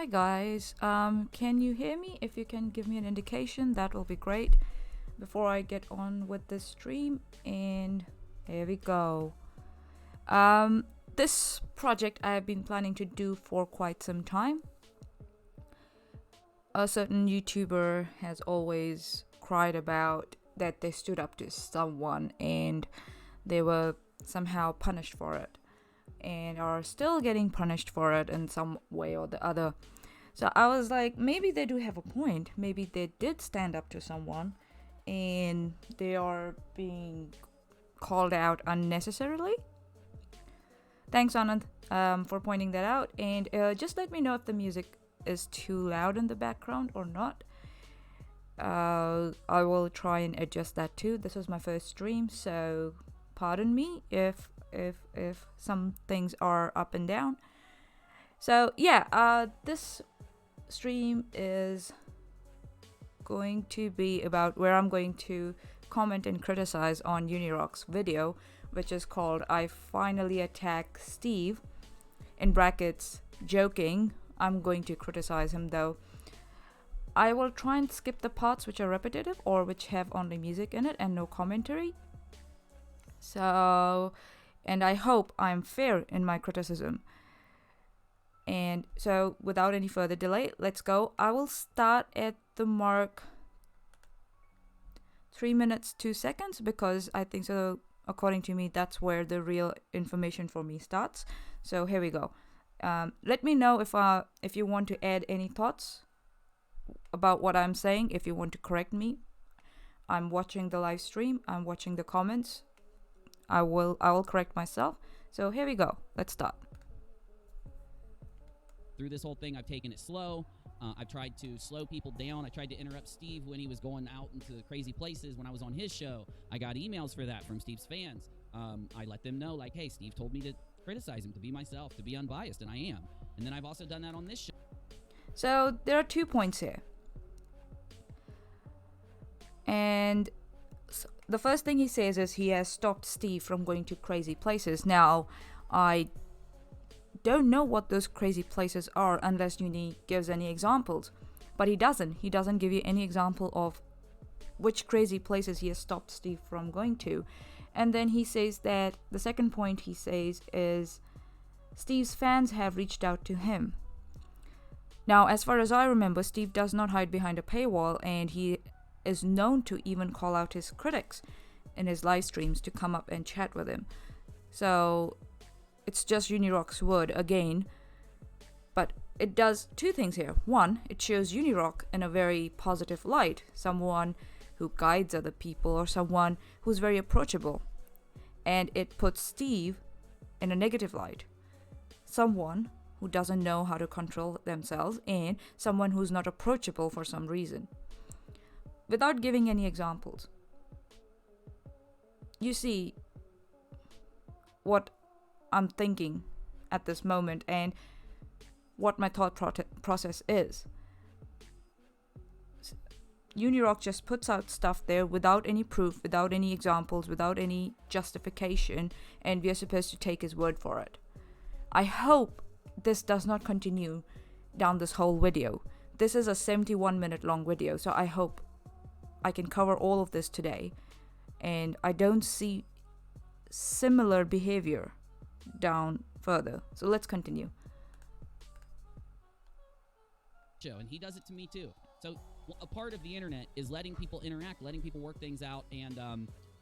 Hi guys, can you hear me? If you can give me an indication, that will be great before I get on with the stream. And here we go. This project I have been planning to do for quite some time. A certain YouTuber has always cried about that they stood up to someone and they were somehow punished for it and are still getting punished for it in some way or the other. So I was like, maybe they do have a point. Maybe they did stand up to someone and they are being called out unnecessarily. Thanks, Anand, for pointing that out. And just let me know if the music is too loud in the background or not. I will try and adjust that too. This was my first stream, so pardon me if some things are up and down. So yeah, this stream is going to be about where I'm going to comment and criticize on Unirock's video, which is called I Finally Attack Steve, in brackets, joking. I'm going to criticize him though. I will try and skip the parts which are repetitive or which have only music in it and no commentary. So, and I hope I'm fair in my criticism. And so, without any further delay, let's go. I will start at the mark 3 minutes 2 seconds because I think so. According to me, that's where the real information for me starts. So here we go. Let me know if you want to add any thoughts about what I'm saying. If you want to correct me, I'm watching the live stream. I'm watching the comments. I will correct myself. So here we go. Let's start. Through this whole thing, I've taken it slow. I've tried to slow people down. I tried to interrupt Steve when he was going out into the crazy places when I was on his show. I got emails for that from Steve's fans. I let them know, like, hey, Steve told me to criticize him, to be myself, to be unbiased, and I am. And then I've also done that on this show. So there are 2 points here. And the first thing he says is he has stopped Steve from going to crazy places. Now, I don't know what those crazy places are unless Uni gives any examples. But he doesn't. He doesn't give you any example of which crazy places he has stopped Steve from going to. And then he says that the second point he says is Steve's fans have reached out to him. Now, as far as I remember, Steve does not hide behind a paywall, and he is known to even call out his critics in his live streams to come up and chat with him. So it's just Unirock's word again, but it does 2 things here. One, it shows Unirock in a very positive light, someone who guides other people or someone who's very approachable. And it puts Steve in a negative light, someone who doesn't know how to control themselves and someone who's not approachable for some reason. Without giving any examples, you see what I'm thinking at this moment and what my thought process is. Unirock just puts out stuff there without any proof, without any examples, without any justification, and we are supposed to take his word for it. I hope this does not continue down this whole video. This is a 71-minute long video, so I hope I can cover all of this today, and I don't see similar behavior down further. So let's continue. And he does it to me too. So a part of the internet is letting people interact, letting people work things out, and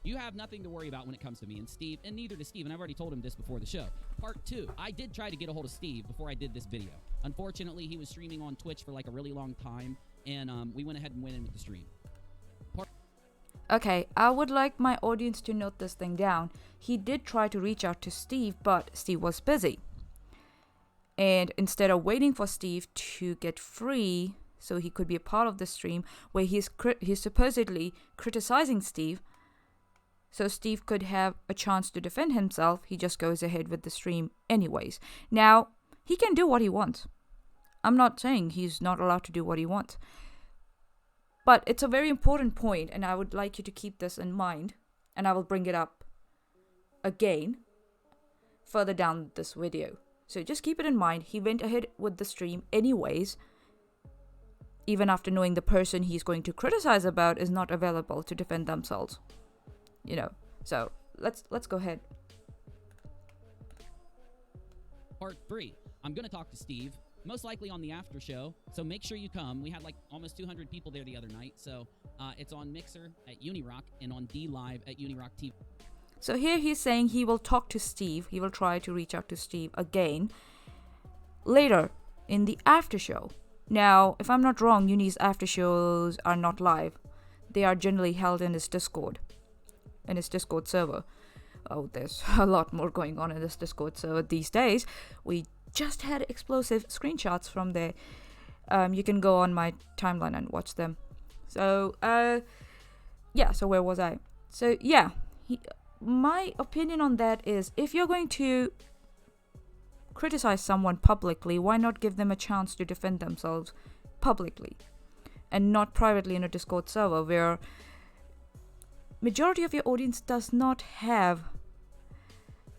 you have nothing to worry about when it comes to me and Steve, and neither does Steve, and I've already told him this before the show. Part 2, I did try to get a hold of Steve before I did this video. Unfortunately, he was streaming on Twitch for like a really long time, and we went ahead and went in with the stream. Okay, I would like my audience to note this thing down. He did try to reach out to Steve, but Steve was busy. And instead of waiting for Steve to get free so he could be a part of the stream where he's supposedly criticizing Steve, so Steve could have a chance to defend himself, he just goes ahead with the stream anyways. Now, he can do what he wants. I'm not saying he's not allowed to do what he wants. But it's a very important point, and I would like you to keep this in mind, and I will bring it up again further down this video. So just keep it in mind. He went ahead with the stream anyways, even after knowing the person he's going to criticize about is not available to defend themselves. So let's go ahead. Part 3. I'm going to talk to Steve, most likely on the after show, so make sure you come. We had like almost 200 people there the other night, so it's on Mixer at Unirock and on D Live at Unirock TV. So here he's saying he will talk to Steve. He will try to reach out to Steve again later in the after show. Now, if I'm not wrong, Uni's after shows are not live. They are generally held in his Discord server. Oh, there's a lot more going on in this Discord server these days. We just had explosive screenshots from there. You can go on my timeline and watch them. So, so where was I? So, yeah, my opinion on that is, if you're going to criticize someone publicly, why not give them a chance to defend themselves publicly and not privately in a Discord server where majority of your audience does not have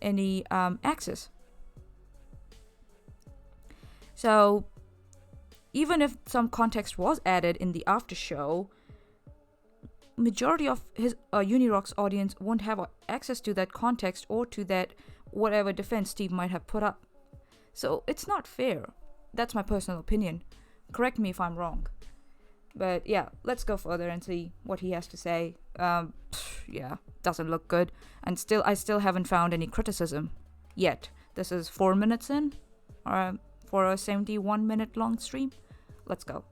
any access. So even if some context was added in the after show, majority of his Unirock's audience won't have access to that context or to that whatever defense Steve might have put up. So it's not fair. That's my personal opinion. Correct me if I'm wrong. But yeah, let's go further and see what he has to say. Doesn't look good. And I still haven't found any criticism yet. This is 4 minutes in for a 71-minute long stream. Let's go.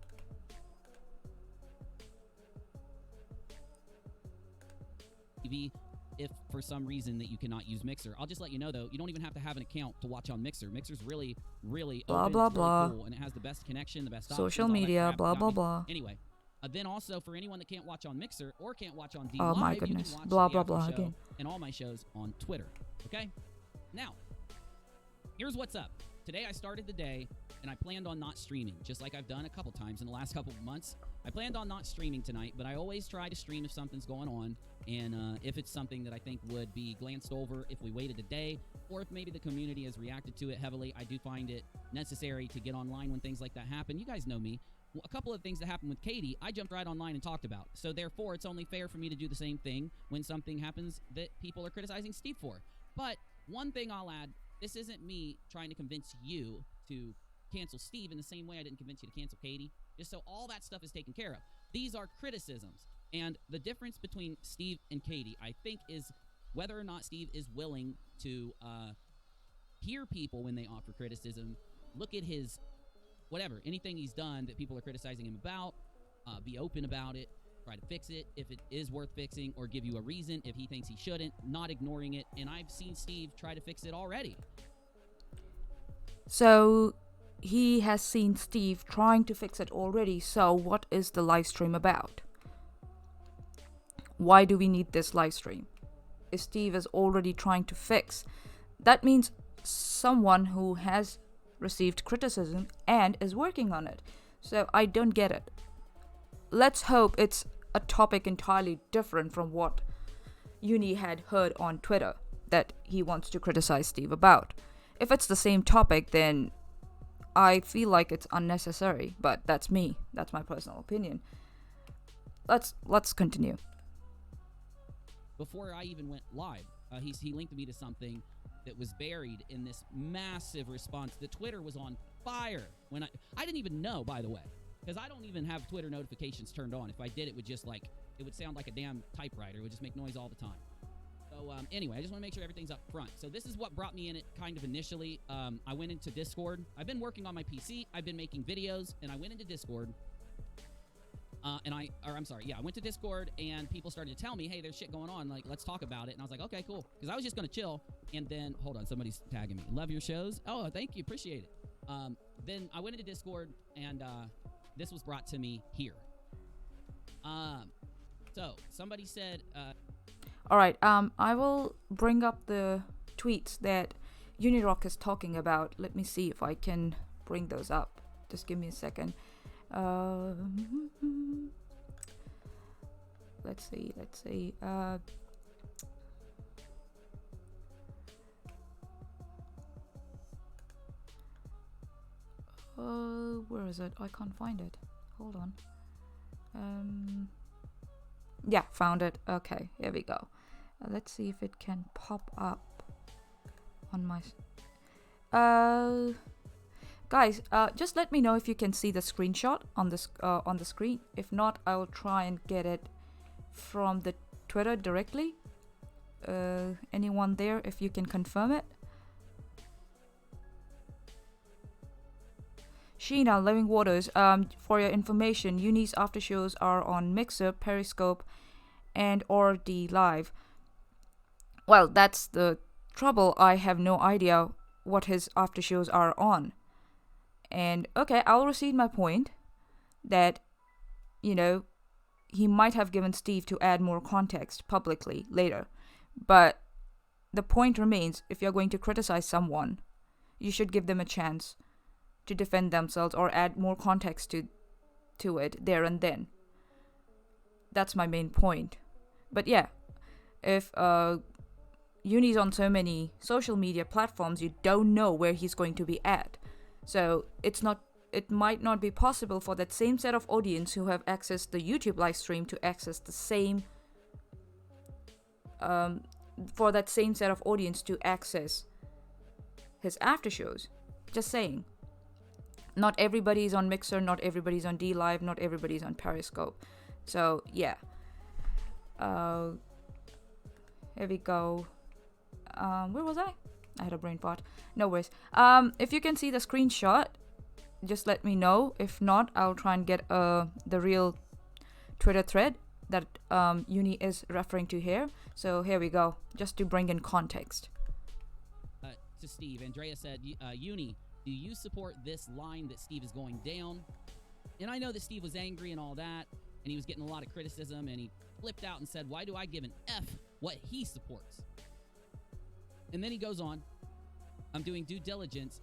If for some reason that you cannot use Mixer, I'll just let you know though, you don't even have to have an account to watch on Mixer. Mixer's really, really blah open, blah it's blah, really cool, and it has the best connection, the best social options, media, blah blah blah. Anyway, then also for anyone that can't watch on Mixer or can't watch on D oh Live, my goodness, you can watch blah the blah after blah show again, and all my shows on Twitter. Okay, now here's what's up. Today I started the day and I planned on not streaming, just like I've done a couple times in the last couple of months. I planned on not streaming tonight, but I always try to stream if something's going on, and if it's something that I think would be glanced over if we waited a day, or if maybe the community has reacted to it heavily. I do find it necessary to get online when things like that happen. You guys know me. Well, a couple of things that happened with Katie, I jumped right online and talked about. So therefore, it's only fair for me to do the same thing when something happens that people are criticizing Steve for. But one thing I'll add, this isn't me trying to convince you to cancel Steve in the same way I didn't convince you to cancel Katie, just so all that stuff is taken care of. These are criticisms, and the difference between Steve and Katie, I think, is whether or not Steve is willing to hear people when they offer criticism, look at his whatever, anything he's done that people are criticizing him about, be open about it, try to fix it if it is worth fixing, or give you a reason if he thinks he shouldn't, not ignoring it. And I've seen Steve try to fix it already. So he has seen Steve trying to fix it already. So what is the live stream about? Why do we need this live stream? If Steve is already trying to fix, that means someone who has received criticism and is working on it. So I don't get it. Let's hope it's a topic entirely different from what Uni had heard on Twitter that he wants to criticize Steve about. If it's the same topic, then I feel like it's unnecessary, but that's me. That's my personal opinion. Let's continue. Before I even went live, he linked me to something that was buried in this massive response. The Twitter was on fire when I didn't even know, by the way, because I don't even have Twitter notifications turned on. If I did, it would sound like a damn typewriter. It would just make noise all the time. So anyway, I just want to make sure everything's up front. So this is what brought me in it kind of initially. I went into Discord. I've been working on my PC. I've been making videos, and I went into Discord. I went to Discord, and people started to tell me, hey, there's shit going on. Like, let's talk about it. And I was like, okay, cool. Because I was just going to chill. And then, hold on, somebody's tagging me. Love your shows. Oh, thank you. Appreciate it. Then I went into Discord, and this was brought to me here. So somebody said... All right, I will bring up the tweets that Unirock is talking about. Let me see if I can bring those up. Just give me a second. Let's see. Where is it? I can't find it. Hold on. Yeah, found it. Okay, here we go. Let's see if it can pop up on my. Guys, just let me know if you can see the screenshot on the screen. If not, I will try and get it from the Twitter directly. Anyone there, if you can confirm it. Sheena, Living Waters, for your information, Uni's after shows are on Mixer, Periscope, and or D Live. Well, that's the trouble. I have no idea what his after shows are on. And okay, I'll recede my point that, he might have given Steve to add more context publicly later. But the point remains, if you're going to criticize someone, you should give them a chance to defend themselves or add more context to it there and then. That's my main point. But yeah, if Uni's on so many social media platforms, you don't know where he's going to be at. So it might not be possible for that same set of audience who have accessed the YouTube live stream to access the same for that same set of audience to access his after shows. Just saying. Not everybody is on Mixer, not everybody is on D Live, not everybody is on Periscope. So yeah. Here we go. Where was I? I had a brain fart. No worries. If you can see the screenshot, just let me know. If not, I'll try and get the real Twitter thread that Uni is referring to here. So here we go, just to bring in context. To Steve, Andrea said, Uni, do you support this line that Steve is going down? And I know that Steve was angry and all that, and he was getting a lot of criticism, and he flipped out and said, why do I give an F what he supports? And then he goes on, I'm doing due diligence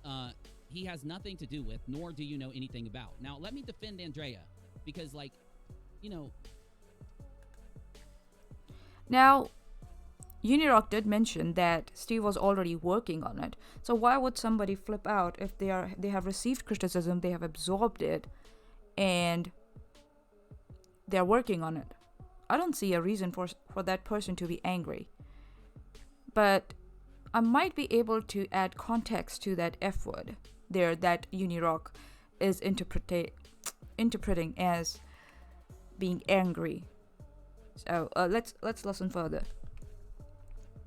he has nothing to do with, nor do you know anything about. Now, let me defend Andrea, because, Now, Unirock did mention that Steve was already working on it. So why would somebody flip out if they have received criticism, they have absorbed it, and they're working on it? I don't see a reason for that person to be angry. But I might be able to add context to that F word there that Unirock is interpreting as being angry. So let's listen further.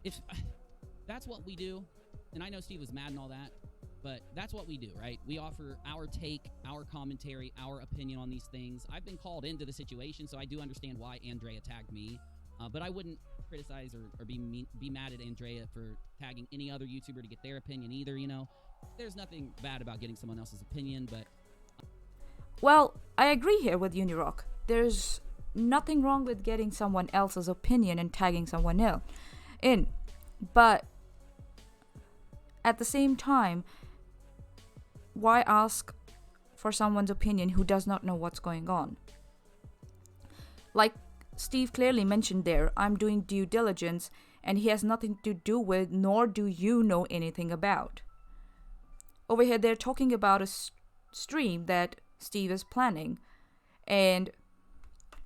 If that's what we do, and I know Steve was mad and all that, but that's what we do, right? We offer our take, our commentary, our opinion on these things. I've been called into the situation, so I do understand why Andrea tagged me, but I wouldn't criticize or be mad at Andrea for tagging any other YouTuber to get their opinion either. There's nothing bad about getting someone else's opinion, but well, I agree here with Unirock. There's nothing wrong with getting someone else's opinion and tagging someone else in, but at the same time, why ask for someone's opinion who does not know what's going on? Like Steve clearly mentioned there, I'm doing due diligence, and he has nothing to do with, nor do you know anything about. Over here, they're talking about a stream that Steve is planning, and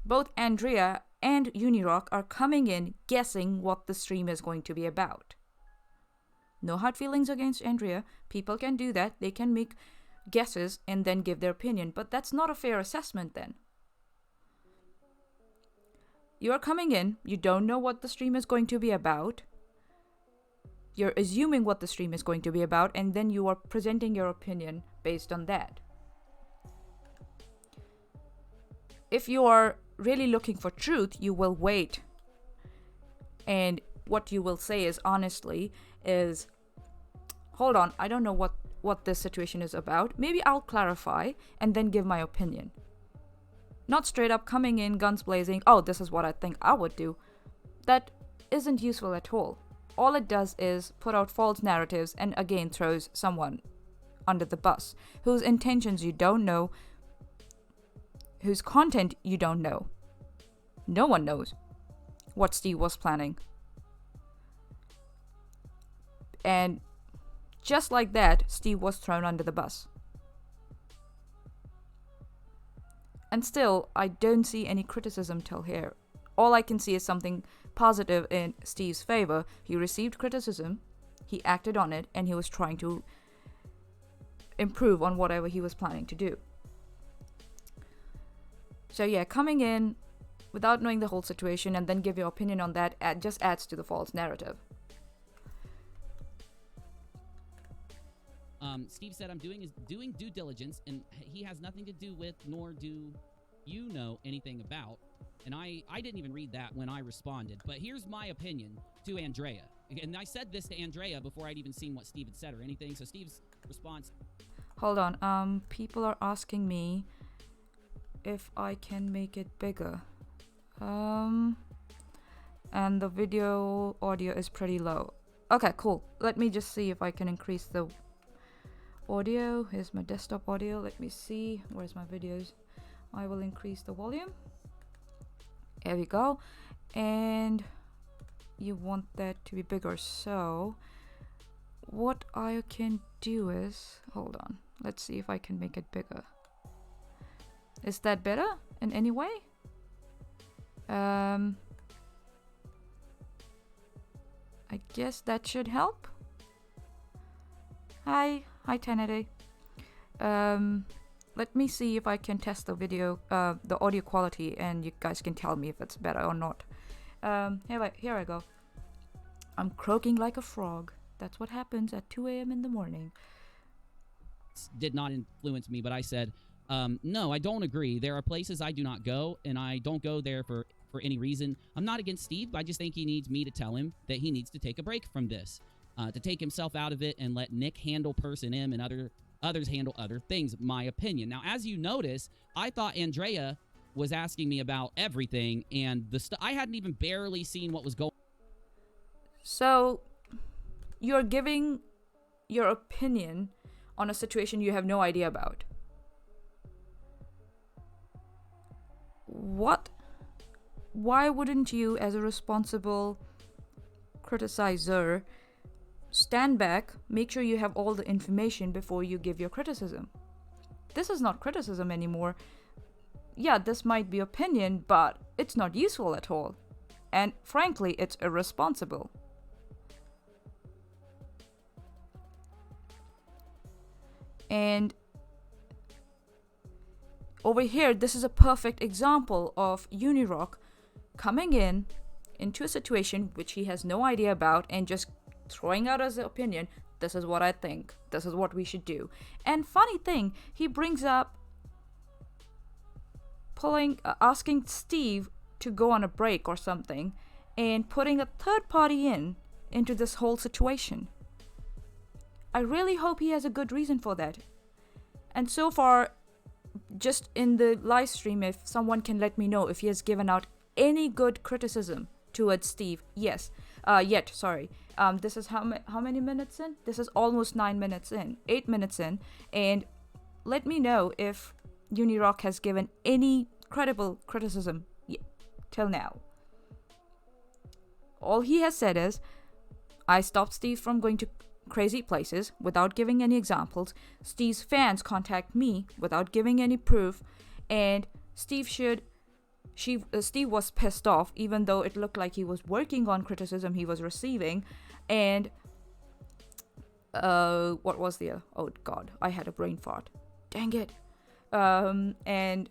both Andrea and Unirock are coming in guessing what the stream is going to be about. No hard feelings against Andrea. People can do that. They can make guesses and then give their opinion. But that's not a fair assessment then. You are coming in. You don't know what the stream is going to be about. You're assuming what the stream is going to be about. And then you are presenting your opinion based on that. If you are really looking for truth, you will wait. And what you will say is honestly is, hold on, I don't know what this situation is about. Maybe I'll clarify and then give my opinion. Not straight up coming in guns blazing, oh, this is what I think I would do. That isn't useful at all. All it does is put out false narratives and again throws someone under the bus whose intentions you don't know, whose content you don't know. No one knows what Steve was planning. And just like that, Steve was thrown under the bus. And still, I don't see any criticism till here. All I can see is something positive in Steve's favor. He received criticism, he acted on it, and he was trying to improve on whatever he was planning to do. So yeah, coming in without knowing the whole situation and then give your opinion on that just adds to the false narrative. Steve said, I'm doing due diligence, and he has nothing to do with, nor do you know anything about. And I didn't even read that when I responded. But here's my opinion to Andrea. And I said this to Andrea before I'd even seen what Steve had said or anything. So Steve's response... Hold on. People are asking me if I can make it bigger. And the video audio is pretty low. Okay, cool. Let me just see if I can increase the audio. Here's my desktop audio. Let me see. Where's my videos? I will increase the volume. There we go. And you want that to be bigger. So what I can do is, hold on. Let's see if I can make it bigger. Is that better in any way? I guess that should help. Hi 1080. Let me see if I can test the video, the audio quality, and you guys can tell me if it's better or not. Here I go. I'm croaking like a frog. That's what happens at 2 a.m. in the morning. Did not influence me, but I said, no, I don't agree. There are places I do not go, and I don't go there for any reason. I'm not against Steve, but I just think he needs me to tell him that he needs to take a break from this, to take himself out of it and let Nick handle Person M and others handle other things, my opinion. Now, as you notice, I thought Andrea was asking me about everything, and I hadn't even barely seen what was going on. So, you're giving your opinion on a situation you have no idea about. What? Why wouldn't you, as a responsible criticizer, stand back, make sure you have all the information before you give your criticism? This is not criticism anymore. Yeah, this might be opinion, but it's not useful at all. And frankly, it's irresponsible. And over here, this is a perfect example of Unirock coming into a situation which he has no idea about and just throwing out his opinion. This is what I think. This is what we should do. And funny thing, he brings up asking Steve to go on a break or something and putting a third party into this whole situation. I really hope he has a good reason for that. And so far, just in the live stream, if someone can let me know if he has given out any good criticism towards Steve. This is how many minutes in? This is almost 9 minutes in, 8 minutes in. And let me know if Unirock has given any credible criticism till now. All he has said is, I stopped Steve from going to crazy places without giving any examples. Steve's fans contact me without giving any proof, and Steve was pissed off, even though it looked like he was working on criticism he was receiving. And what was the oh god, I had a brain fart, dang it. And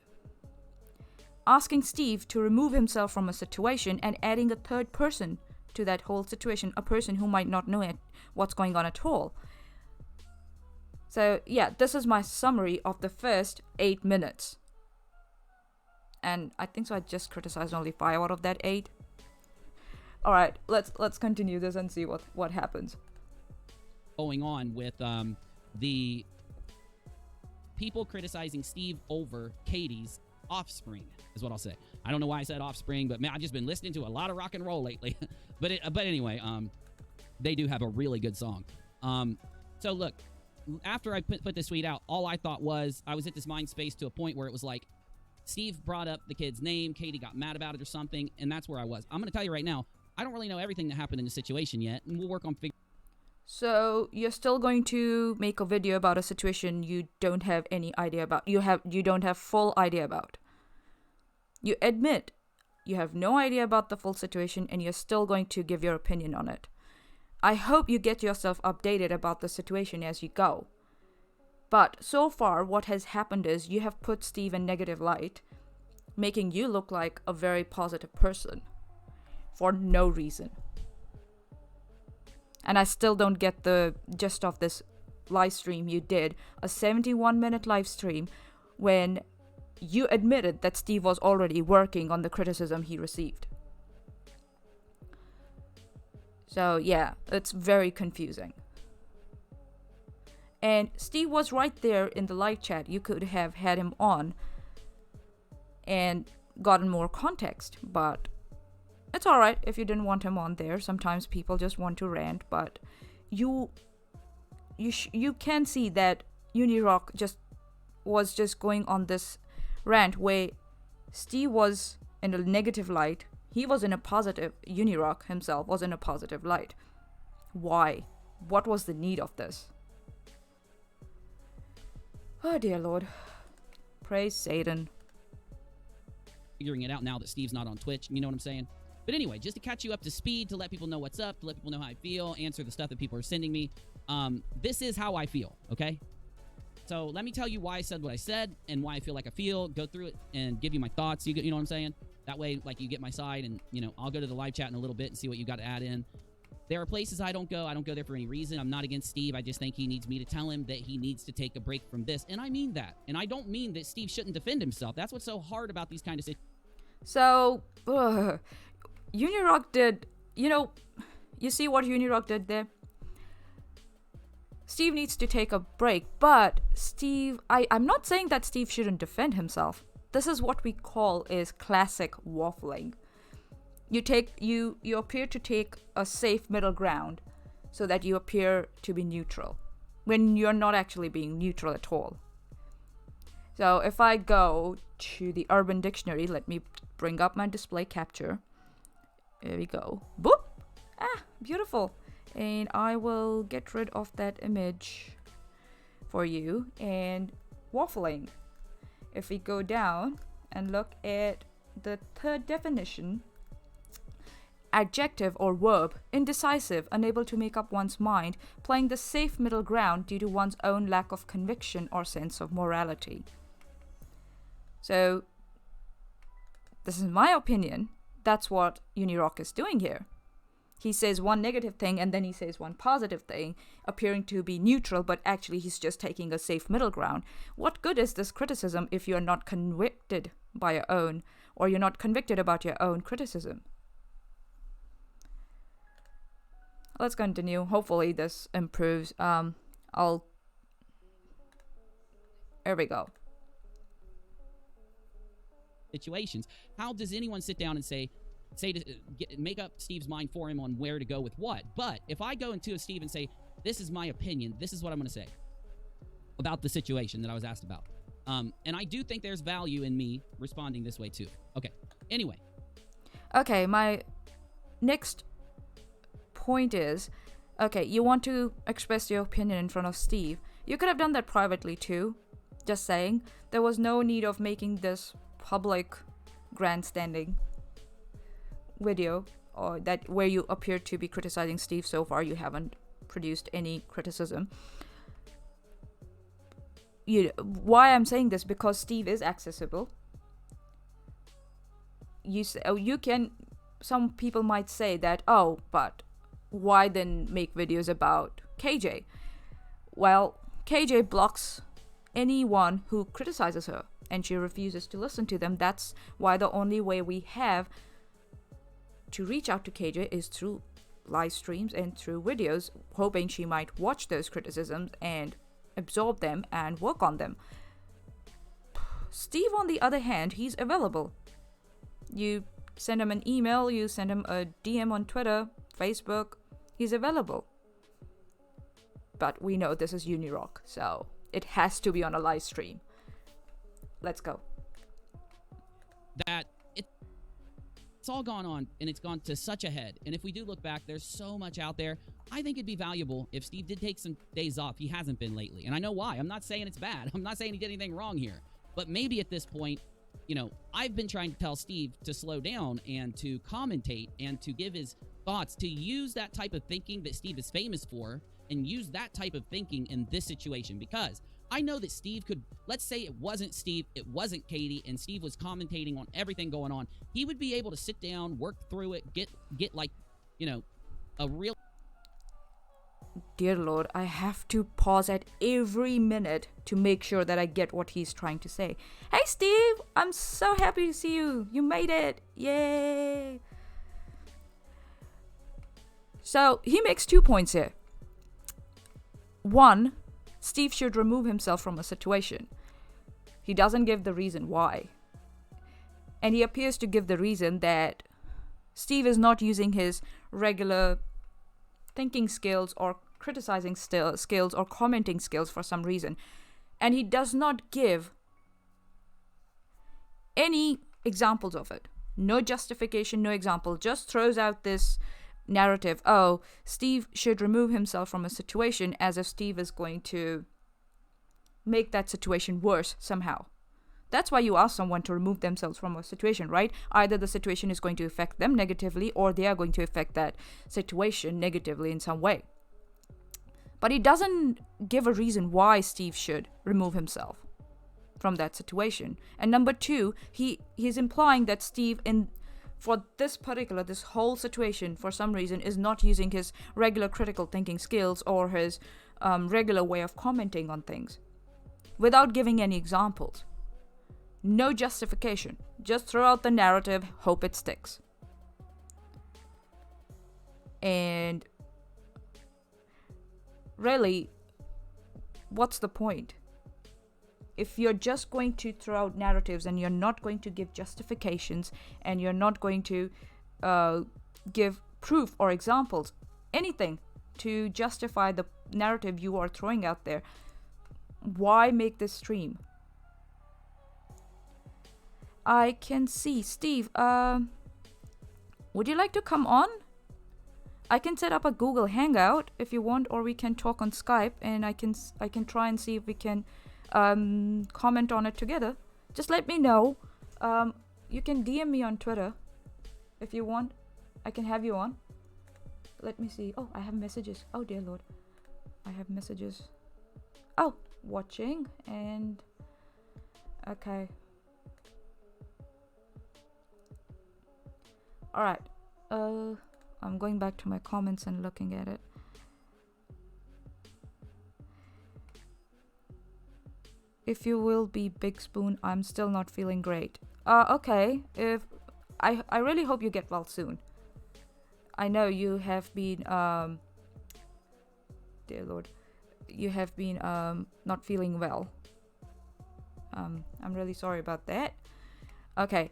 asking Steve to remove himself from a situation and adding a third person to that whole situation, a person who might not know what's going on at all. So yeah, this is my summary of the first 8 minutes. And I think so I just criticized only 5 out of that 8. Alright, let's continue this and see what happens. Going on with the people criticizing Steve over Katie's offspring is what I'll say. I don't know why I said offspring, but man, I've just been listening to a lot of rock and roll lately. but anyway, they do have a really good song. So look, after I put this tweet out, all I thought was I was at this mind space to a point where it was like Steve brought up the kid's name, Katie got mad about it or something, and that's where I was. I'm going to tell you right now, I don't really know everything that happened in the situation yet, and we'll work on figuring. So you're still going to make a video about a situation you don't have any idea about. You don't have full idea about. You admit you have no idea about the full situation and you're still going to give your opinion on it. I hope you get yourself updated about the situation as you go. But so far, what has happened is you have put Steve in negative light, making you look like a very positive person for no reason. And I still don't get the gist of this live stream you did, a 71-minute live stream, when you admitted that Steve was already working on the criticism he received. So yeah, it's very confusing. And Steve was right there in the live chat. You could have had him on and gotten more context, but it's alright if you didn't want him on there. Sometimes people just want to rant, but you can see that Unirock was just going on this rant where Steve was in a negative light. He was in a positive. Unirock himself was in a positive light. Why? What was the need of this? Oh dear Lord. Praise Satan. Figuring it out now that Steve's not on Twitch. You know what I'm saying? But anyway, just to catch you up to speed, to let people know what's up, to let people know how I feel, answer the stuff that people are sending me. This is how I feel, okay? So let me tell you why I said what I said and why I feel like I feel. Go through it and give you my thoughts. You know what I'm saying? That way, like, you get my side, and, you know, I'll go to the live chat in a little bit and see what you got to add in. There are places I don't go. I don't go there for any reason. I'm not against Steve. I just think he needs me to tell him that he needs to take a break from this. And I mean that. And I don't mean that Steve shouldn't defend himself. That's what's so hard about these kind of situations. So, Unirock did, you see what Unirock did there? Steve needs to take a break, but I'm not saying that Steve shouldn't defend himself. This is what we call is classic waffling. You appear to take a safe middle ground so that you appear to be neutral when you're not actually being neutral at all. So if I go to the Urban Dictionary, let me bring up my display capture. There we go. Boop! Ah, beautiful. And I will get rid of that image for you. And waffling. If we go down and look at the third definition, adjective or verb, indecisive, unable to make up one's mind, playing the safe middle ground due to one's own lack of conviction or sense of morality. So, this is my opinion. That's what Unirock is doing here. He says one negative thing and then he says one positive thing, appearing to be neutral, but actually he's just taking a safe middle ground. What good is this criticism if you're not convicted by your own, or you're not convicted about your own criticism? Let's continue. Hopefully this improves. There we go. Situations. How does anyone sit down and make up Steve's mind for him on where to go with what? But if I go into Steve and say, this is my opinion, this is what I'm going to say about the situation that I was asked about. And I do think there's value in me responding this way too. Okay. Anyway. Okay, my next point is, okay, you want to express your opinion in front of Steve. You could have done that privately too. Just saying. There was no need of making this public grandstanding video, or that where you appear to be criticizing Steve. So far you haven't produced any criticism. Why I'm saying this, because Steve is accessible. Some people might say that, oh, but why then make videos about KJ? Well, KJ blocks anyone who criticizes her, and she refuses to listen to them. That's why the only way we have to reach out to KJ is through live streams and through videos, hoping she might watch those criticisms and absorb them and work on them. Steve, on the other hand, he's available. You send him an email, you send him a DM on Twitter, Facebook, he's available. But we know this is Unirock, so it has to be on a live stream. Let's go. It's all gone on, and it's gone to such a head. And if we do look back, there's so much out there. I think it'd be valuable if Steve did take some days off. He hasn't been lately, and I know why. I'm not saying it's bad. I'm not saying he did anything wrong here. But maybe at this point, I've been trying to tell Steve to slow down and to commentate and to give his thoughts, to use that type of thinking that Steve is famous for, and use that type of thinking in this situation, because I know that Steve could, let's say it wasn't Steve, it wasn't Katie, and Steve was commentating on everything going on. He would be able to sit down, work through it, get like, a real... Dear Lord, I have to pause at every minute to make sure that I get what he's trying to say. Hey Steve, I'm so happy to see you. You made it. Yay. So he makes 2 points here. One, Steve should remove himself from a situation. He doesn't give the reason why. And he appears to give the reason that Steve is not using his regular thinking skills or criticizing skills or commenting skills for some reason. And he does not give any examples of it. No justification, no example. Just throws out this narrative. Oh, Steve should remove himself from a situation, as if Steve is going to make that situation worse somehow. That's why you ask someone to remove themselves from a situation, right? Either the situation is going to affect them negatively, or they are going to affect that situation negatively in some way. But he doesn't give a reason why Steve should remove himself from that situation. And number two, he's implying that Steve, for this whole situation, for some reason, is not using his regular critical thinking skills or his regular way of commenting on things, without giving any examples. No justification. Just throw out the narrative, hope it sticks. And really, what's the point? If you're just going to throw out narratives and you're not going to give justifications and you're not going to give proof or examples, anything to justify the narrative you are throwing out there, why make this stream? I can see Steve. Would you like to come on? I can set up a Google Hangout if you want, or we can talk on Skype, and I can try and see if we can comment on it together. Just let me know. You can DM me on Twitter if you want. I can have you on. Let me see. Oh, I have messages. Oh dear Lord, I have messages. Oh, watching and okay. Alright, I'm going back to my comments and looking at it. If you will be Big Spoon, I'm still not feeling great. Okay, if I really hope you get well soon. I know you have been, dear Lord, you have been, not feeling well. I'm really sorry about that. Okay,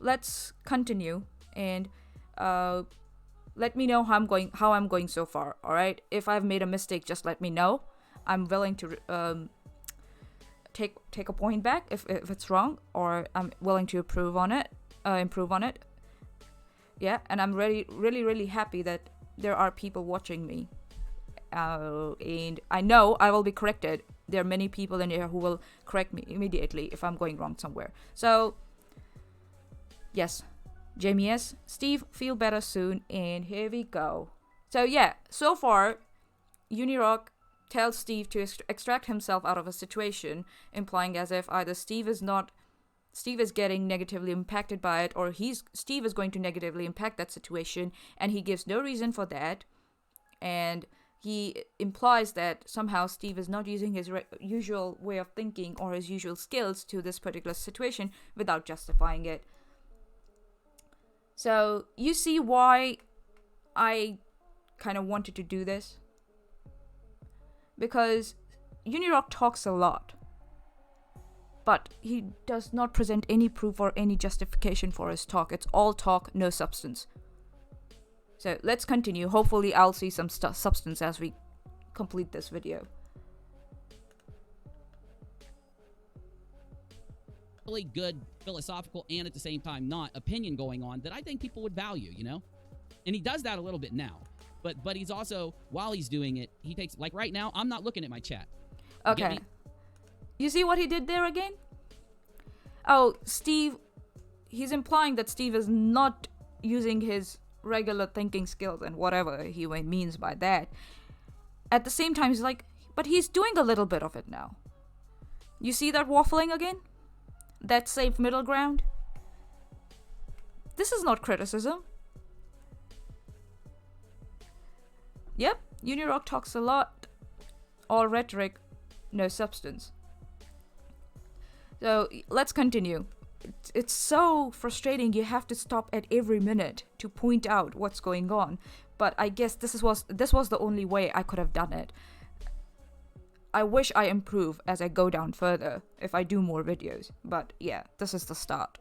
let's continue and let me know how I'm going so far. All right, if I've made a mistake, just let me know. I'm willing to take a point back if it's wrong, or I'm willing to improve on it. Yeah, and I'm really happy that there are people watching me, and I know I will be corrected. There are many people in here who will correct me immediately if I'm going wrong somewhere. So yes, Jamie S. Steve, feel better soon, and here we go. So yeah, so far, Unirock tells Steve to extract himself out of a situation, implying as if either Steve is getting negatively impacted by it, or Steve is going to negatively impact that situation, and he gives no reason for that, and he implies that somehow Steve is not using his usual way of thinking or his usual skills to this particular situation without justifying it. So you see why I kind of wanted to do this? Because Unirock talks a lot, but he does not present any proof or any justification for his talk. It's all talk, no substance. So let's continue. Hopefully I'll see some substance as we complete this video. Really good philosophical and at the same time not opinion going on that I think people would value, and he does that a little bit now, but he's also, while he's doing it, he takes, like right now I'm not looking at my chat. Okay, you see what he did there again? Oh, Steve, he's implying that Steve is not using his regular thinking skills and whatever he means by that. At the same time, he's like, but he's doing a little bit of it now. You see that waffling again? That safe middle ground? This is not criticism. Yep, Unirock talks a lot. All rhetoric, no substance. So let's continue. It's so frustrating. You have to stop at every minute to point out what's going on. But I guess this was the only way I could have done it. I wish I improve as I go down further if I do more videos. But yeah, this is the start.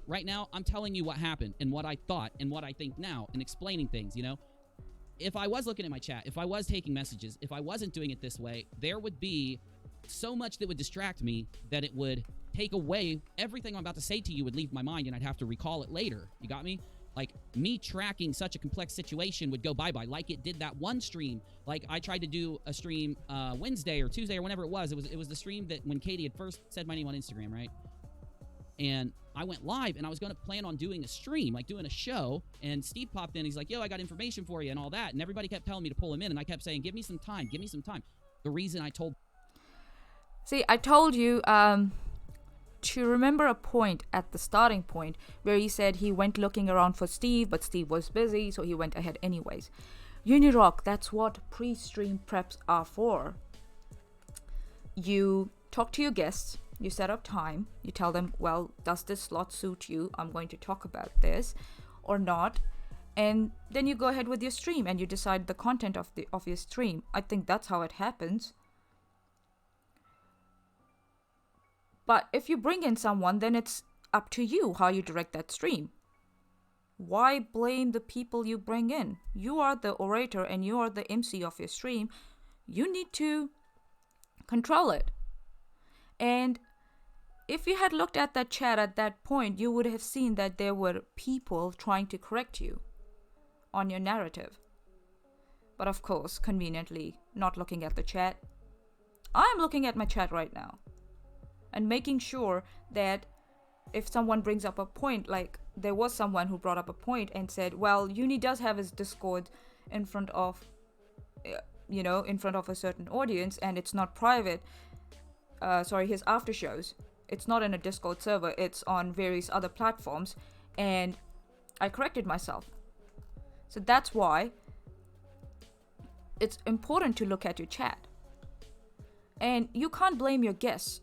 Right now, I'm telling you what happened and what I thought and what I think now and explaining things, you know? If I was looking at my chat, if I was taking messages, if I wasn't doing it this way, there would be so much that would distract me that it would take away everything I'm about to say to you would leave my mind and I'd have to recall it later. You got me? Like, me tracking such a complex situation would go bye-bye, like it did that one stream. Like, I tried to do a stream Wednesday or Tuesday or whenever it was. It was the stream that when Katie had first said my name on Instagram, right? And I went live, and I was going to plan on doing a stream, like doing a show, and Steve popped in. He's like, yo, I got information for you and all that, and everybody kept telling me to pull him in, and I kept saying, give me some time, give me some time. The reason I told... See, I told you to remember a point at the starting point where he said he went looking around for Steve, but Steve was busy, so he went ahead anyways. Unirock, that's what pre-stream preps are for. You talk to your guests, you set up time, you tell them, well, does this slot suit you? I'm going to talk about this or not. And then you go ahead with your stream and you decide the content of your stream. I think that's how it happens. But if you bring in someone, then it's up to you how you direct that stream. Why blame the people you bring in? You are the orator and you are the MC of your stream. You need to control it. And if you had looked at that chat at that point, you would have seen that there were people trying to correct you on your narrative. But of course, conveniently, not looking at the chat. I'm looking at my chat right now and making sure that if someone brings up a point, like there was someone who brought up a point and said, well, Uni does have his Discord in front of, in front of a certain audience and it's not private. His after shows. It's not in a Discord server, it's on various other platforms, and I corrected myself. So that's why it's important to look at your chat. And you can't blame your guests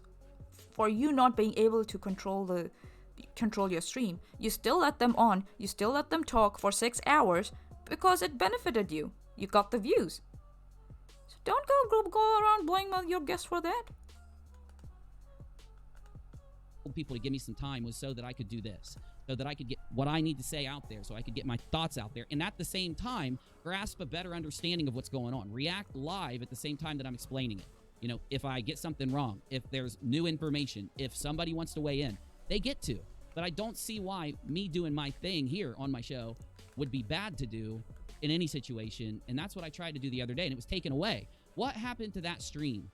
for you not being able to control your stream. You still let them on, you still let them talk for 6 hours because it benefited you. You got the views. So don't go around blaming your guests for that. People to give me some time was so that I could do this, so that I could get what I need to say out there, so I could get my thoughts out there, and at the same time grasp a better understanding of what's going on, react live at the same time that I'm explaining it. You know, if I get something wrong, if there's new information, if somebody wants to weigh in, they get to. But I don't see why me doing my thing here on my show would be bad to do in any situation, and that's what I tried to do the other day, and it was taken away. What happened to that stream?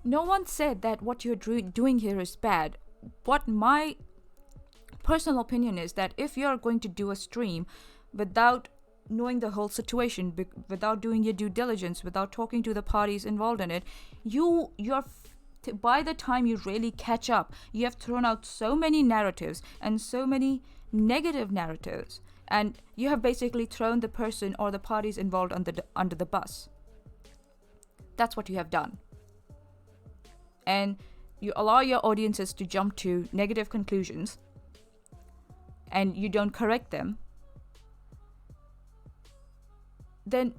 No one said that what you're doing here is bad. What my personal opinion is that if you're going to do a stream without knowing the whole situation, without doing your due diligence, without talking to the parties involved in it, by the time you really catch up, you have thrown out so many narratives and so many negative narratives, and you have basically thrown the person or the parties involved under the bus. That's what you have done. And you allow your audiences to jump to negative conclusions and you don't correct them, then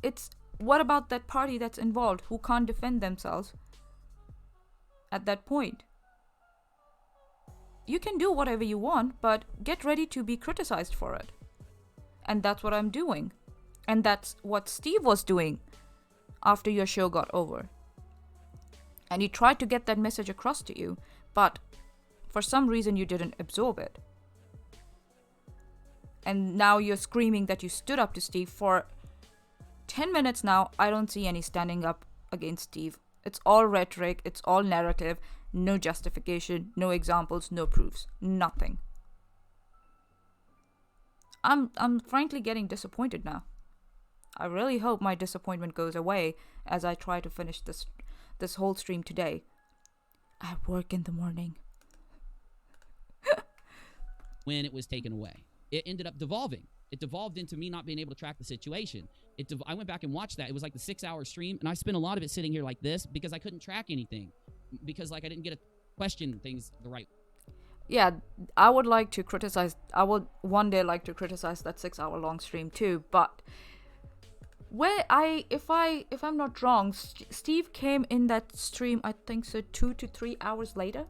it's what about that party that's involved who can't defend themselves at that point? You can do whatever you want, but get ready to be criticized for it. And that's what I'm doing. And that's what Steve was doing after your show got over. And he tried to get that message across to you, but for some reason you didn't absorb it. And now you're screaming that you stood up to Steve for 10 minutes now. I don't see any standing up against Steve It's all rhetoric, it's all narrative, no justification, no examples, no proofs, nothing. I'm frankly getting disappointed now. I really hope my disappointment goes away as I try to finish this whole stream today. I work in the morning. When it was taken away, it ended up devolving. It devolved into me not being able to track the situation. I went back and watched that. It was like the 6-hour stream, and I spent a lot of it sitting here like this because I couldn't track anything, because like I didn't get to question things the right. Yeah, I would like to criticize. I would one day like to criticize that 6-hour long stream too. But if I'm not wrong, Steve came in that stream, I think so, 2 to 3 hours later,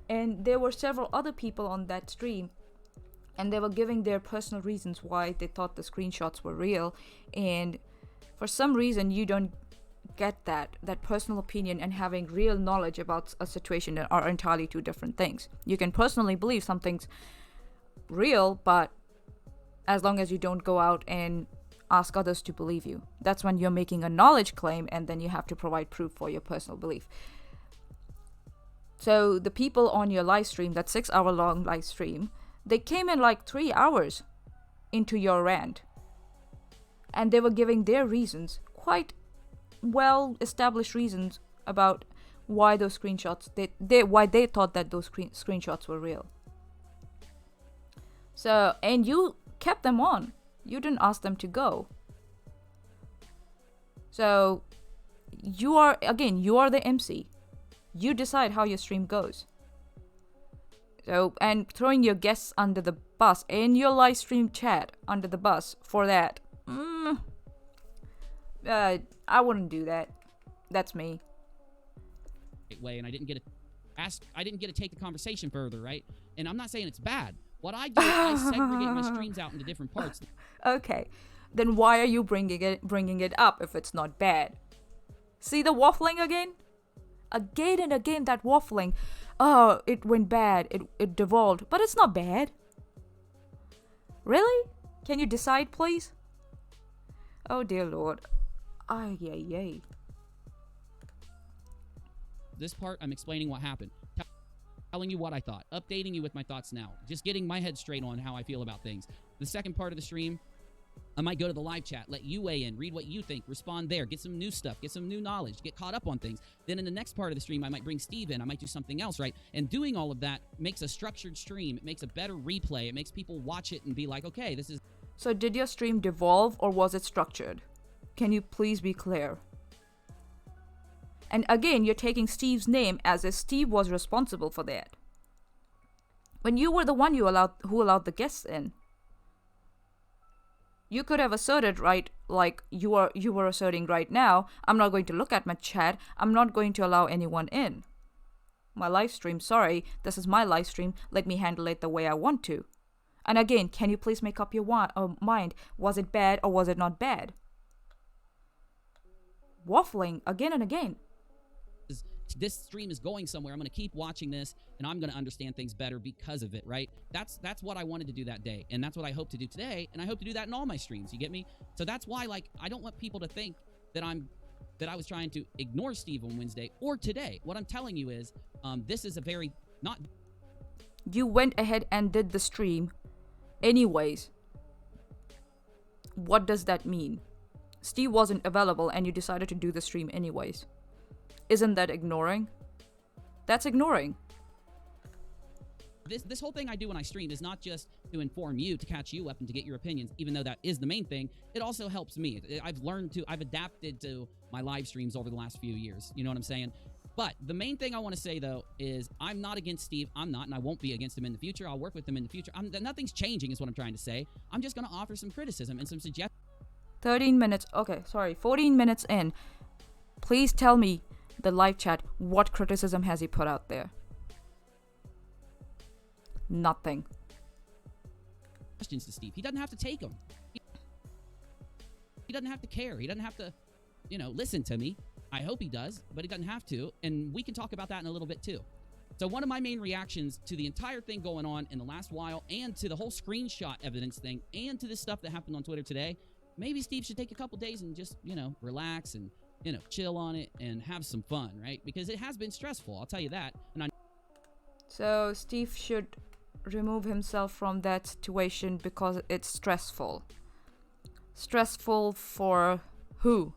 and there were several other people on that stream, and they were giving their personal reasons why they thought the screenshots were real. And for some reason, you don't get that personal opinion and having real knowledge about a situation are entirely two different things. You can personally believe something's real, but as long as you don't go out and ask others to believe you, that's when you're making a knowledge claim, and then you have to provide proof for your personal belief. So the people on your live stream, that 6-hour long live stream, they came in like 3 hours into your rant, and they were giving their reasons, quite well established reasons about why those screenshots why they thought that those screenshots were real. So, and you kept them on. You didn't ask them to go. So you are the MC. You decide how your stream goes. So, and throwing your guests under the bus in your live stream chat under the bus for that, I wouldn't do that. That's me. Way, and I didn't get to take the conversation further, right? And I'm not saying it's bad. What I do is I segregate my streams out into different parts. Okay, then why are you bringing it up if it's not bad? See the waffling again? Again and again, that waffling. Oh, it went bad. It devolved, but it's not bad. Really? Can you decide, please? Oh dear Lord. Ay, yay, yay. This part, I'm explaining what happened. Telling you what I thought. Updating you with my thoughts now. Just getting my head straight on how I feel about things. The second part of the stream, I might go to the live chat, let you weigh in, read what you think, respond there, get some new stuff, get some new knowledge, get caught up on things. Then in the next part of the stream, I might bring Steve in. I might do something else, right? And doing all of that makes a structured stream. It makes a better replay. It makes people watch it and be like, okay, this is... So did your stream devolve or was it structured? Can you please be clear? And again, you're taking Steve's name as if Steve was responsible for that, when you were the one who allowed the guests in. You could have asserted, right, like you were asserting right now, I'm not going to look at my chat, I'm not going to allow anyone in my live stream. Sorry, this is my live stream, let me handle it the way I want to. And again, can you please make up your mind? Was it bad or was it not bad? Waffling again and again. This stream is going somewhere. I'm going to keep watching this, and I'm going to understand things better because of it, right? That's what I wanted to do that day, and that's what I hope to do today, and I hope to do that in all my streams. You get me? So that's why, like, I don't want people to think that I was trying to ignore Steve on Wednesday or today. What I'm telling you is, this is a very not. You went ahead and did the stream, anyways. What does that mean? Steve wasn't available, and you decided to do the stream anyways. Isn't that ignoring? That's ignoring. This whole thing I do when I stream is not just to inform you, to catch you up, and to get your opinions, even though that is the main thing. It also helps me. I've adapted to my live streams over the last few years. You know what I'm saying? But the main thing I want to say, though, is I'm not against Steve. I'm not, and I won't be against him in the future. I'll work with him in the future. Nothing's changing is what I'm trying to say. I'm just going to offer some criticism and some suggestions. 13 minutes. Okay, sorry. 14 minutes in. Please tell me, the live chat, what criticism has he put out there? Nothing. Questions to Steve. He doesn't have to take them. He doesn't have to care. He doesn't have to, listen to me. I hope he does, but he doesn't have to. And we can talk about that in a little bit too. So one of my main reactions to the entire thing going on in the last while, and to the whole screenshot evidence thing, and to this stuff that happened on Twitter today, maybe Steve should take a couple days and just, relax and chill on it and have some fun, right? Because it has been stressful, I'll tell you that. And I So Steve should remove himself from that situation because it's stressful. Stressful for who?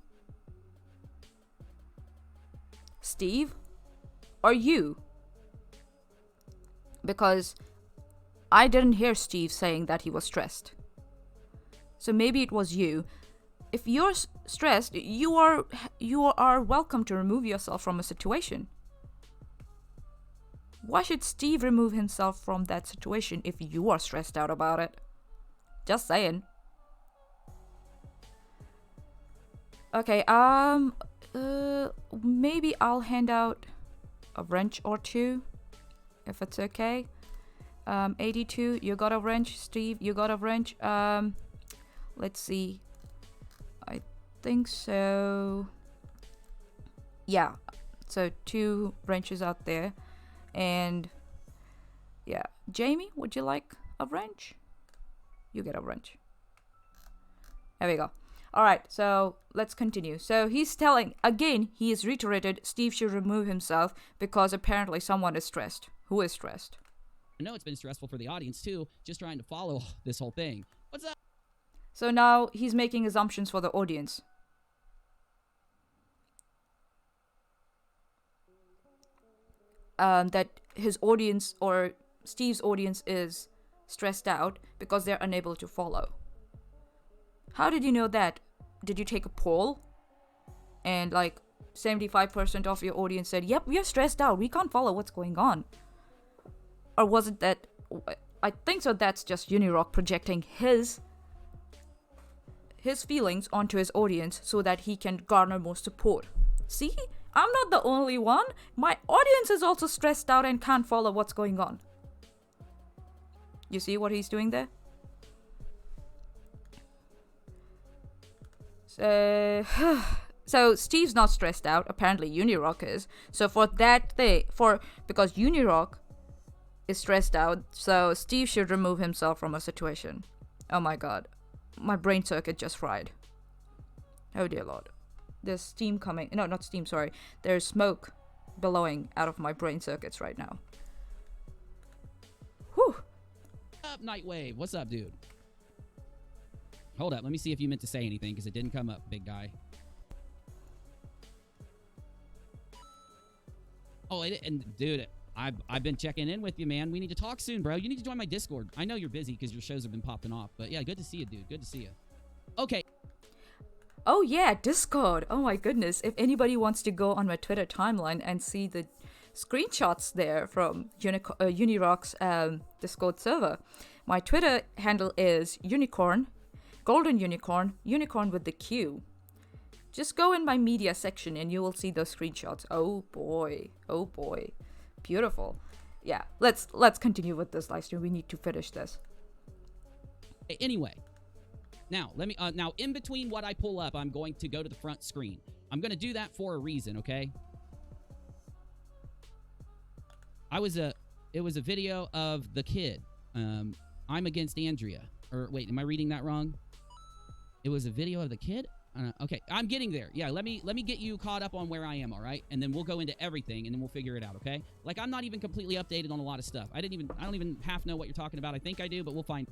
Steve? Or you? Because I didn't hear Steve saying that he was stressed. So maybe it was you. If you're stressed, you are welcome to remove yourself from a situation. Why should Steve remove himself from that situation if you are stressed out about it? Just saying. Okay, maybe I'll hand out a wrench or two, if it's okay. 82, you got a wrench. Steve, you got a wrench. Let's see. I think so. Yeah, so 2 wrenches out there. And yeah, Jamie, would you like a wrench? You get a wrench. There we go. All right, so let's continue. So he's telling, again, he has reiterated Steve should remove himself because apparently someone is stressed. Who is stressed? I know it's been stressful for the audience too, just trying to follow this whole thing. What's up? So now he's making assumptions for the audience. That his audience or Steve's audience is stressed out because they're unable to follow. How did you know that? Did you take a poll? And like 75% of your audience said, yep, we are stressed out. We can't follow what's going on. Or was it that... I think so that's just Unirock projecting his feelings onto his audience so that he can garner more support. See? I'm not the only one. My audience is also stressed out and can't follow what's going on. You see what he's doing there? So Steve's not stressed out. Apparently Unirock is. So for that thing, because Unirock is stressed out, so Steve should remove himself from a situation. Oh my god. My brain circuit just fried. Oh dear lord. There's steam coming. No, not steam, sorry. There's smoke billowing out of my brain circuits right now. Whew. What's up, Nightwave? What's up, dude? Hold up. Let me see if you meant to say anything because it didn't come up, big guy. Oh, and dude, I've been checking in with you, man. We need to talk soon, bro. You need to join my Discord. I know you're busy because your shows have been popping off. But yeah, good to see you, dude. Good to see you. Okay. Oh yeah, Discord. Oh my goodness. If anybody wants to go on my Twitter timeline and see the screenshots there from Unirock's Discord server, my Twitter handle is unicorn, golden unicorn, unicorn with the Q. Just go in my media section and you will see those screenshots. Oh boy. Oh boy. Beautiful. Yeah, let's continue with this live stream. We need to finish this. Anyway. Now, let me, now, in between what I pull up, I'm going to go to the front screen. I'm going to do that for a reason, okay? It was a video of the kid. I'm against Andrea. Or, wait, am I reading that wrong? It was a video of the kid? Okay, I'm getting there. Yeah, let me get you caught up on where I am, all right? And then we'll go into everything, and then we'll figure it out, okay? Like, I'm not even completely updated on a lot of stuff. I don't even half know what you're talking about. I think I do, but we'll find...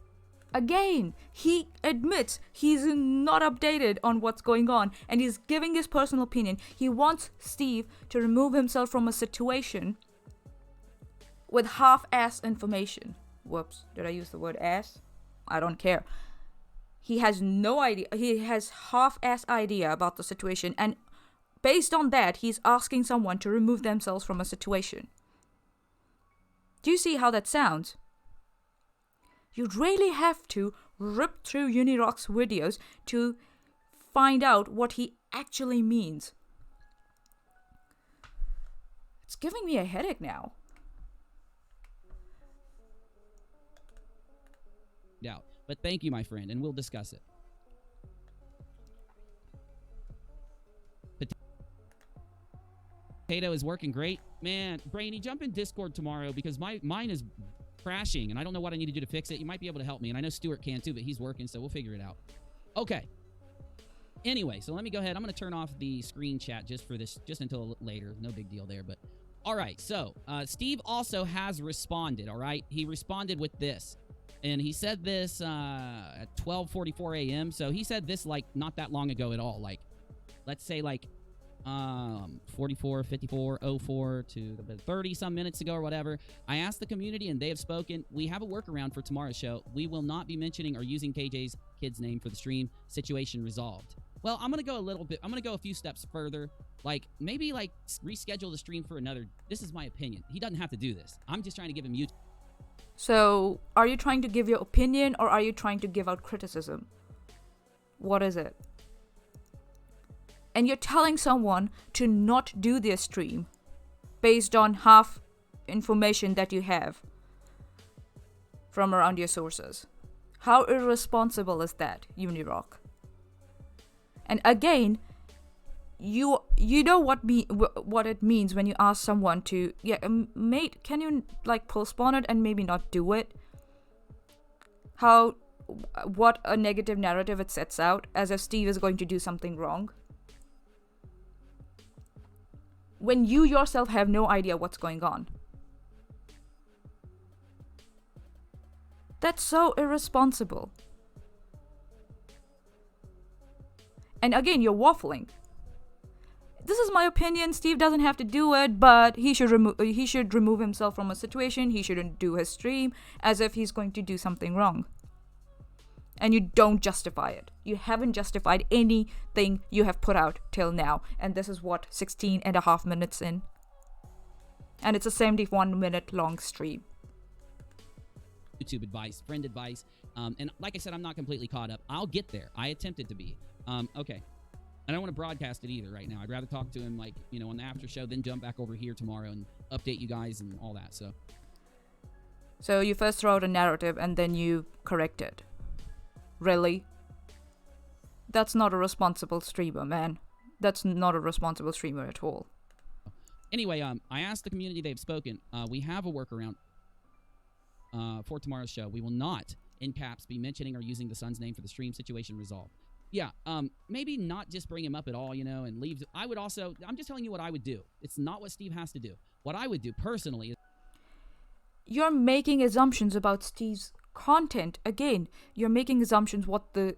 Again, he admits he's not updated on what's going on and he's giving his personal opinion. He wants Steve to remove himself from a situation with half-ass information. Whoops, did I use the word ass? I don't care. He has no idea. He has half-ass idea about the situation and based on that, he's asking someone to remove themselves from a situation. Do you see how that sounds? You'd really have to rip through Unirock's videos to find out what he actually means. It's giving me a headache now. Yeah, but thank you, my friend, and we'll discuss it. Potato is working great. Man, Brainy, jump in Discord tomorrow because mine is... crashing, and I don't know what I need to do to fix it. You might be able to help me, and I know Stuart can too, but he's working, so we'll figure it out. Okay. Anyway, so let me go ahead. I'm going to turn off the screen chat just for this, just until later. No big deal there, but all right. So Steve also has responded. All right, he responded with this, and he said this at 12:44 a.m. So he said this like not that long ago at all. Like, let's say like 44, 54, 04 to 30 some minutes ago or whatever. I asked the community and they have spoken. We have a workaround for tomorrow's show. We will not be mentioning or using KJ's kid's name for the stream. Situation resolved. Well, I'm going to go a few steps further. Like, maybe, like, reschedule the stream for another. This is my opinion. He doesn't have to do this. I'm just trying to give him YouTube. So, are you trying to give your opinion or are you trying to give out criticism? What is it? And you're telling someone to not do their stream based on half information that you have from around your sources. How irresponsible is that, Unirock? And again, you know what it means when you ask someone to, mate, can you like postpone it and maybe not do it? What a negative narrative it sets out, as if Steve is going to do something wrong. When you yourself have no idea what's going on. That's so irresponsible. And again, you're waffling. This is my opinion. Steve doesn't have to do it, but he should remove himself from a situation. He shouldn't do his stream, as if he's going to do something wrong. And you don't justify it. You haven't justified anything you have put out till now. And this is what, 16 and a half minutes in. And it's a 71-minute long stream. YouTube advice, friend advice. And like I said, I'm not completely caught up. I'll get there. I attempted to be. Okay. I don't want to broadcast it either right now. I'd rather talk to him, like, you know, on the after show, then jump back over here tomorrow and update you guys and all that. So you first throw out a narrative and then you correct it. Really? That's not a responsible streamer, man. That's not a responsible streamer at all. Anyway, I asked the community, they've spoken. We have a workaround for tomorrow's show. We will not, in caps, be mentioning or using the son's name for the stream. Situation resolved. Yeah, maybe not just bring him up at all, you know, and leave. I would also, I'm just telling you what I would do. It's not what Steve has to do. What I would do personally is... You're making assumptions about Steve's content. Again, you're making assumptions what the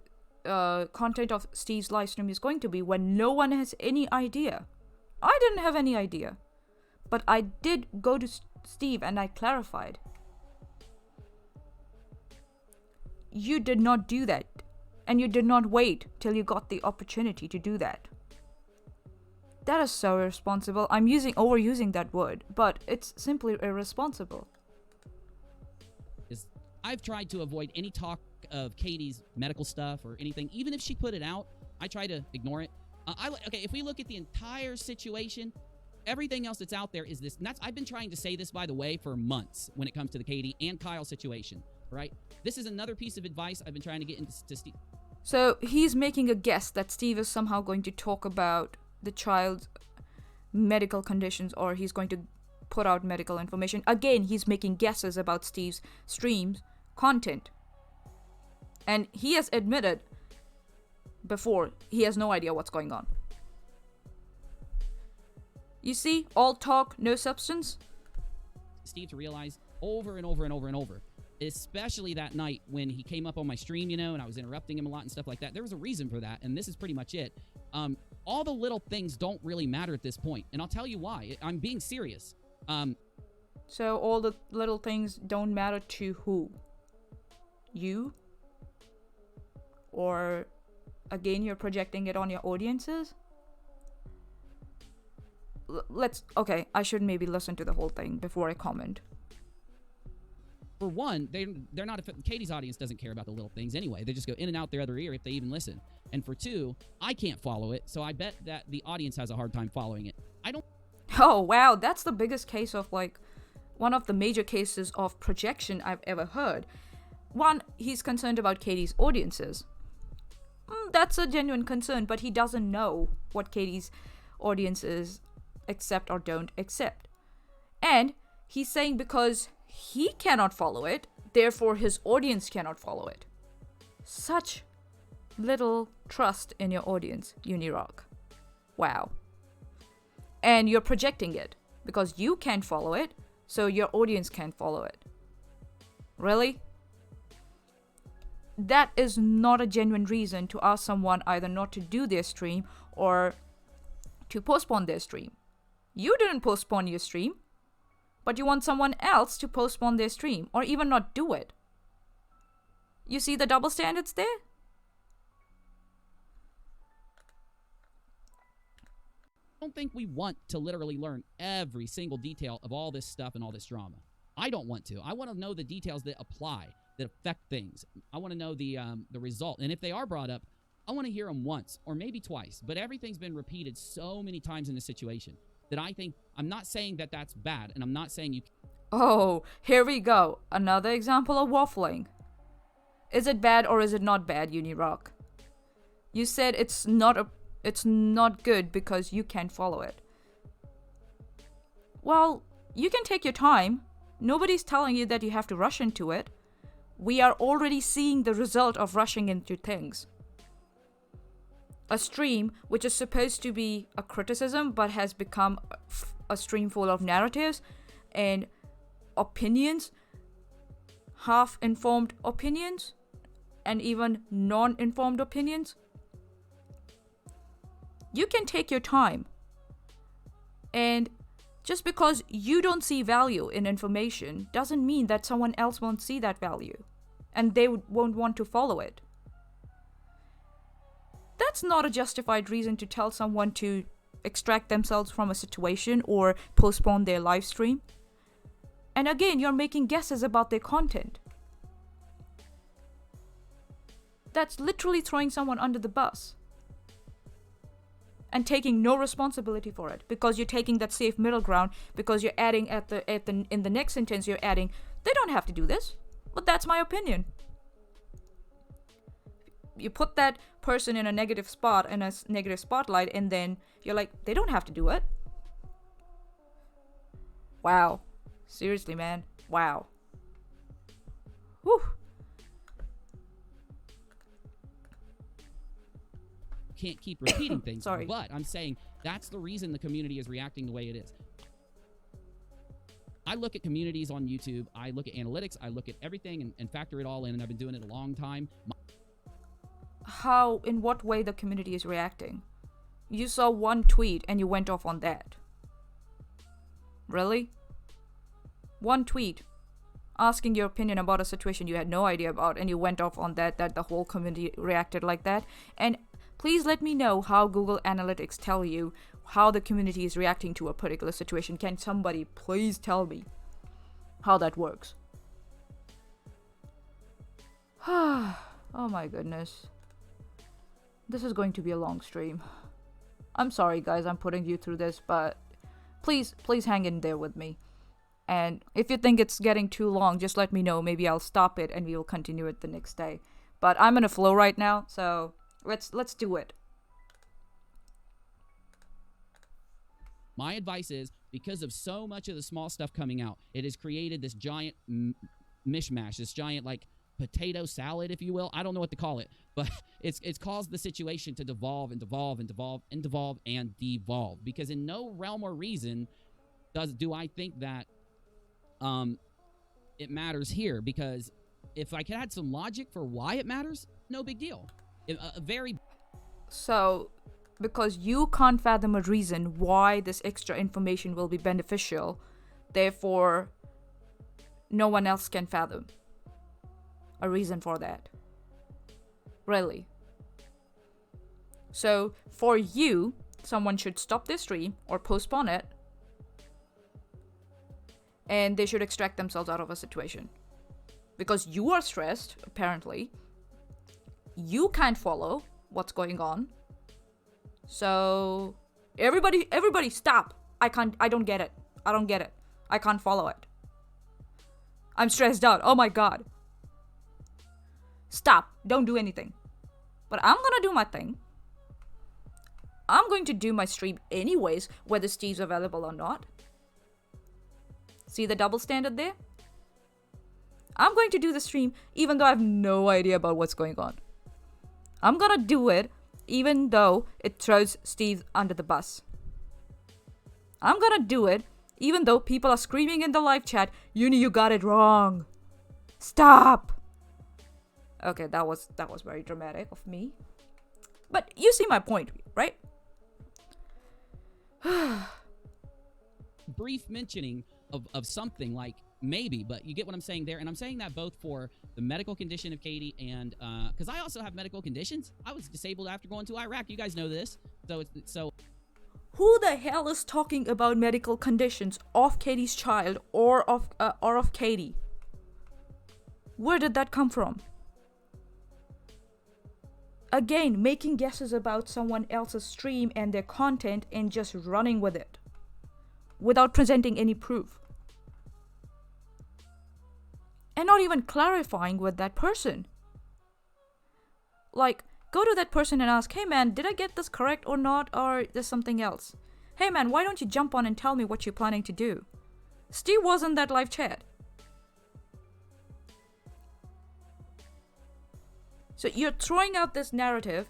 content of Steve's live stream is going to be when no one has any idea. I didn't have any idea. But I did go to Steve and I clarified. You did not do that. And you did not wait till you got the opportunity to do that. That is so irresponsible. I'm overusing that word, but it's simply irresponsible. I've tried to avoid any talk of Katie's medical stuff or anything. Even if she put it out, I try to ignore it. Okay, if we look at the entire situation, everything else that's out there is this. And I've been trying to say this, by the way, for months when it comes to the Katie and Kyle situation, right? This is another piece of advice I've been trying to get into Steve. So he's making a guess that Steve is somehow going to talk about the child's medical conditions, or he's going to put out medical information. Again, he's making guesses about Steve's streams content. And he has admitted before he has no idea what's going on. You see, all talk, no substance. Steve to realize over and over and over and over, especially that night when he came up on my stream, you know, and I was interrupting him a lot and stuff like that. There was a reason for that, and this is pretty much it. All the little things don't really matter at this point, and I'll tell you why. I'm being serious. So all the little things don't matter to who? You? Or, again, you're projecting it on your audiences? Okay, I should maybe listen to the whole thing before I comment. For one, they're not... Katie's audience doesn't care about the little things anyway. They just go in and out their other ear if they even listen. And for two, I can't follow it, so I bet that the audience has a hard time following it. I don't... Oh, wow, that's the biggest case of, like, one of the major cases of projection I've ever heard. One, he's concerned about Katie's audiences. That's a genuine concern, but he doesn't know what Katie's audiences accept or don't accept. And he's saying because he cannot follow it, therefore his audience cannot follow it. Such little trust in your audience, Unirock. Wow. And you're projecting it because you can't follow it, so your audience can't follow it. Really? That is not a genuine reason to ask someone either not to do their stream or to postpone their stream. You didn't postpone your stream, but you want someone else to postpone their stream or even not do it. You see the double standards there? I don't think we want to literally learn every single detail of all this stuff and all this drama. I don't want to. I want to know the details that apply, that affect things. I want to know the result. And if they are brought up, I want to hear them once or maybe twice. But everything's been repeated so many times in this situation that I think, I'm not saying that that's bad, and I'm not saying you... Oh, here we go. Another example of waffling. Is it bad or is it not bad, Unirock? You said it's not good because you can't follow it. Well, you can take your time. Nobody's telling you that you have to rush into it. We are already seeing the result of rushing into things. A stream, which is supposed to be a criticism but has become a stream full of narratives and opinions, half-informed opinions, and even non-informed opinions. You can take your time. And just because you don't see value in information doesn't mean that someone else won't see that value and they won't want to follow it. That's not a justified reason to tell someone to extract themselves from a situation or postpone their live stream. And again, you're making guesses about their content. That's literally throwing someone under the bus and taking no responsibility for it, because you're taking that safe middle ground, because you're adding in the next sentence you're adding, they don't have to do this, but that's my opinion. You put that person in a negative spot, in a negative spotlight, and then you're like, they don't have to do it. Wow. Seriously, man. Wow. Whew. Can't keep repeating things. Sorry. But I'm saying that's the reason the community is reacting the way it is. I look at communities on YouTube, I look at analytics, I look at everything and factor it all in, and I've been doing it a long time. How, in what way the community is reacting? You saw one tweet and you went off on that. Really? One tweet asking your opinion about a situation you had no idea about, and you went off on that the whole community reacted like that. And please let me know how Google Analytics tell you how the community is reacting to a particular situation. Can somebody please tell me how that works? Oh my goodness. This is going to be a long stream. I'm sorry guys, I'm putting you through this, but please hang in there with me. And if you think it's getting too long, just let me know. Maybe I'll stop it and we will continue it the next day. But I'm in a flow right now, so let's do it. My advice is, because of so much of the small stuff coming out, it has created this giant mishmash, this giant like potato salad, if you will. I don't know what to call it, but it's caused the situation to devolve and devolve and devolve and devolve and devolve. Because in no realm or reason do I think that it matters here. Because if I could add some logic for why it matters, no big deal. So, because you can't fathom a reason why this extra information will be beneficial, therefore no one else can fathom a reason for that. Really. So, for you, someone should stop their stream or postpone it, and they should extract themselves out of a situation. Because you are stressed, apparently. You can't follow what's going on. So, everybody stop. I don't get it. I can't follow it. I'm stressed out. Oh my god. Stop. Don't do anything. But I'm gonna do my thing. I'm going to do my stream anyways, whether Steve's available or not. See the double standard there? I'm going to do the stream even though I have no idea about what's going on. I'm gonna do it even though it throws Steve under the bus. I'm gonna do it even though people are screaming in the live chat, Uni, you got it wrong. Stop. Okay, that was very dramatic of me. But you see my point, right? Brief mentioning of something like maybe, but you get what I'm saying there. And I'm saying that both for the medical condition of Katie and because I also have medical conditions. I was disabled after going to Iraq. You guys know this. So who the hell is talking about medical conditions of Katie's child or of Katie? Where did that come from? Again, making guesses about someone else's stream and their content and just running with it without presenting any proof. And not even clarifying with that person. Like, go to that person and ask, hey man, did I get this correct or not? Or there's something else? Hey man, why don't you jump on and tell me what you're planning to do? Steve was in that live chat. So you're throwing out this narrative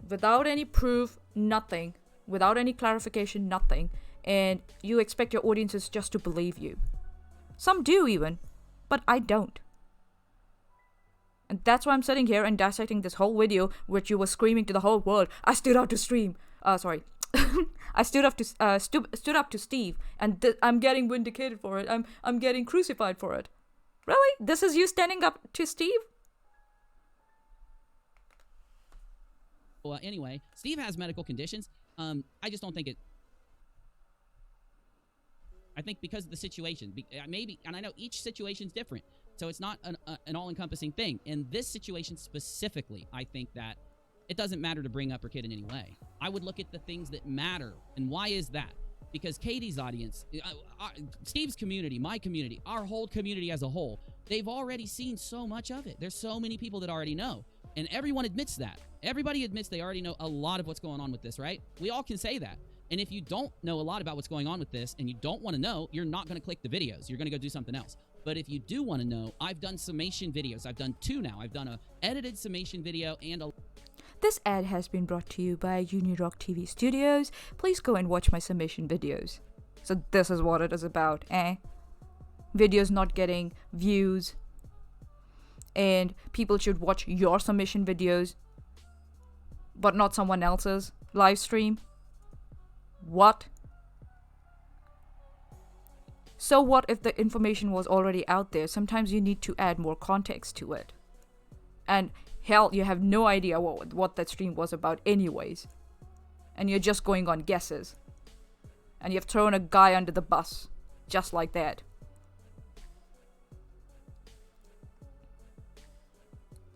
without any proof, nothing, without any clarification, nothing, and you expect your audiences just to believe you. Some do even, but I don't. And that's why I'm sitting here and dissecting this whole video, which you were screaming to the whole world, I stood up to stream. I stood up to Steve, and I'm getting vindicated for it. I'm getting crucified for it. Really? This is you standing up to Steve? Well, anyway, Steve has medical conditions. I just don't think it. I think because of the situation, maybe, and I know each situation's different, so it's not an all-encompassing thing. In this situation specifically, I think that it doesn't matter to bring up her kid in any way. I would look at the things that matter, and why is that? Because Katie's audience, Steve's community, my community, our whole community as a whole, they've already seen so much of it. There's so many people that already know. And everyone admits that. Everybody admits they already know a lot of what's going on with this, right? We all can say that. And if you don't know a lot about what's going on with this and you don't want to know, you're not going to click the videos. You're going to go do something else. But if you do want to know, I've done summation videos. I've done 2 now. I've done a edited summation video and a... This ad has been brought to you by Unirock TV Studios. Please go and watch my summation videos. So this is what it is about, eh? Videos not getting views. And people should watch your submission videos, but not someone else's live stream. What? So what if the information was already out there? Sometimes you need to add more context to it. And hell, you have no idea what that stream was about anyways. And you're just going on guesses. And you've thrown a guy under the bus. Just like that.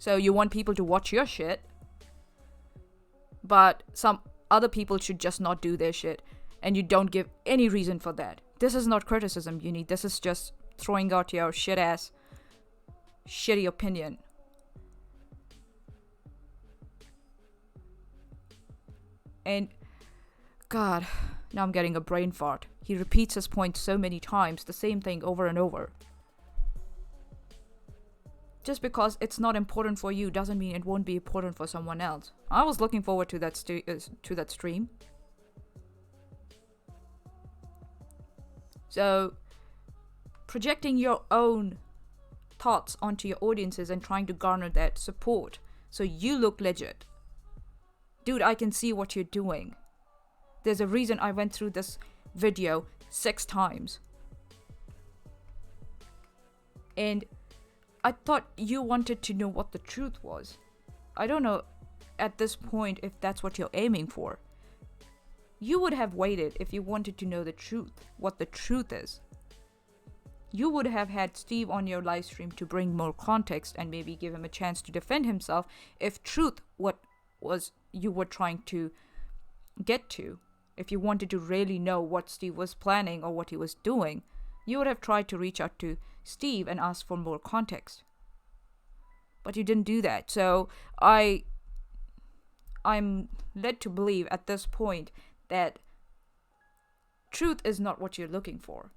So you want people to watch your shit, but some other people should just not do their shit, and you don't give any reason for that. This is not criticism, Uni. This is just throwing out your shitty opinion. And God, now I'm getting a brain fart. He repeats his point so many times, the same thing over and over. Just because it's not important for you doesn't mean it won't be important for someone else. I was looking forward to that stream. So, projecting your own thoughts onto your audiences and trying to garner that support so you look legit. Dude, I can see what you're doing. There's a reason I went through this video 6 times. And I thought you wanted to know what the truth was. I don't know at this point if that's what you're aiming for. You would have waited if you wanted to know the truth, what the truth is. You would have had Steve on your live stream to bring more context and maybe give him a chance to defend himself if truth what was you were trying to get to. If you wanted to really know what Steve was planning or what he was doing, you would have tried to reach out to Steve and ask for more context. But you didn't do that. So I'm led to believe at this point that truth is not what you're looking for.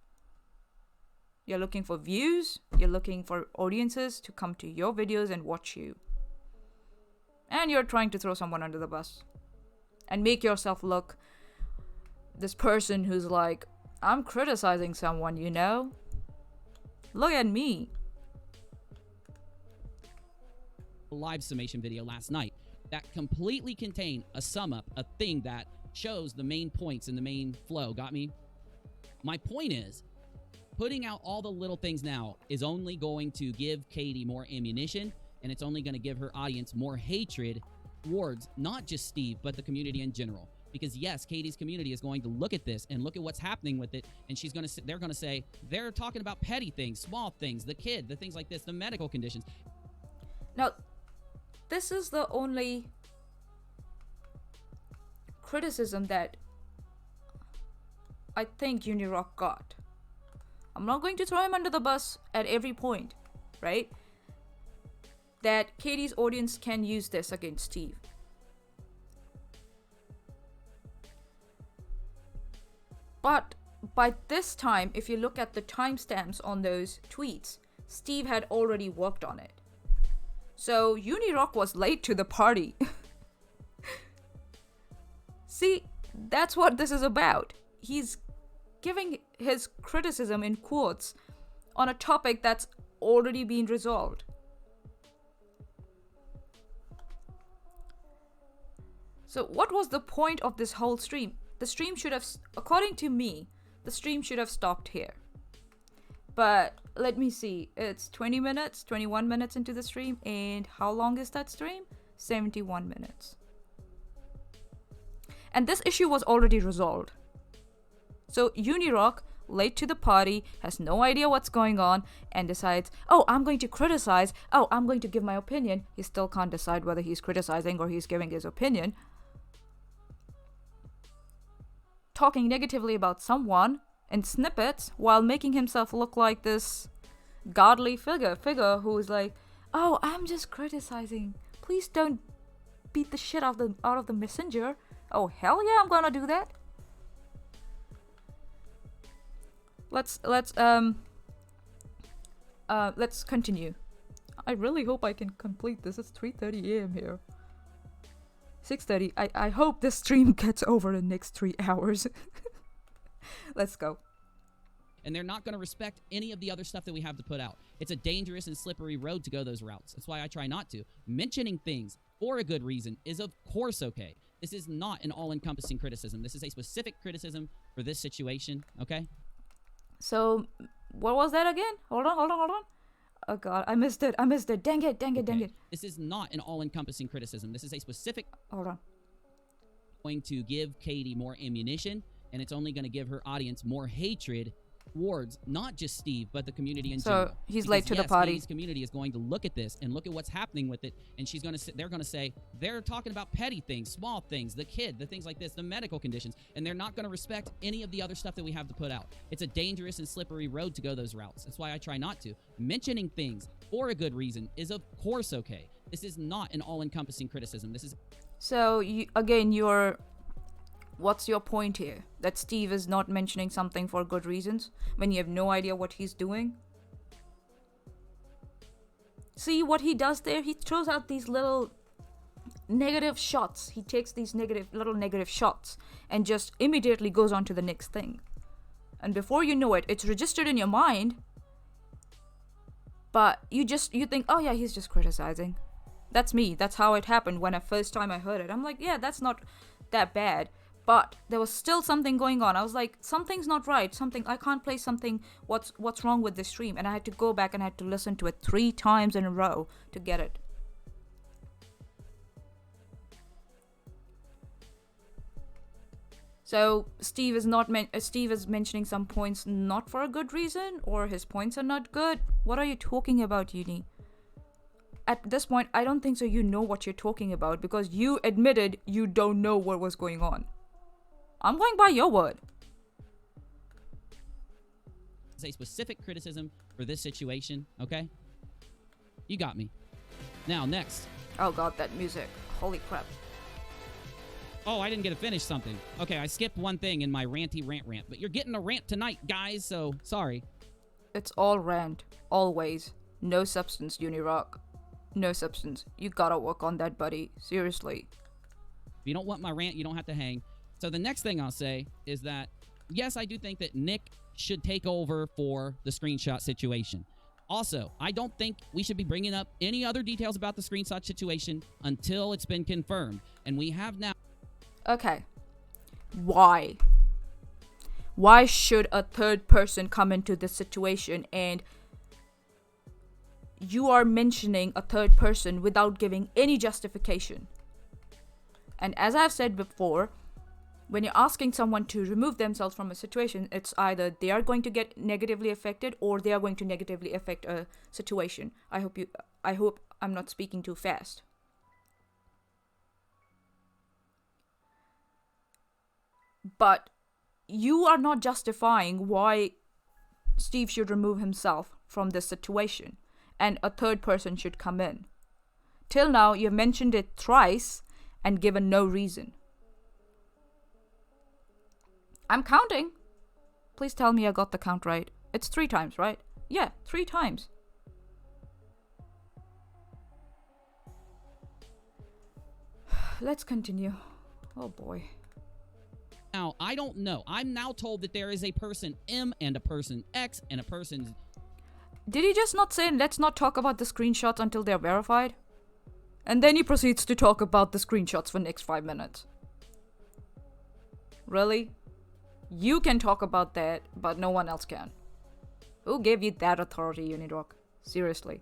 You're looking for views, you're looking for audiences to come to your videos and watch you. And you're trying to throw someone under the bus. And make yourself look this person who's like, I'm criticizing someone, you know? Look at me. Live summation video last night that completely contained a sum up, a thing that shows the main points and the main flow. Got me? My point is, putting out all the little things now is only going to give Katie more ammunition, and it's only going to give her audience more hatred towards not just Steve, but the community in general. Because yes, Katie's community is going to look at this and look at what's happening with it, and they're going to say, they're talking about petty things, small things, the kid, the things like this, the medical conditions. Now, this is the only criticism that I think Unirock got. I'm not going to throw him under the bus at every point, right? That Katie's audience can use this against Steve. But by this time, if you look at the timestamps on those tweets, Steve had already worked on it. So Unirock was late to the party. See, that's what this is about. He's giving his criticism in quotes on a topic that's already been resolved. So what was the point of this whole stream? The stream should have, according to me, the stream should have stopped here. But let me see, it's 20 minutes, 21 minutes into the stream, and how long is that stream? 71 minutes. And this issue was already resolved. So Unirock, late to the party, has no idea what's going on, and decides, oh, I'm going to criticize, oh, I'm going to give my opinion. He still can't decide whether he's criticizing or he's giving his opinion. Talking negatively about someone in snippets while making himself look like this godly figure who is like, oh, I'm just criticizing. Please don't beat the shit out of the messenger. Oh, hell yeah, I'm gonna do that. Let's continue. I really hope I can complete this. It's 3:30 a.m. here. 6:30. I hope this stream gets over in the next 3 hours. Let's go. And they're not going to respect any of the other stuff that we have to put out. It's a dangerous and slippery road to go those routes. That's why I try not to. Mentioning things for a good reason is of course okay. This is not an all-encompassing criticism. This is a specific criticism for this situation, okay? So, what was that again? Hold on. Oh god, I missed it. Dang it. This is not an all-encompassing criticism. This is a specific... Hold on. Going to give Katie more ammunition, and it's only going to give her audience more hatred towards not just Steve, but the community in general. So he's late to the party. Katie's community is going to look at this and look at what's happening with it, and they're going to say, they're talking about petty things, small things, the kid, the things like this, the medical conditions, and they're not going to respect any of the other stuff that we have to put out. It's a dangerous and slippery road to go those routes. That's why I try not to. Mentioning things for a good reason is of course okay. This is not an all-encompassing criticism. This is... So, what's your point here? That Steve is not mentioning something for good reasons when you have no idea what he's doing? See what he does there? He throws out these little negative shots. He takes these little negative shots and just immediately goes on to the next thing. And before you know it, it's registered in your mind. But you think, oh yeah, he's just criticizing. That's me. That's how it happened when first time I heard it. I'm like, yeah, that's not that bad. But there was still something going on. I was like, something's not right. I can't play something. What's wrong with this stream? And I had to go back and I had to listen to it 3 times in a row to get it. So Steve is mentioning some points not for a good reason, or his points are not good. What are you talking about, Uni? At this point, I don't think so. You know what you're talking about because you admitted you don't know what was going on. I'm going by your word. It's a specific criticism for this situation, okay? You got me. Now, next. Oh god, that music. Holy crap. Oh, I didn't get to finish something. Okay, I skipped one thing in my ranty rant, but you're getting a rant tonight, guys, so sorry. It's all rant. Always. No substance, Unirock. no substance. You gotta work on that, buddy. Seriously. If you don't want my rant, you don't have to hang. So the next thing I'll say is that, yes, I do think that Nick should take over for the screenshot situation. Also, I don't think we should be bringing up any other details about the screenshot situation until it's been confirmed. And we have now... Okay. Why? Why should a third person come into this situation? And you are mentioning a third person without giving any justification. And as I've said before, when you're asking someone to remove themselves from a situation, it's either they are going to get negatively affected or they are going to negatively affect a situation. I hope I'm not speaking too fast. But you are not justifying why Steve should remove himself from this situation and a third person should come in. Till now, you've mentioned it thrice and given no reason. I'm counting. Please tell me I got the count right. It's 3 times, right? Yeah, 3 times. Let's continue. Oh boy. Now, I don't know. I'm now told that there is a person M and a person X and a person... Did he just not say, let's not talk about the screenshots until they're verified? And then he proceeds to talk about the screenshots for the next 5 minutes. Really? You can talk about that, but no one else can. Who gave you that authority, Unirock? Seriously.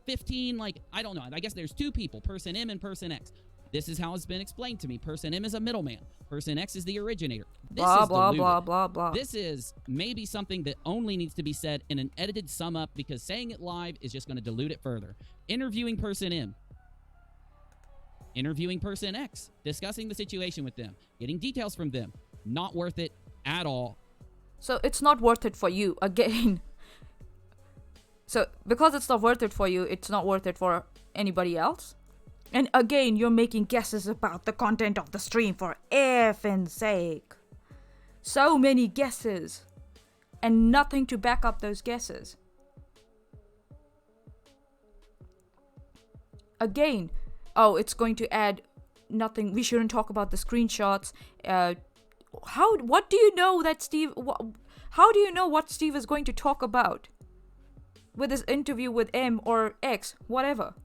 15, like, I don't know. I guess there's 2 people, person M and person X. This is how it's been explained to me. Person M is a middleman. Person X is the originator. This blah, is blah, diluted. blah, blah, blah. This is maybe something that only needs to be said in an edited sum up because saying it live is just going to dilute it further. Interviewing person M. Interviewing person X. Discussing the situation with them. Getting details from them. Not worth it at all. So it's not worth it for you, again. So because it's not worth it for you, it's not worth it for anybody else? And again, you're making guesses about the content of the stream for effing sake. So many guesses. And nothing to back up those guesses. Again, oh, it's going to add nothing. We shouldn't talk about the screenshots. What do you know that Steve... how do you know what Steve is going to talk about? With his interview with M or X, whatever.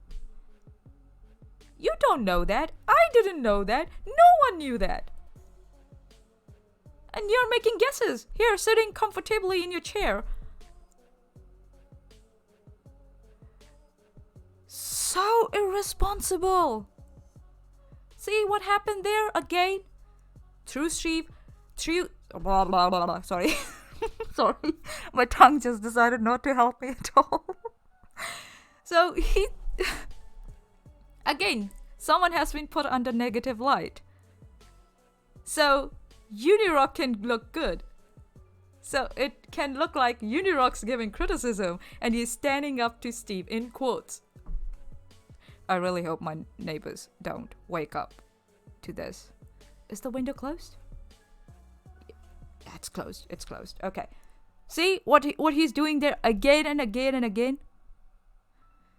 You don't know that. I didn't know that. No one knew that. And you're making guesses. Here, sitting comfortably in your chair. So irresponsible. See what happened there again? True Steve. Blah, blah, blah, blah. Sorry. Sorry. My tongue just decided not to help me at all. So he... Again, someone has been put under negative light. So, Unirock can look good. So, it can look like Unirock's giving criticism and he's standing up to Steve in quotes. I really hope my neighbors don't wake up to this. Is the window closed? Yeah, it's closed. It's closed. Okay. See what he's doing there again and again and again?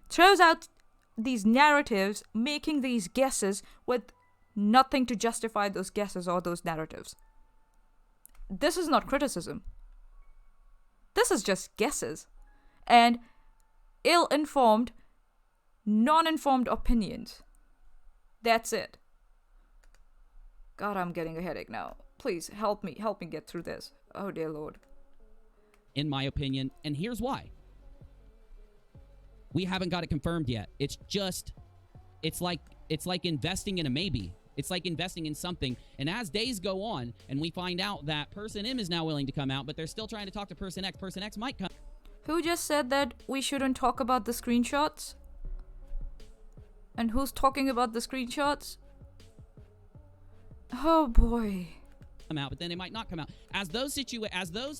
Throws out these narratives, making these guesses with nothing to justify those guesses or those narratives. This is not criticism. This is just guesses. And ill-informed, non-informed opinions. That's it. God, I'm getting a headache now. Please help me get through this. Oh dear Lord. In my opinion, and here's why. We haven't got it confirmed yet. It's like investing in a maybe. It's like investing in something. And as days go on and we find out that person M is now willing to come out, but they're still trying to talk to person X might come. Who just said that we shouldn't talk about the screenshots? And who's talking about the screenshots? Oh boy. Come out, but then they might not come out. As those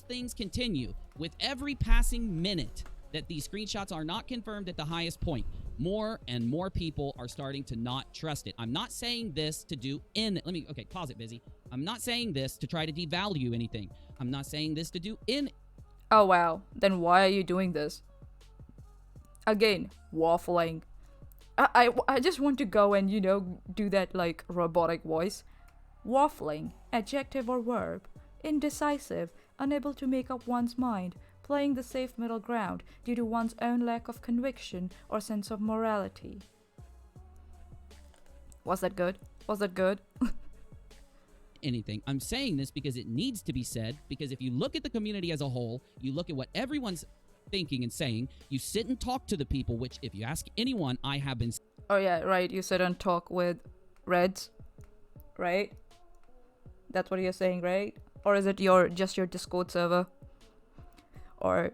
things continue, with every passing minute that these screenshots are not confirmed at the highest point, more and more people are starting to not trust it. I'm not saying this to do okay, pause it, Busy. I'm not saying this to try to devalue anything. I'm not saying this to do Oh wow, then why are you doing this? Again, waffling. I just want to go and, do that like robotic voice. Waffling, adjective or verb. Indecisive, unable to make up one's mind. Playing the safe middle ground due to one's own lack of conviction or sense of morality. Was that good? Was that good? Anything. I'm saying this because it needs to be said, because if you look at the community as a whole, you look at what everyone's thinking and saying, you sit and talk to the people, which if you ask anyone, I have been... Oh yeah, right, you sit and talk with Reds, right? That's what you're saying, right? Or is it just your Discord server? Or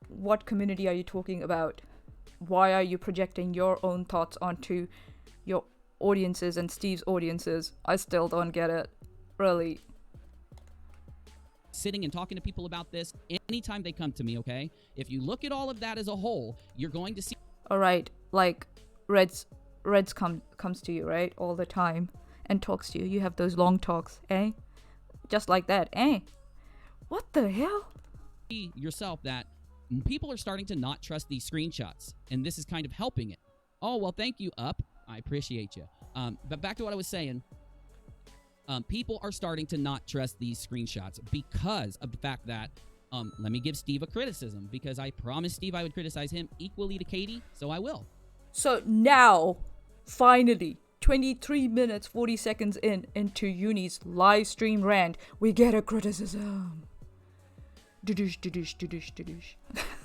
what community are you talking about? Why are you projecting your own thoughts onto your audiences and Steve's audiences? I still don't get it. Really. Sitting and talking to people about this anytime they come to me, okay? If you look at all of that as a whole, you're going to see... Alright, like Reds comes to you, right? All the time and talks to you. You have those long talks, eh? Just like that, eh? What the hell? Yourself that people are starting to not trust these screenshots, and this is kind of helping it. Oh, well, thank you, Up. I appreciate you. But back to what I was saying. People are starting to not trust these screenshots because of the fact that, let me give Steve a criticism, because I promised Steve I would criticize him equally to Katie, so I will. So now, finally, 23 minutes, 40 seconds into Uni's live stream rant, we get a criticism.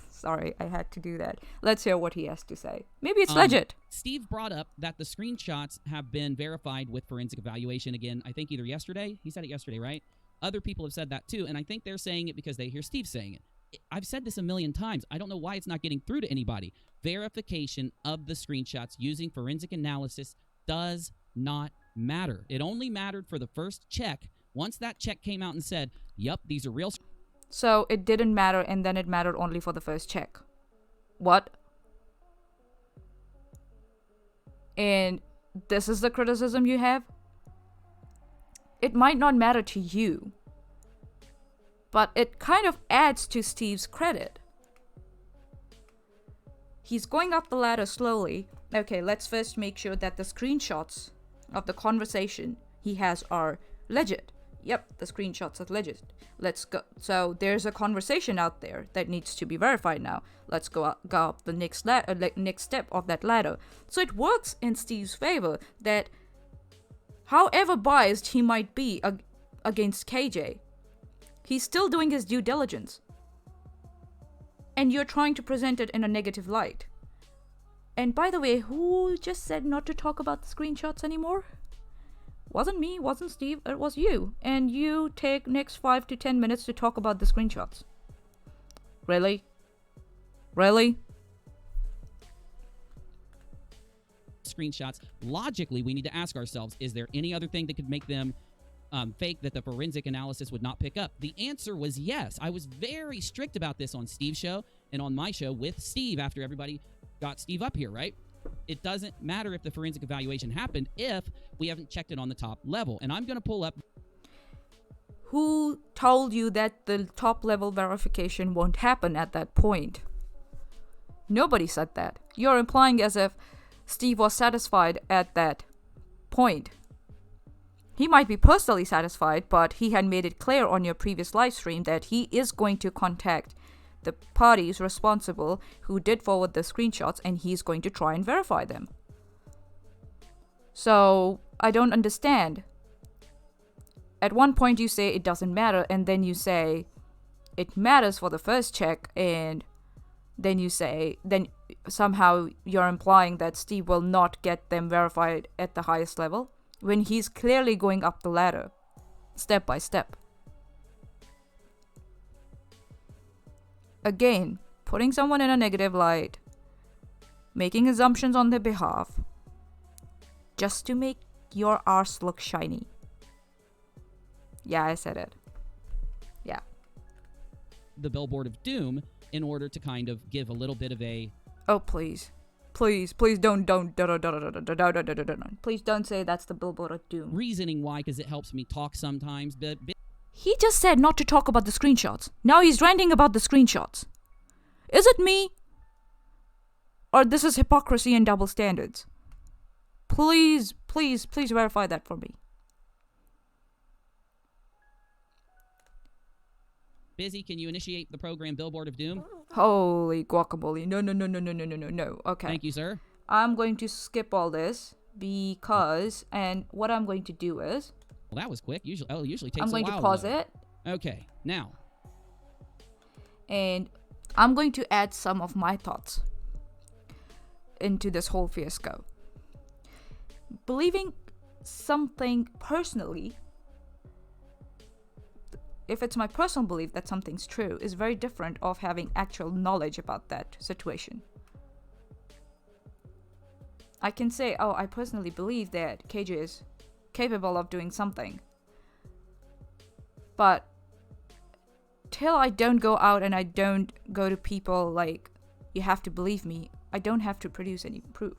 Sorry, I had to do that. Let's hear what he has to say. Maybe it's legit. Steve brought up that the screenshots have been verified with forensic evaluation again, I think either yesterday. He said it yesterday, right? Other people have said that too, and I think they're saying it because they hear Steve saying it. I've said this a million times. I don't know why it's not getting through to anybody. Verification of the screenshots using forensic analysis does not matter. It only mattered for the first check. Once that check came out and said, yep, these are real. So it didn't matter, and then it mattered only for the first check. What? And this is the criticism you have? It might not matter to you, but it kind of adds to Steve's credit. He's going up the ladder slowly. Okay, let's first make sure that the screenshots of the conversation he has are legit. Yep, the screenshots are legit. Let's go. So there's a conversation out there that needs to be verified now. Let's go up the next step of that ladder. So it works in Steve's favor that however biased he might be against KJ, he's still doing his due diligence. And you're trying to present it in a negative light. And by the way, who just said not to talk about the screenshots anymore? Wasn't me, wasn't Steve, it was you. And you take next 5 to 10 minutes to talk about the screenshots. Really? Really? Screenshots. Logically, we need to ask ourselves, is there any other thing that could make them fake that the forensic analysis would not pick up? The answer was yes. I was very strict about this on Steve's show and on my show with Steve after everybody got Steve up here, right? It doesn't matter if the forensic evaluation happened if we haven't checked it on the top level. And I'm going to pull up... Who told you that the top level verification won't happen at that point? Nobody said that. You're implying as if Steve was satisfied at that point. He might be personally satisfied, but he had made it clear on your previous live stream that he is going to contact the parties responsible who did forward the screenshots, and he's going to try and verify them. So, I don't understand. At one point you say it doesn't matter, and then you say it matters for the first check, and then you say, then somehow you're implying that Steve will not get them verified at the highest level, when he's clearly going up the ladder, step by step. Again, putting someone in a negative light, making assumptions on their behalf, just to make your arse look shiny. Yeah, I said it. Yeah. The billboard of doom in order to kind of give a little bit of a... Oh, please. Please don't. Please don't say that's the billboard of doom. Reasoning why, because it helps me talk sometimes, but... He just said not to talk about the screenshots. Now he's ranting about the screenshots. Is it me? or this is hypocrisy and double standards. Please, please, please verify that for me. Busy, can you initiate the program Billboard of Doom? Holy guacamole. No. Okay. Thank you, sir. I'm going to skip all this because, and what I'm going to do is, Well, that was quick. Usually takes a while. I'm going to pause it. Okay, now. And I'm going to add some of my thoughts into this whole fiasco. Believing something personally, if it's my personal belief that something's true, is very different of having actual knowledge about that situation. I can say, oh, I personally believe that KJ is capable of doing something. But till I don't go out and I don't go to people like, you have to believe me, I don't have to produce any proof.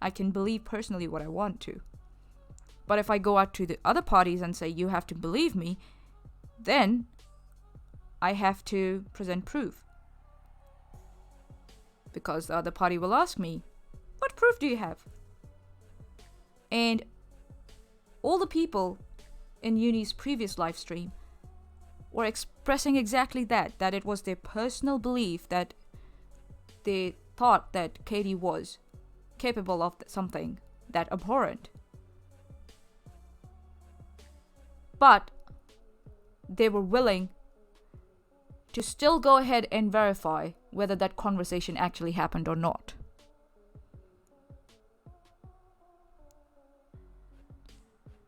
I can believe personally what I want to. But if I go out to the other parties and say, you have to believe me, then I have to present proof. Because the other party will ask me, what proof do you have? And all the people in Uni's previous live stream were expressing exactly that it was their personal belief that they thought that Katie was capable of something that abhorrent. But they were willing to still go ahead and verify whether that conversation actually happened or not.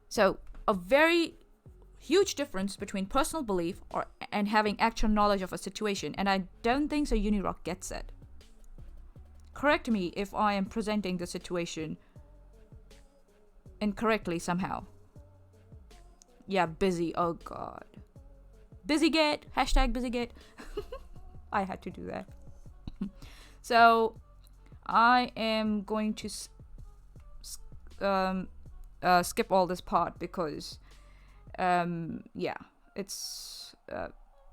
So, a very huge difference between personal belief and having actual knowledge of a situation, and I don't think so Unirock gets it. Correct me if I am presenting the situation incorrectly somehow. Yeah, busy, oh god. Busygate, #busygate. I had to do that. So, I am going to skip all this part because, it's...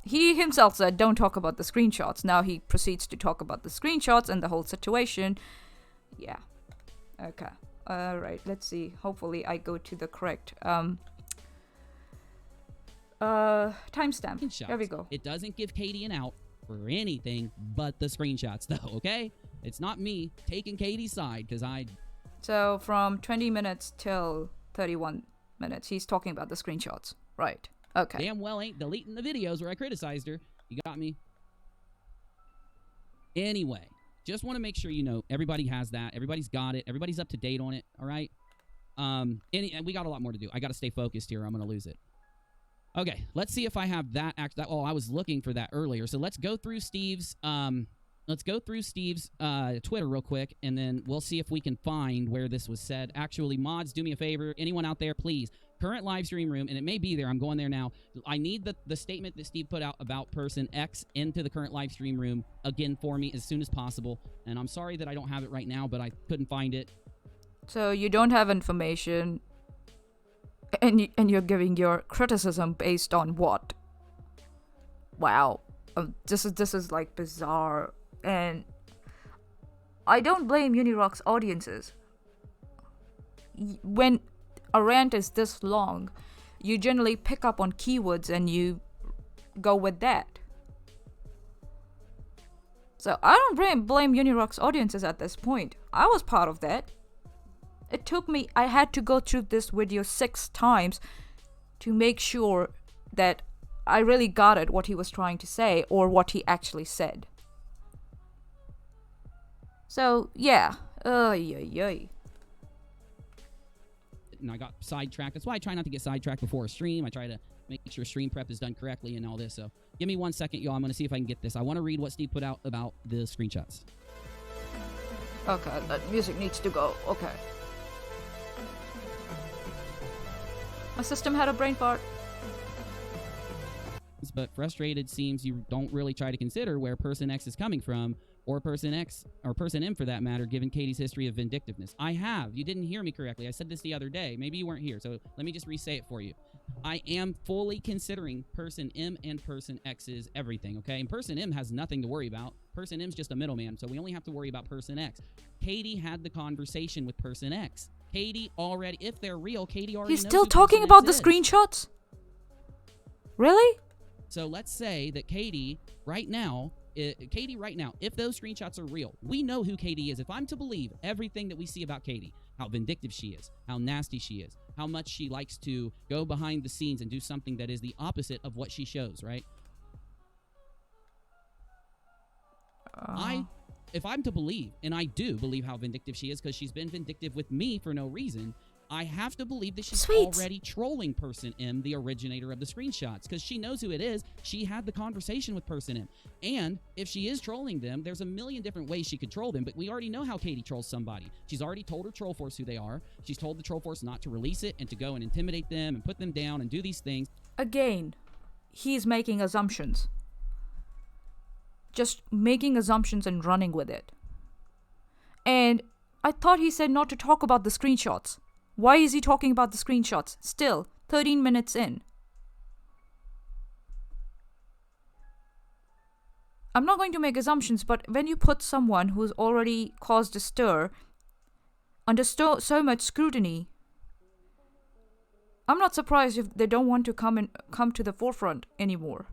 he himself said, don't talk about the screenshots. Now he proceeds to talk about the screenshots and the whole situation. Yeah. Okay. Alright, let's see. Hopefully I go to the correct... timestamp. There we go. It doesn't give Katie an out for anything but the screenshots, though, okay? It's not me taking Katie's side, because So, from 20 minutes till 31 minutes, he's talking about the screenshots. Right. Okay. Damn well ain't deleting the videos where I criticized her. You got me? Anyway, just want to make sure you know everybody has that. Everybody's got it. Everybody's up to date on it, all right? And we got a lot more to do. I got to stay focused here. I'm going to lose it. Okay, let's see if I have that. Oh, I was looking for that earlier. So let's go through Steve's Twitter real quick, and then we'll see if we can find where this was said. Actually, mods, do me a favor. Anyone out there, please. Current live stream room, and it may be there. I'm going there now. I need the statement that Steve put out about person X into the current live stream room again for me as soon as possible. And I'm sorry that I don't have it right now, but I couldn't find it. So you don't have information, and you're giving your criticism based on what? Wow, this is like bizarre, and I don't blame Unirock's audiences. When a rant is this long, you generally pick up on keywords and you go with that. So I don't blame Unirock's audiences at this point. I was part of that. It took me, I had to go through this video 6 times to make sure that I really got it, what he was trying to say, or what he actually said. So, yeah. And I got sidetracked. That's why I try not to get sidetracked before a stream. I try to make sure stream prep is done correctly and all this. So, give me 1 second, y'all. I'm going to see if I can get this. I want to read what Steve put out about the screenshots. Okay, that music needs to go. Okay. My system had a brain fart. But frustrated seems you don't really try to consider where person X is coming from, or person X, or person M for that matter, given Katie's history of vindictiveness. I have. You didn't hear me correctly. I said this the other day. Maybe you weren't here, so let me just re-say it for you. I am fully considering person M and person X's everything, okay? And person M has nothing to worry about. Person M's just a middleman, so we only have to worry about person X. Katie had the conversation with person X. Katie already, if they're real, Katie already He's knows still who talking person about X the is. screenshots? Really? So let's say that Katie right now, if those screenshots are real, we know who Katie is. If I'm to believe everything that we see about Katie, how vindictive she is, how nasty she is, how much she likes to go behind the scenes and do something that is the opposite of what she shows, right? If I'm to believe, and I do believe how vindictive she is because she's been vindictive with me for no reason, I have to believe that she's already trolling person M, the originator of the screenshots, because she knows who it is. She had the conversation with person M. And if she is trolling them, there's a million different ways she could troll them, but we already know how Katie trolls somebody. She's already told her troll force who they are. She's told the troll force not to release it and to go and intimidate them and put them down and do these things. Again, he's making assumptions. Just making assumptions and running with it. And I thought he said not to talk about the screenshots. Why is he talking about the screenshots? Still, 13 minutes in. I'm not going to make assumptions, but when you put someone who's already caused a stir under so much scrutiny, I'm not surprised if they don't want to come to the forefront anymore.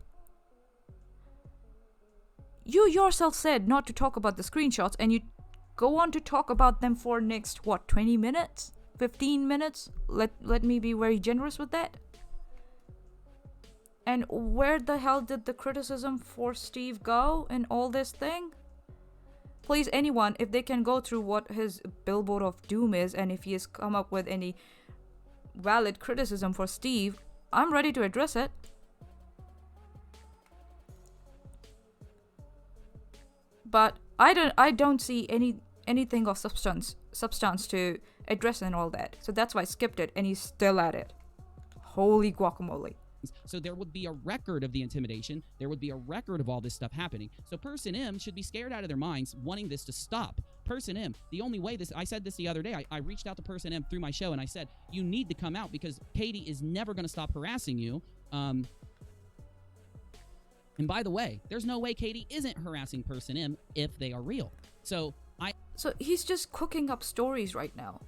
You yourself said not to talk about the screenshots, and you go on to talk about them for next, 20 minutes? 15 minutes? Let me be very generous with that. And where the hell did the criticism for Steve go in all this thing? Please, anyone, if they can go through what his billboard of doom is, and if he has come up with any valid criticism for Steve, I'm ready to address it. But I don't see anything of substance to address and all that. So that's why I skipped it, and he's still at it. Holy guacamole. So there would be a record of the intimidation. There would be a record of all this stuff happening. So person M should be scared out of their minds wanting this to stop. Person M, the only way I said this the other day, I reached out to person M through my show and I said, you need to come out because Katie is never going to stop harassing you. And by the way, there's no way Katie isn't harassing person M if they are real. So he's just cooking up stories right now.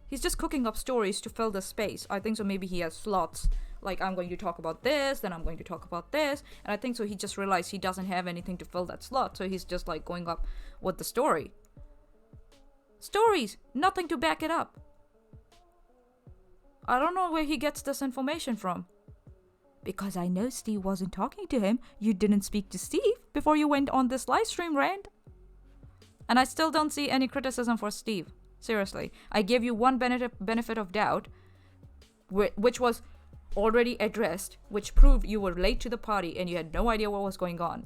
He's just cooking up stories to fill the space. I think so maybe he has slots. Like, I'm going to talk about this, then I'm going to talk about this. And I think so he just realized he doesn't have anything to fill that slot. So he's just like going up with the story. Stories! Nothing to back it up. I don't know where he gets this information from. Because I know Steve wasn't talking to him. You didn't speak to Steve before you went on this live stream rant. And I still don't see any criticism for Steve. Seriously. I gave you one benefit of doubt, which was already addressed, which proved you were late to the party and you had no idea what was going on.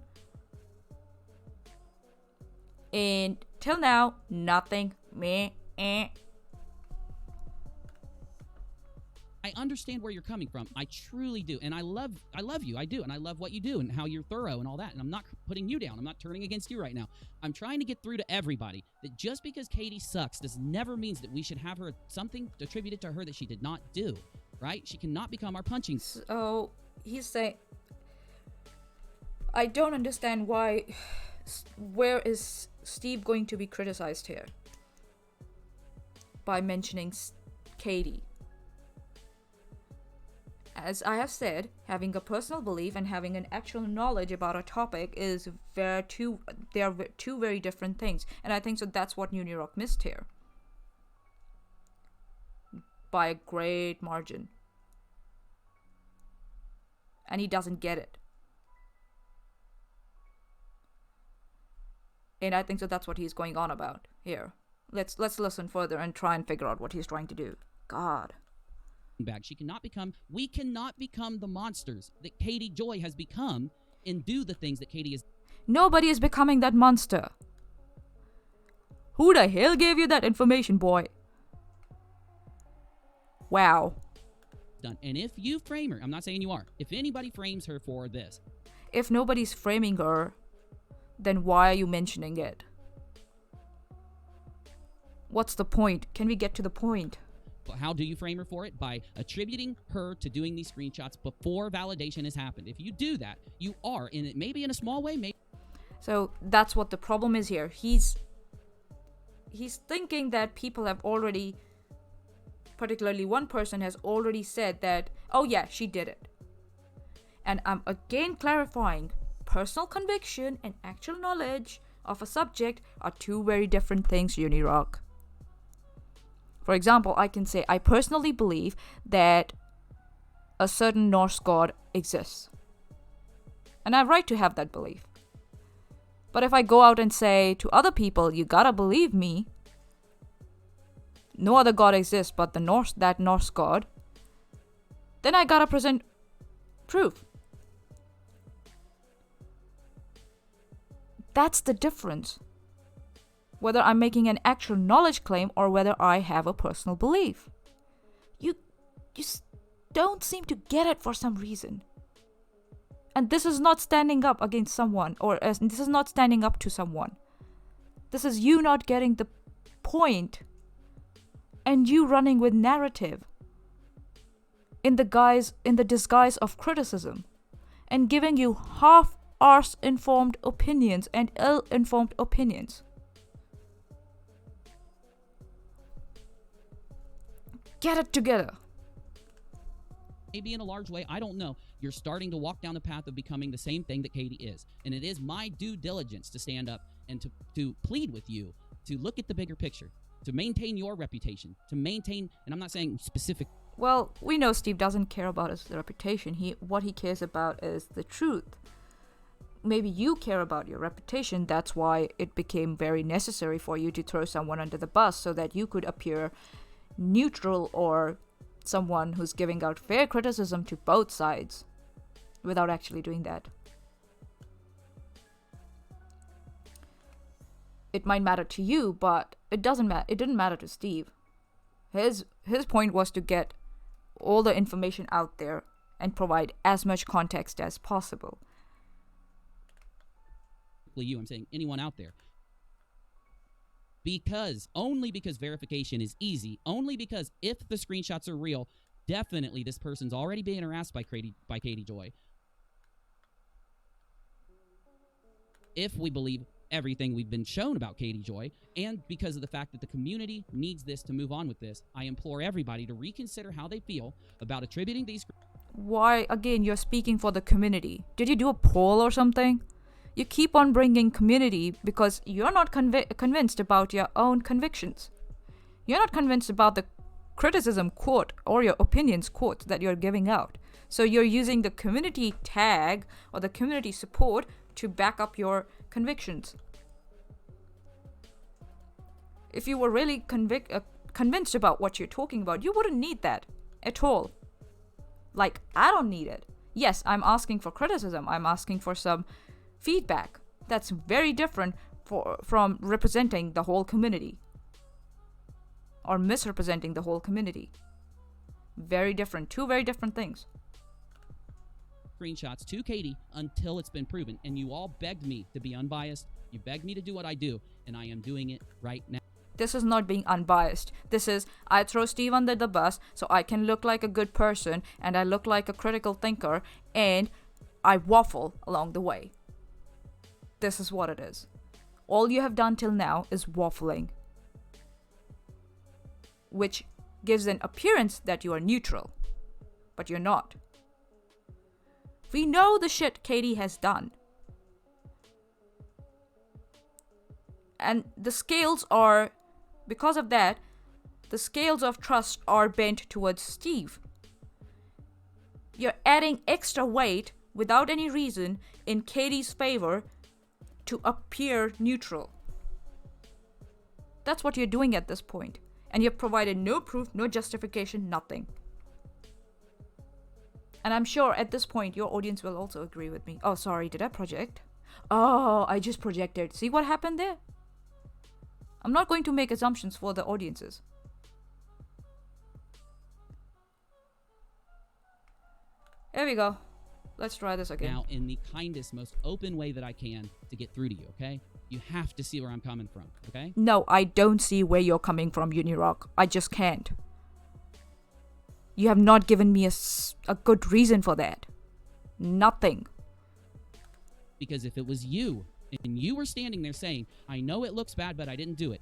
And till now, nothing. Meh. I understand where you're coming from. I truly do. And I love you. I do. And I love what you do and how you're thorough and all that. And I'm not putting you down. I'm not turning against you right now. I'm trying to get through to everybody that just because Katie sucks does never means that we should have her something attributed to her that she did not do. Right? She cannot become our punching. So he's saying, I don't understand why. Where is Steve going to be criticized here? By mentioning Katie. As I have said, having a personal belief and having an actual knowledge about a topic is they are two very different things. And I think so that's what Unirock missed here. By a great margin. And he doesn't get it. And I think so that's what he's going on about here. Let's listen further and try and figure out what he's trying to do. God. Back. We cannot become the monsters that Katie Joy has become and do the things that Katie is. Nobody is becoming that monster. Who the hell gave you that information, boy? Wow. Done. And if you frame her, I'm not saying you are. If anybody frames her for this. If nobody's framing her, then why are you mentioning it? What's the point? Can we get to the point? But how do you frame her for it? By attributing her to doing these screenshots before validation has happened. If you do that, you are, in it, maybe in a small way, maybe. So that's what the problem is here. He's thinking that people have already, particularly one person has already said that, oh yeah, she did it. And I'm again clarifying, personal conviction and actual knowledge of a subject are two very different things, Unirock. For example, I can say I personally believe that a certain Norse god exists. And I have right to have that belief. But if I go out and say to other people, you gotta believe me, no other god exists but that Norse god, then I gotta present proof. That's the difference. Whether I'm making an actual knowledge claim or whether I have a personal belief. You don't seem to get it for some reason. And this is not standing up against someone, or this is not standing up to someone. This is you not getting the point and you running with narrative in the disguise of criticism and giving you half-arse informed opinions and ill-informed opinions. Get it together. Maybe in a large way, I don't know. You're starting to walk down the path of becoming the same thing that Katie is. And it is my due diligence to stand up and to plead with you to look at the bigger picture, to maintain your reputation, to maintain, and I'm not saying specific. Well, we know Steve doesn't care about his reputation. What he cares about is the truth. Maybe you care about your reputation. That's why it became very necessary for you to throw someone under the bus so that you could appear neutral or someone who's giving out fair criticism to both sides without actually doing that. It might matter to you, but it didn't matter to Steve. His point was to get all the information out there and provide as much context as possible. I'm saying anyone out there. Only because verification is easy, only because if the screenshots are real, definitely this person's already being harassed by Katie Joy. If we believe everything we've been shown about Katie Joy, and because of the fact that the community needs this to move on with this, I implore everybody to reconsider how they feel about attributing these. Why, again, you're speaking for the community. Did you do a poll or something? You keep on bringing community because you're not convinced about your own convictions. You're not convinced about the criticism quote or your opinions quote that you're giving out. So you're using the community tag or the community support to back up your convictions. If you were really convinced about what you're talking about, you wouldn't need that at all. Like, I don't need it. Yes, I'm asking for criticism. I'm asking for some feedback. That's very different from representing the whole community or misrepresenting the whole community. Very different. Two very different things. Screenshots to Katie until it's been proven, and you all begged me to be unbiased. You begged me to do what I do, and I am doing it right now. This is not being unbiased. This is, I throw Steve under the bus so I can look like a good person and I look like a critical thinker and I waffle along the way. This is what it is. All you have done till now is waffling, which gives an appearance that you are neutral, but you're not. We know the shit Katie has done. And the scales are, because of that, the scales of trust are bent towards Steve. You're adding extra weight without any reason in Katie's favor to appear neutral. That's what you're doing at this point. And you've provided no proof, no justification, nothing. And I'm sure at this point your audience will also agree with me. Oh, sorry, did I project? Oh, I just projected. See what happened there? I'm not going to make assumptions for the audiences. There we go. Let's try this again. Now, in the kindest, most open way that I can to get through to you, okay? You have to see where I'm coming from, okay? No, I don't see where you're coming from, Unirock. I just can't. You have not given me a good reason for that. Nothing. Because if it was you, and you were standing there saying, I know it looks bad, but I didn't do it,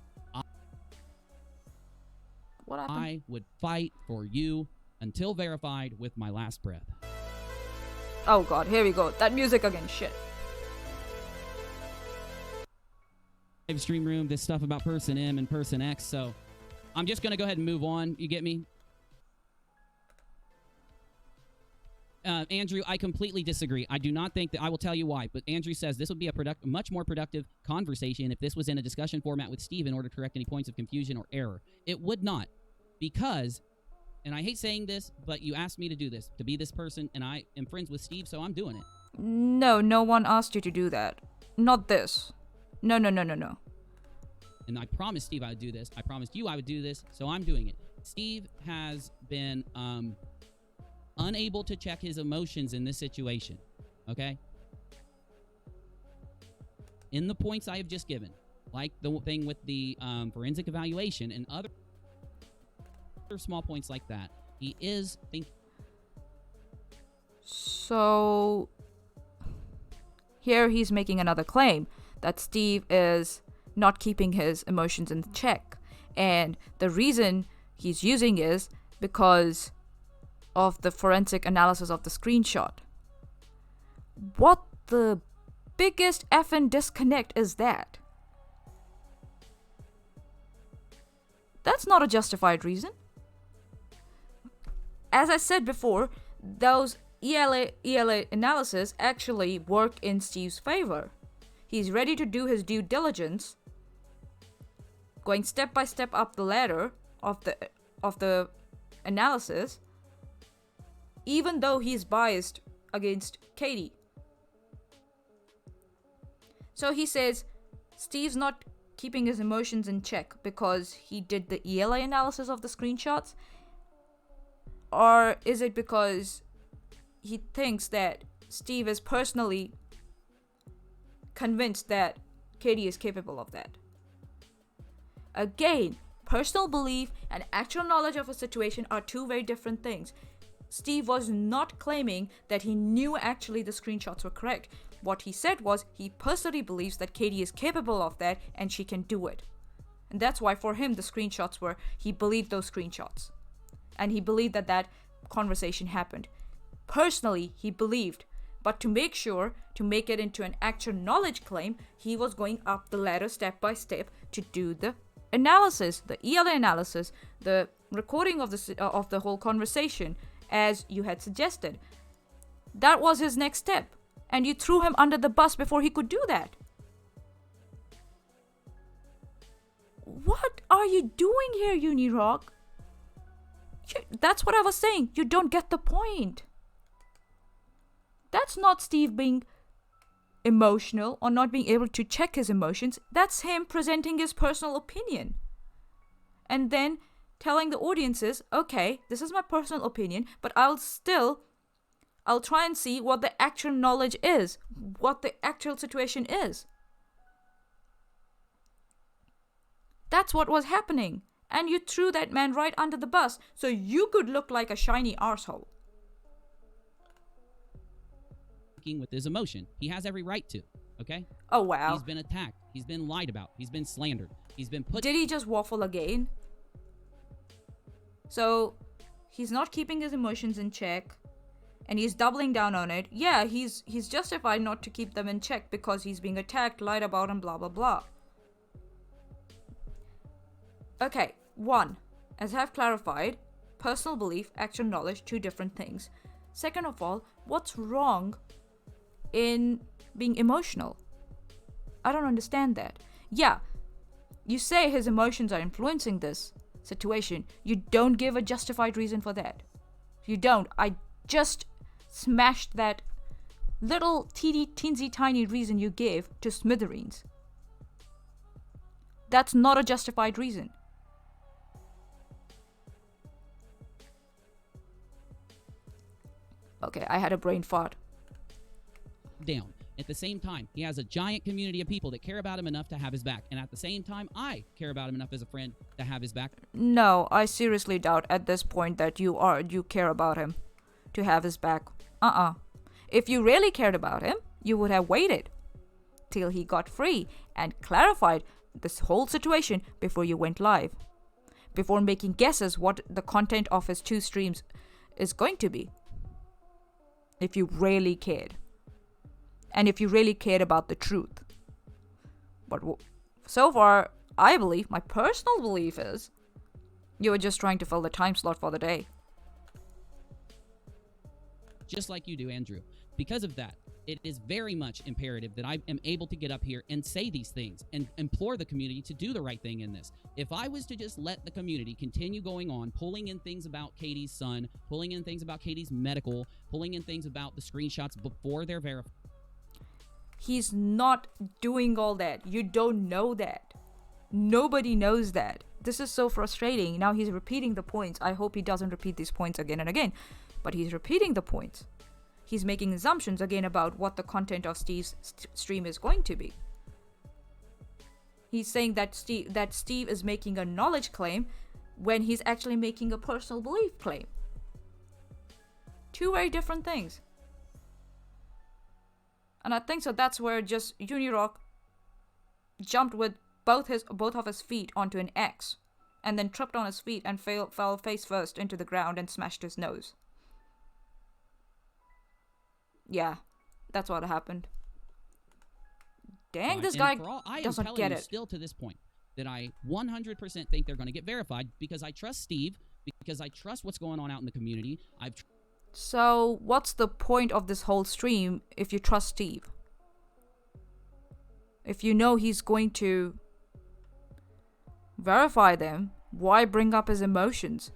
What happened? I would fight for you until verified with my last breath. Oh god, here we go. That music again, shit. Live stream room, this stuff about person M and person X, so I'm just going to go ahead and move on. You get me? Andrew, I completely disagree. I do not think that, I will tell you why, but Andrew says this would be a much more productive conversation if this was in a discussion format with Steve in order to correct any points of confusion or error. It would not, because, and I hate saying this, but you asked me to do this, to be this person, and I am friends with Steve, so I'm doing it. No, no one asked you to do that. Not this. No. And I promised Steve I would do this. I promised you I would do this, so I'm doing it. Steve has been unable to check his emotions in this situation, okay? In the points I have just given, like the thing with the forensic evaluation and other small points like that, he is thinking. So, here he's making another claim that Steve is not keeping his emotions in check. And the reason he's using is because of the forensic analysis of the screenshot. What the biggest effing disconnect is that? That's not a justified reason. As I said before, those ELA analysis actually work in Steve's favor. He's ready to do his due diligence, going step by step up the ladder of the analysis, even though he's biased against Katie. So he says Steve's not keeping his emotions in check because he did the ELA analysis of the screenshots? Or is it because he thinks that Steve is personally convinced that Katie is capable of that? Again, personal belief and actual knowledge of a situation are two very different things. Steve was not claiming that he knew actually the screenshots were correct. What he said was he personally believes that Katie is capable of that and she can do it. And that's why for him the screenshots were, he believed those screenshots. And he believed that that conversation happened. Personally, he believed. But to make sure, to make it into an actual knowledge claim, he was going up the ladder step by step to do the analysis, the ELA analysis, the recording of the whole conversation, as you had suggested. That was his next step. And you threw him under the bus before he could do that. What are you doing here, Unirock? That's what I was saying. You don't get the point. That's not Steve being emotional or not being able to check his emotions. That's him presenting his personal opinion. And then telling the audiences, okay, this is my personal opinion, but I'll try and see what the actual knowledge is, what the actual situation is. That's what was happening. And you threw that man right under the bus so you could look like a shiny arsehole. With his emotion. He has every right to, okay? Oh, wow. He's been attacked. He's been lied about. He's been slandered. He's been put... Did he just waffle again? So, he's not keeping his emotions in check, and he's doubling down on it. Yeah, he's justified not to keep them in check because he's being attacked, lied about, and blah, blah, blah. Okay, 1. As I've clarified, personal belief, actual knowledge, two different things. Second of all, what's wrong in being emotional? I don't understand that. Yeah, you say his emotions are influencing this situation. You don't give a justified reason for that. You don't. I just smashed that little teensy tiny reason you gave to smithereens. That's not a justified reason. Okay, I had a brain fart. Down. At the same time, he has a giant community of people that care about him enough to have his back. And at the same time, I care about him enough as a friend to have his back. No, I seriously doubt at this point that you care about him to have his back. If you really cared about him, you would have waited till he got free and clarified this whole situation before you went live. Before making guesses what the content of his 2 streams is going to be. If you really cared. And if you really cared about the truth. But so far, I believe, my personal belief is, you were just trying to fill the time slot for the day. Just like you do, Andrew. Because of that, it is very much imperative that I am able to get up here and say these things and implore the community to do the right thing in this. If I was to just let the community continue going on, pulling in things about Katie's son, pulling in things about Katie's medical, pulling in things about the screenshots before they're verified. He's not doing all that. You don't know that. Nobody knows that. This is so frustrating. Now he's repeating the points. I hope he doesn't repeat these points again and again. But he's repeating the points. He's making assumptions again about what the content of Steve's stream is going to be. He's saying that Steve is making a knowledge claim when he's actually making a personal belief claim. 2 very different things. And I think so that's where just Unirock jumped with both of his feet onto an X and then tripped on his feet and fell face first into the ground and smashed his nose. Yeah, that's what happened. Dang, this guy doesn't get it. Still to this point that I 100% think they're going to get verified because I trust Steve, because I trust what's going on out in the community. So, what's the point of this whole stream if you trust Steve? If you know he's going to verify them, why bring up his emotions?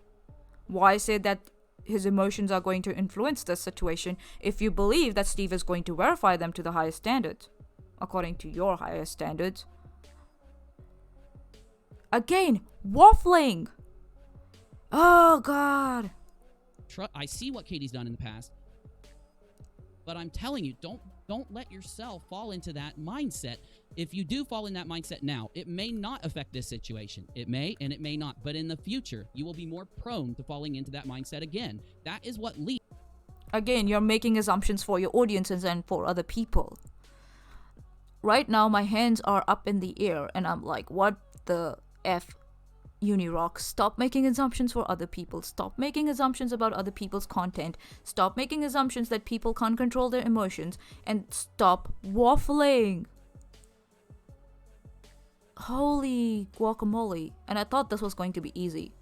Why say that his emotions are going to influence this situation if you believe that Steve is going to verify them to the highest standards, according to your highest standards? Again, waffling! Oh, God. I see what Katie's done in the past, but I'm telling you, don't let yourself fall into that mindset. If you do fall in that mindset now, it may not affect this situation. It may and it may not, but in the future, you will be more prone to falling into that mindset again. That is what leads. Again, you're making assumptions for your audiences and for other people. Right now, my hands are up in the air, and I'm like, what the F? Unirock, stop making assumptions for other people. Stop making assumptions about other people's content. Stop making assumptions that people can't control their emotions. And stop waffling. Holy guacamole. And I thought this was going to be easy.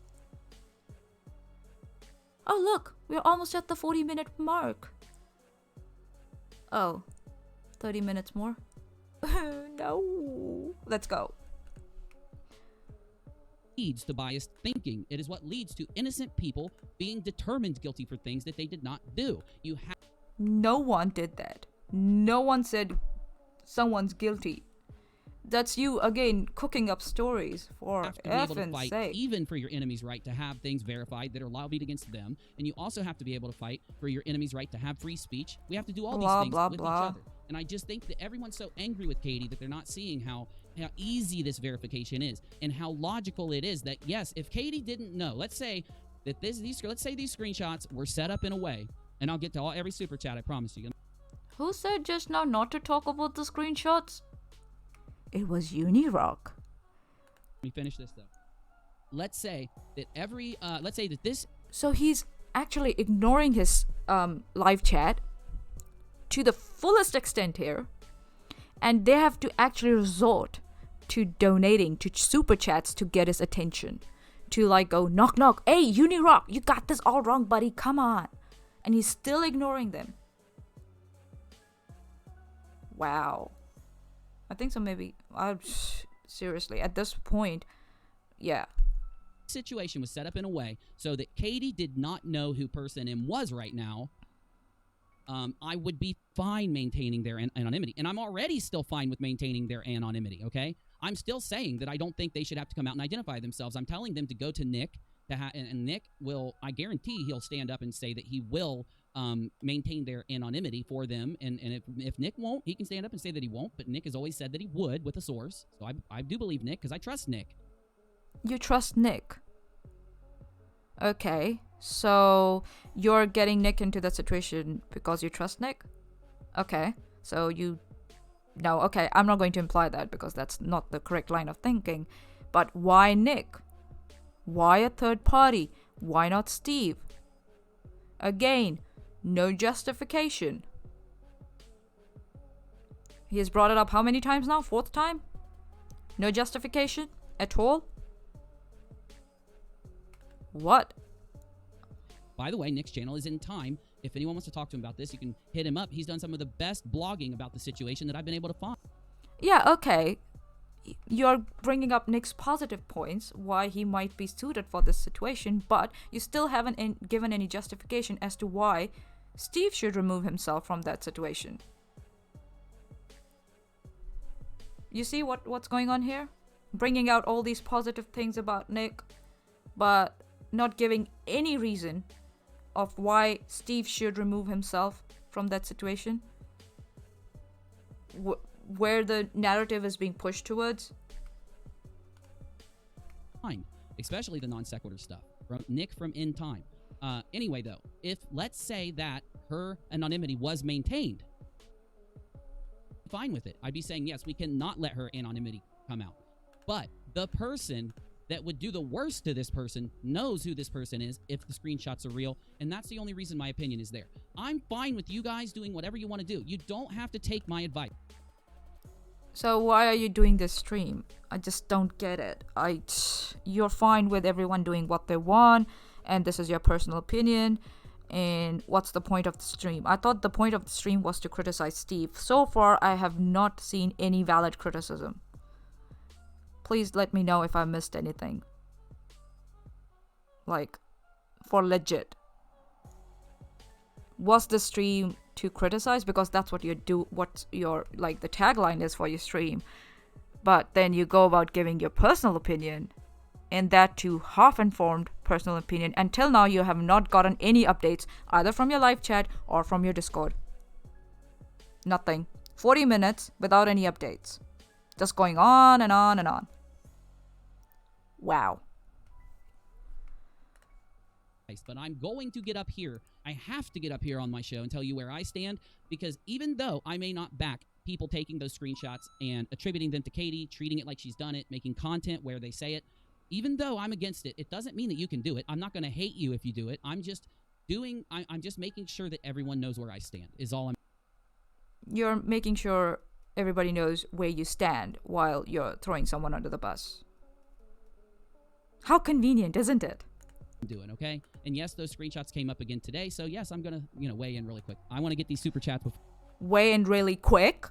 Oh, look. We're almost at the 40-minute mark. Oh. 30 minutes more? No. Let's go. Leads to biased thinking. It is what leads to innocent people being determined guilty for things that they did not do. No one did that. No one said someone's guilty. That's you, again, cooking up stories for have to be able to effing fight sake. even for your enemy's right to have things verified that are lobbied against them, and you also have to be able to fight for your enemy's right to have free speech. We have to do all these things with each other. And I just think that everyone's so angry with Katie that they're not seeing how easy this verification is and how logical it is that, yes, if Katie didn't know, let's say that these screenshots were set up in a way, and I'll get to every super chat, I promise you. Who said just now not to talk about the screenshots? It was Unirock. Let me finish this though. Let's say that this. So he's actually ignoring his live chat to the fullest extent here, and they have to actually resort to donating to super chats to get his attention, to like go knock knock, hey Unirock, you got this all wrong, buddy, come on, and he's still ignoring them. Wow. I think so. Maybe seriously at this point, yeah. Situation was set up in a way so that Katie did not know who person M was right now. I would be fine maintaining their anonymity, and I'm already still fine with maintaining their anonymity. Okay, I'm still saying that I don't think they should have to come out and identify themselves. I'm telling them to go to Nick and Nick will, I guarantee, he'll stand up and say that he will maintain their anonymity for them. And if Nick won't, he can stand up and say that he won't. But Nick has always said that he would with a source. So I do believe Nick because I trust Nick. You trust Nick? Okay, so you're getting Nick into that situation because you trust Nick? Okay, so you... No, okay, I'm not going to imply that because that's not the correct line of thinking. But why Nick? Why a third party? Why not Steve? Again, no justification. He has brought it up how many times now? 4th time? No justification at all? What? By the way, Nick's channel is in time. If anyone wants to talk to him about this, you can hit him up. He's done some of the best blogging about the situation that I've been able to find. Yeah, okay. You're bringing up Nick's positive points, why he might be suited for this situation, but you still haven't given any justification as to why Steve should remove himself from that situation. You see what's going on here? Bringing out all these positive things about Nick, but not giving any reason of why Steve should remove himself from that situation. Where the narrative is being pushed towards. Fine, especially the non sequitur stuff from Nick from In Time. Anyway, though, if let's say that her anonymity was maintained, fine with it. I'd be saying yes, we cannot let her anonymity come out. But the person that would do the worst to this person knows who this person is if the screenshots are real, and that's the only reason my opinion is there. I'm fine with you guys doing whatever you want to do. You don't have to take my advice. So why are you doing this stream? I just don't get it. You're fine with everyone doing what they want, and this is your personal opinion, and what's the point of the stream? I thought the point of the stream was to criticize Steve. So far, I have not seen any valid criticism. Please let me know if I missed anything. Like, for legit. Was the stream to criticize? Because that's what you do, what your, like, the tagline is for your stream. But then you go about giving your personal opinion, and that too half-informed personal opinion. Until now, you have not gotten any updates, either from your live chat or from your Discord. Nothing. 40 minutes without any updates. Just going on and on and on. Wow. But I'm going to get up here. I have to get up here on my show and tell you where I stand, because even though I may not back people taking those screenshots and attributing them to Katie, treating it like she's done it, making content where they say it, even though I'm against it, it doesn't mean that you can do it. I'm not going to hate you if you do it. I'm just making sure that everyone knows where I stand is all I'm. You're making sure everybody knows where you stand while you're throwing someone under the bus. How convenient, isn't it? Doing, okay? And yes, those screenshots came up again today, so yes, I'm gonna, weigh in really quick. I want to get these super chats before. Weigh in really quick?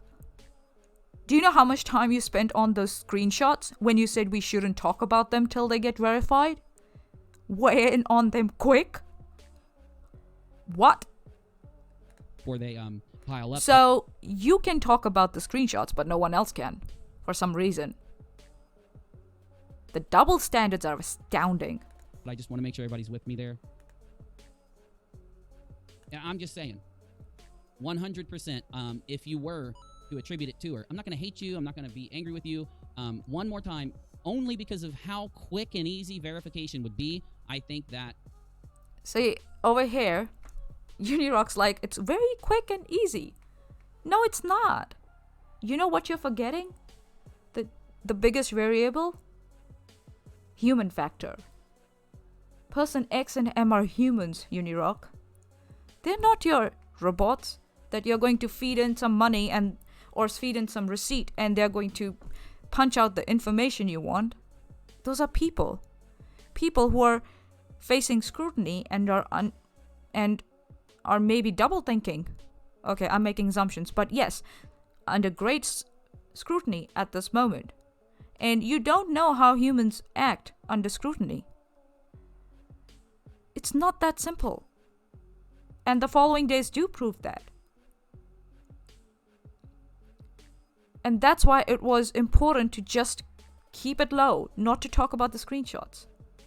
Do you know how much time you spent on those screenshots when you said we shouldn't talk about them till they get verified? Weigh in on them quick? What? Before they pile up. So you can talk about the screenshots, but no one else can, for some reason. The double standards are astounding. But I just want to make sure everybody's with me there. Yeah, I'm just saying, 100%. If you were to attribute it to her, I'm not going to hate you. I'm not going to be angry with you. One more time, only because of how quick and easy verification would be. I think that. See, over here, Unirock's like, it's very quick and easy. No, it's not. You know what you're forgetting? The biggest variable? Human factor. Person X and M are humans, Unirock. They're not your robots that you're going to feed in some money or feed in some receipt and they're going to punch out the information you want. Those are people. People who are facing scrutiny and are maybe double thinking. Okay, I'm making assumptions, but yes, under great scrutiny at this moment. And you don't know how humans act under scrutiny. It's not that simple. And the following days do prove that. And that's why it was important to just keep it low, not to talk about the screenshots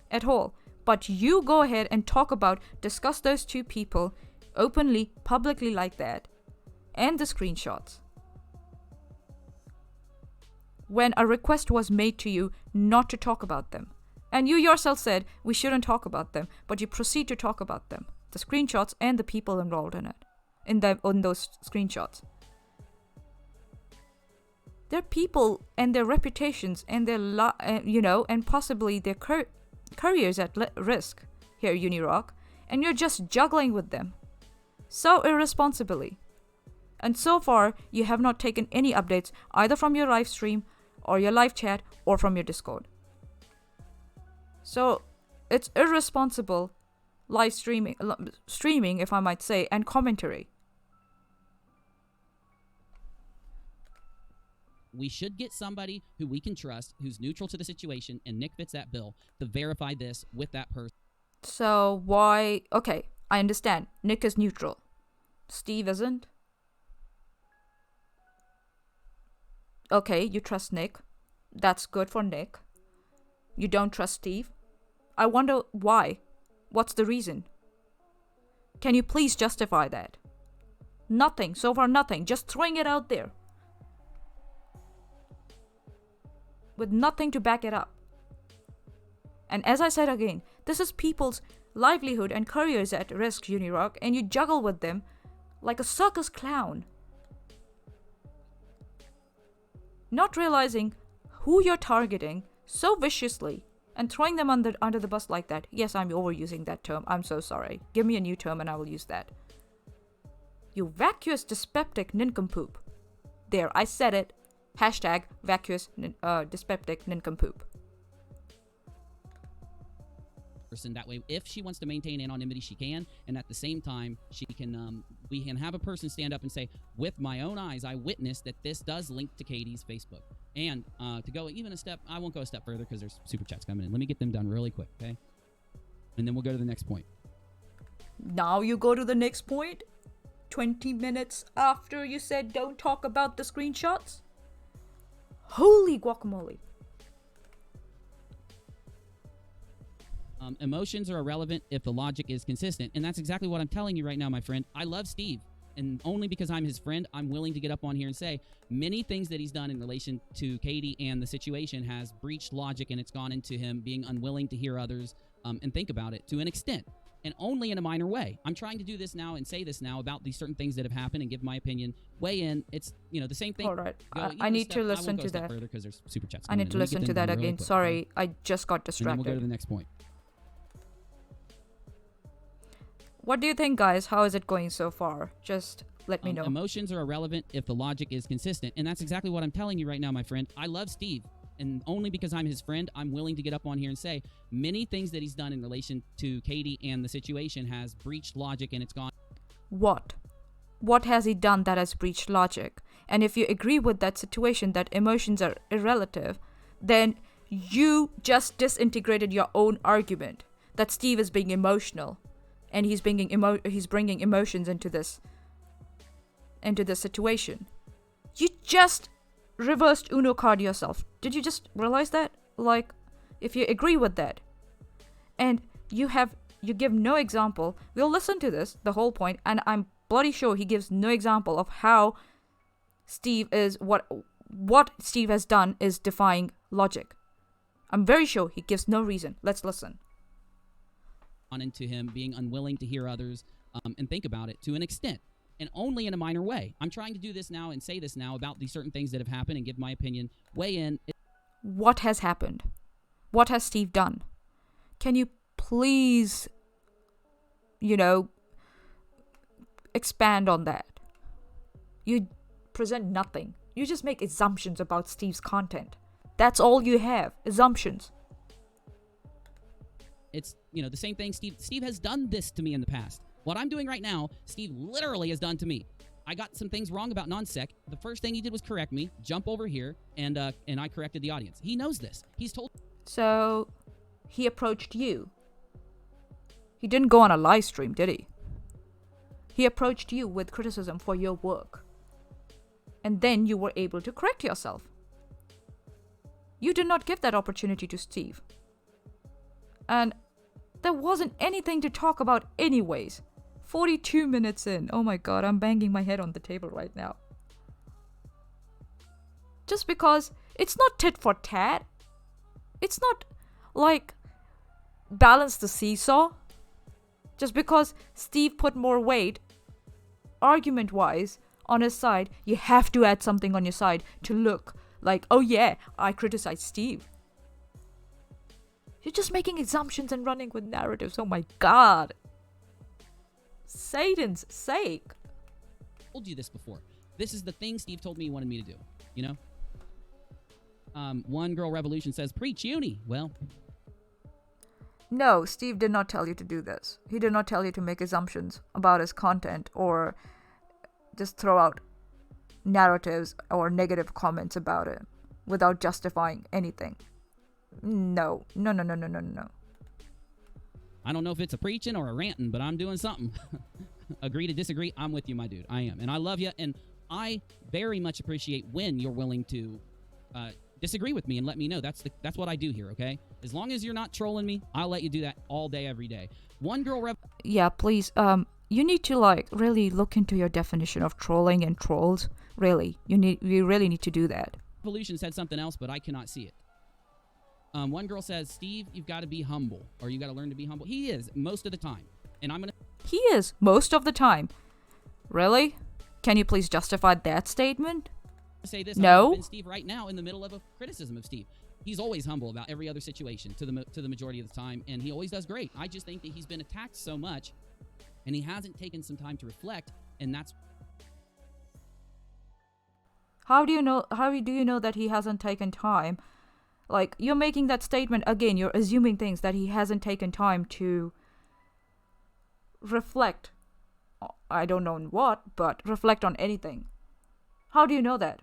at all. But you go ahead and discuss those two people openly, publicly like that, and the screenshots, when a request was made to you not to talk about them, and you yourself said we shouldn't talk about them, but you proceed to talk about them, the screenshots and the people involved in it, on those screenshots. Their people and their reputations and their and possibly their careers at risk here, Unirock, and you're just juggling with them so irresponsibly. And so far, you have not taken any updates either from your live stream or your live chat or from your Discord. So it's irresponsible live streaming, if I might say, and commentary. We should get somebody who we can trust, who's neutral to the situation, and Nick fits that bill, to verify this with that person. So why... Okay, I understand. Nick is neutral. Steve isn't? Okay, you trust Nick. That's good for Nick. You don't trust Steve? I wonder why. What's the reason? Can you please justify that? Nothing. So far, nothing. Just throwing it out there. With nothing to back it up. And as I said again, this is people's livelihood and careers at risk, Unirock, and you juggle with them like a circus clown. Not realizing who you're targeting so viciously and throwing them under the bus like that. Yes, I'm overusing that term. I'm so sorry. Give me a new term and I will use that. You vacuous dyspeptic nincompoop. There, I said it. Hashtag vacuous dyspeptic nincompoop. That way, if she wants to maintain anonymity, she can, and at the same time, she can. We can have a person stand up and say, "With my own eyes, I witnessed that this does link to Katie's Facebook." And to go even a step, I won't go a step further because there's super chats coming in. Let me get them done really quick, okay? And then we'll go to the next point. Now you go to the next point? 20 minutes after you said don't talk about the screenshots? Holy guacamole. Emotions are irrelevant if the logic is consistent. And that's exactly what I'm telling you right now, my friend. I love Steve. And only because I'm his friend, I'm willing to get up on here and say many things that he's done in relation to Katie and the situation has breached logic, and it's gone into him being unwilling to hear others and think about it to an extent, and only in a minor way. I'm trying to do this now and say this now about these certain things that have happened and give my opinion. Weigh in. It's, the same thing. All right. I need to listen to that. Further because there's super chats. I need to listen to that again. Sorry, I just got distracted. And then we'll go to the next point. What do you think, guys? How is it going so far? Just let me know. Emotions are irrelevant if the logic is consistent. And that's exactly what I'm telling you right now, my friend. I love Steve. And only because I'm his friend, I'm willing to get up on here and say many things that he's done in relation to Katie and the situation has breached logic, and it's gone. What? What has he done that has breached logic? And if you agree with that situation, that emotions are irrelative, then you just disintegrated your own argument that Steve is being emotional. And he's bringing emotions into this situation. You just reversed Uno card yourself. Did you just realize that? Like, if you agree with that, and you give no example. We'll listen to this, the whole point, and I'm bloody sure he gives no example of how Steve is what Steve has done is defying logic. I'm very sure he gives no reason. Let's listen. Into him being unwilling to hear others and think about it to an extent, and only in a minor way. I'm trying to do this now and say this now about these certain things that have happened and give my opinion. Weigh in. What has happened? What has Steve done? Can you please, expand on that? You present nothing. You just make assumptions about Steve's content. That's all you have, assumptions. It's, the same thing. Steve has done this to me in the past. What I'm doing right now, Steve literally has done to me. I got some things wrong about non-sec. The first thing he did was correct me, jump over here, and I corrected the audience. He knows this. He's told. So, he approached you. He didn't go on a live stream, did he? He approached you with criticism for your work. And then you were able to correct yourself. You did not give that opportunity to Steve. And there wasn't anything to talk about anyways. 42 minutes in. Oh my god, I'm banging my head on the table right now. Just because it's not tit for tat. It's not like balance the seesaw. Just because Steve put more weight, argument-wise, on his side, you have to add something on your side to look like, oh yeah, I criticize Steve. You're just making assumptions and running with narratives. Oh my god. Satan's sake. I told you this before. This is the thing Steve told me he wanted me to do. You know? One Girl Revolution says, preach uni. Well, no, Steve did not tell you to do this. He did not tell you to make assumptions about his content or just throw out narratives or negative comments about it without justifying anything. No. I don't know if it's a preaching or a ranting, but I'm doing something. Agree to disagree, I'm with you, my dude. I am. And I love you, and I very much appreciate when you're willing to disagree with me and let me know. That's what I do here, okay? As long as you're not trolling me, I'll let you do that all day, every day. One Girl Yeah, please, you need to really look into your definition of trolling and trolls. Really. You really need to do that. Revolution said something else, but I cannot see it. One girl says, Steve, you've got to be humble, or you got to learn to be humble. He is most of the time. And I'm going to... He is most of the time. Really? Can you please justify that statement? Say this. No. I'm Steve right now in the middle of a criticism of Steve. He's always humble about every other situation to the majority of the time, and he always does great. I just think that he's been attacked so much, and he hasn't taken some time to reflect, and that's... How do you know that he hasn't taken time? Like, you're making that statement again, you're assuming things that he hasn't taken time to reflect. I don't know on what, but reflect on anything. How do you know that?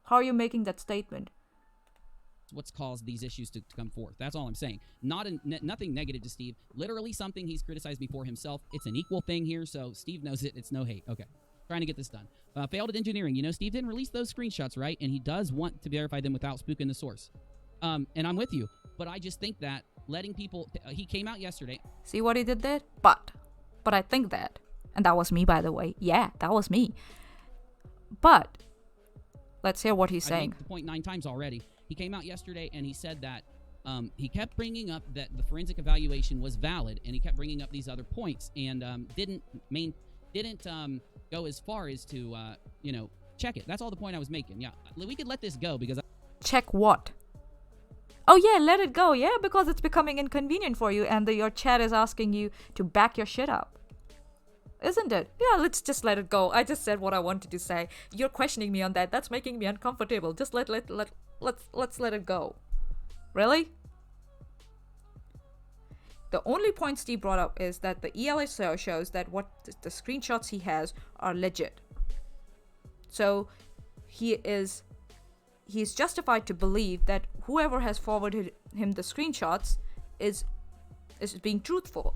How are you making that statement? What's caused these issues to come forth. That's all I'm saying. Nothing negative to Steve. Literally something he's criticized me for himself. It's an equal thing here, so Steve knows it. It's no hate. Okay. Trying to get this done. Failed at engineering. You know, Steve didn't release those screenshots, right? And he does want to verify them without spooking the source. And I'm with you. But I just think that letting people... he came out yesterday. See what he did there? But I think that. And that was me, by the way. Yeah, that was me. But let's hear what he's saying. I made the point 9 times already. He came out yesterday and he said that he kept bringing up that the forensic evaluation was valid, and he kept bringing up these other points, and didn't go as far as to check it. That's all the point I was making. Yeah, we could let this go because check what? Oh yeah, let it go. Yeah, because it's becoming inconvenient for you, and your chat is asking you to back your shit up. Isn't it? Yeah, let's just let it go. I just said what I wanted to say. You're questioning me on that. That's making me uncomfortable. Just let's let it go. Really? The only point Steve brought up is that the ELA shows that what the screenshots he has are legit. So he's justified to believe that whoever has forwarded him the screenshots is being truthful.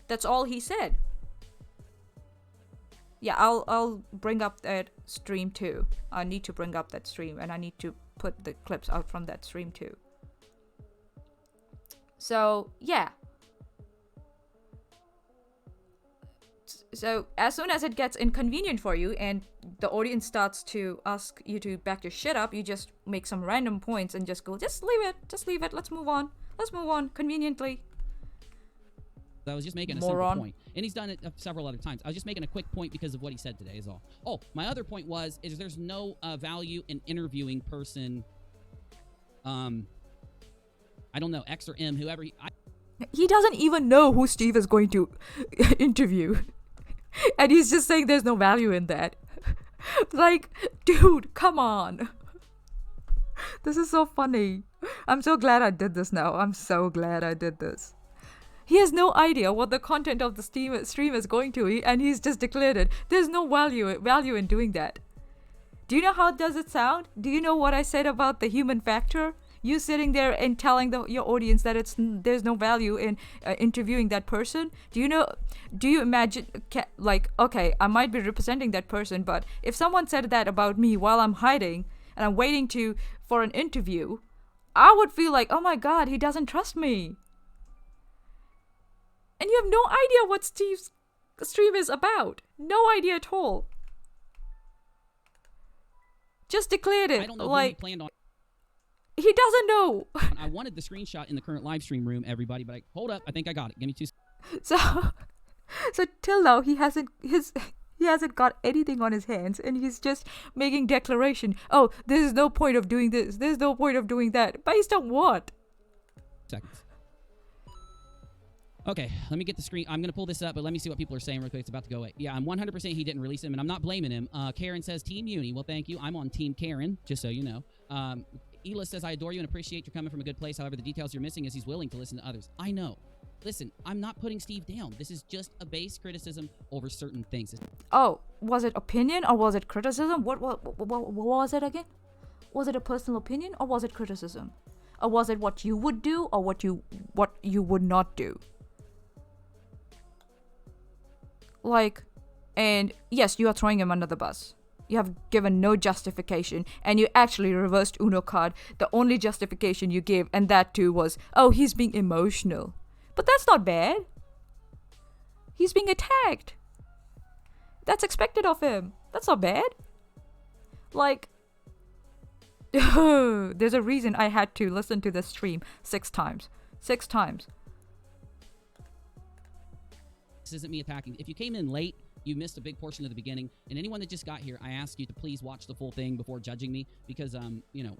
That's all he said. Yeah, I'll bring up that stream too. I need to bring up that stream, and I need to put the clips out from that stream too. So, yeah. So, as soon as it gets inconvenient for you and the audience starts to ask you to back your shit up, you just make some random points and just go, just leave it, let's move on, conveniently. I was just making a simple point. And he's done it several other times. I was just making a quick point because of what he said today is all. Oh, my other point is there's no value in interviewing person, I don't know, X or M, whoever he doesn't even know who Steve is going to interview. And he's just saying there's no value in that. Like, dude, come on. This is so funny. I'm so glad I did this now. I'm so glad I did this. He has no idea what the content of the stream is going to be, and he's just declared it. There's no value in doing that. Do you know how does it sound? Do you know what I said about the human factor? You sitting there and telling your audience that there's no value in interviewing that person. Do you imagine, okay, I might be representing that person, but if someone said that about me while I'm hiding and I'm waiting for an interview, I would feel like, oh my god, he doesn't trust me. And you have no idea what Steve's stream is about. No idea at all. Just declared it. I don't know like, who he planned on. He doesn't know. I wanted the screenshot in the current live stream room, everybody, but hold up. I think I got it. Give me 2 seconds. So till now he hasn't got anything on his hands, and he's just making declaration. Oh, there's no point of doing this. There's no point of doing that. Based on what? Seconds. Okay, let me get the screen. I'm going to pull this up, but let me see what people are saying real quick. It's about to go away. Yeah, I'm 100% he didn't release him, and I'm not blaming him. Karen says, Team Uni. Well, thank you. I'm on Team Karen, just so you know. Ela says, I adore you and appreciate you coming from a good place. However, the details you're missing is he's willing to listen to others. I know. Listen, I'm not putting Steve down. This is just a base criticism over certain things. Oh, was it opinion or was it criticism? What was it again? Was it a personal opinion or was it criticism? Or was it what you would do or what you would not do? Like, and yes, you are throwing him under the bus. You have given no justification, and you actually reversed Uno card. The only justification you gave, and that too was, oh, he's being emotional. But that's not bad. He's being attacked. That's expected of him. That's not bad. Like, there's a reason I had to listen to the stream 6 times. 6 times. This isn't me attacking. If you came in late, you missed a big portion of the beginning. And anyone that just got here, I ask you to please watch the full thing before judging me because, you know.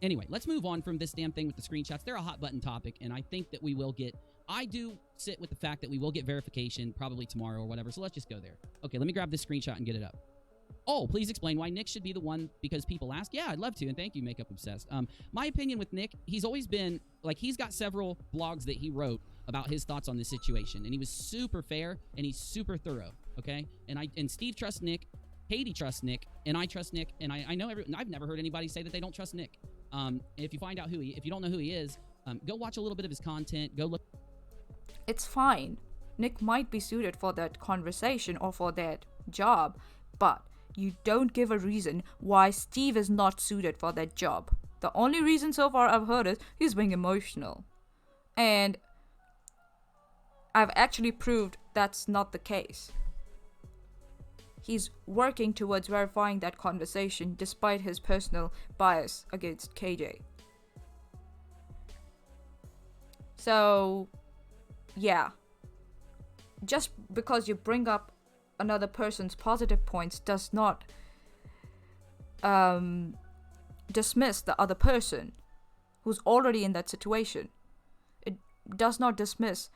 Anyway, let's move on from this damn thing with the screenshots. They're a hot button topic, and I think that we will get. I do sit with the fact that we will get verification probably tomorrow or whatever. So let's just go there. Okay, let me grab this screenshot and get it up. Oh, please explain why Nick should be the one because people ask. Yeah, I'd love to, and thank you, Makeup Obsessed. My opinion with Nick, he's always been like he's got several blogs that he wrote about his thoughts on this situation, and he was super fair and he's super thorough. Okay, and Steve trusts Nick, Katie trusts Nick, and I trust Nick, and I know I've never heard anybody say that they don't trust Nick. If you find out if you don't know who he is, go watch a little bit of his content. Go look. It's fine. Nick might be suited for that conversation or for that job, but you don't give a reason why Steve is not suited for that job. The only reason so far I've heard is he's being emotional. And I've actually proved that's not the case. He's working towards verifying that conversation despite his personal bias against KJ. So, yeah. Just because you bring up another person's positive points does not dismiss the other person who's already in that situation. It does not dismiss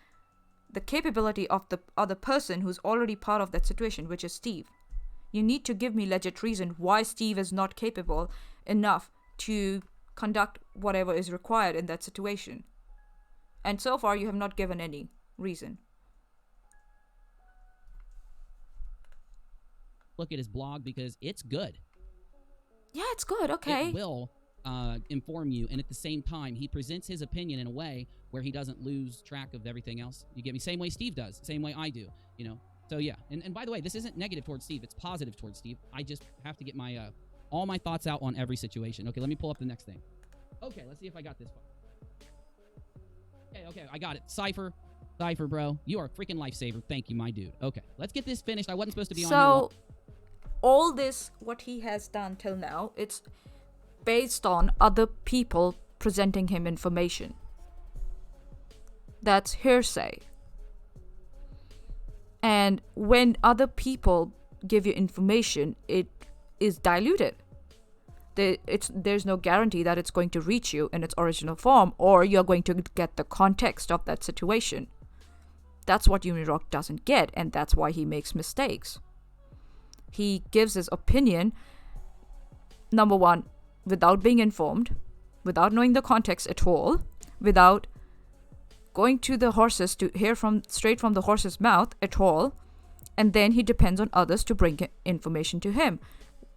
the capability of the other person who's already part of that situation, which is Steve. You need to give me legit reason why Steve is not capable enough to conduct whatever is required in that situation. And so far, you have not given any reason. Look at his blog because it's good. Yeah, it's good. Okay. It will inform you, and at the same time, he presents his opinion in a way where he doesn't lose track of everything else. You get me? Same way Steve does, same way I do. You know. So yeah, and by the way, this isn't negative towards Steve; it's positive towards Steve. I just have to get my all my thoughts out on every situation. Okay, let me pull up the next thing. Okay, let's see if I got this far. Okay, I got it. Cypher, bro, you are a freaking lifesaver. Thank you, my dude. Okay, let's get this finished. I wasn't supposed to be on here. So, all this, what he has done till now, it's based on other people presenting him information. That's hearsay. And when other people give you information, it is diluted. There's no guarantee that it's going to reach you in its original form, or you're going to get the context of that situation. That's what Unirock doesn't get, and that's why he makes mistakes. He gives his opinion, number one, without being informed, without knowing the context at all, without going to the horses to hear straight from the horse's mouth at all, and then he depends on others to bring information to him,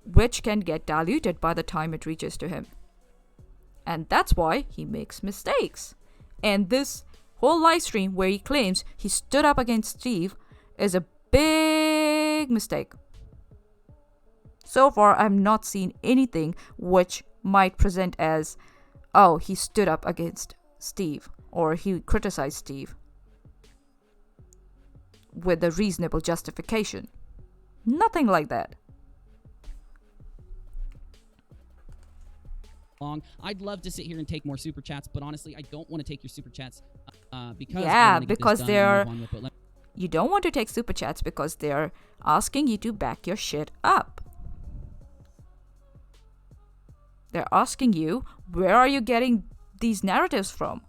which can get diluted by the time it reaches to him. And that's why he makes mistakes. And this whole live stream where he claims he stood up against Steve is a big mistake. So far, I've not seen anything which might present as, oh, he stood up against Steve. or he criticized Steve with a reasonable justification. Nothing like that. Long. I'd love to sit here and take more super chats, but honestly, I don't want to take your super chats because Yeah, I want to get because this done they're- and move on with it. You don't want to take super chats because they're asking you to back your shit up. They're asking you, where are you getting these narratives from?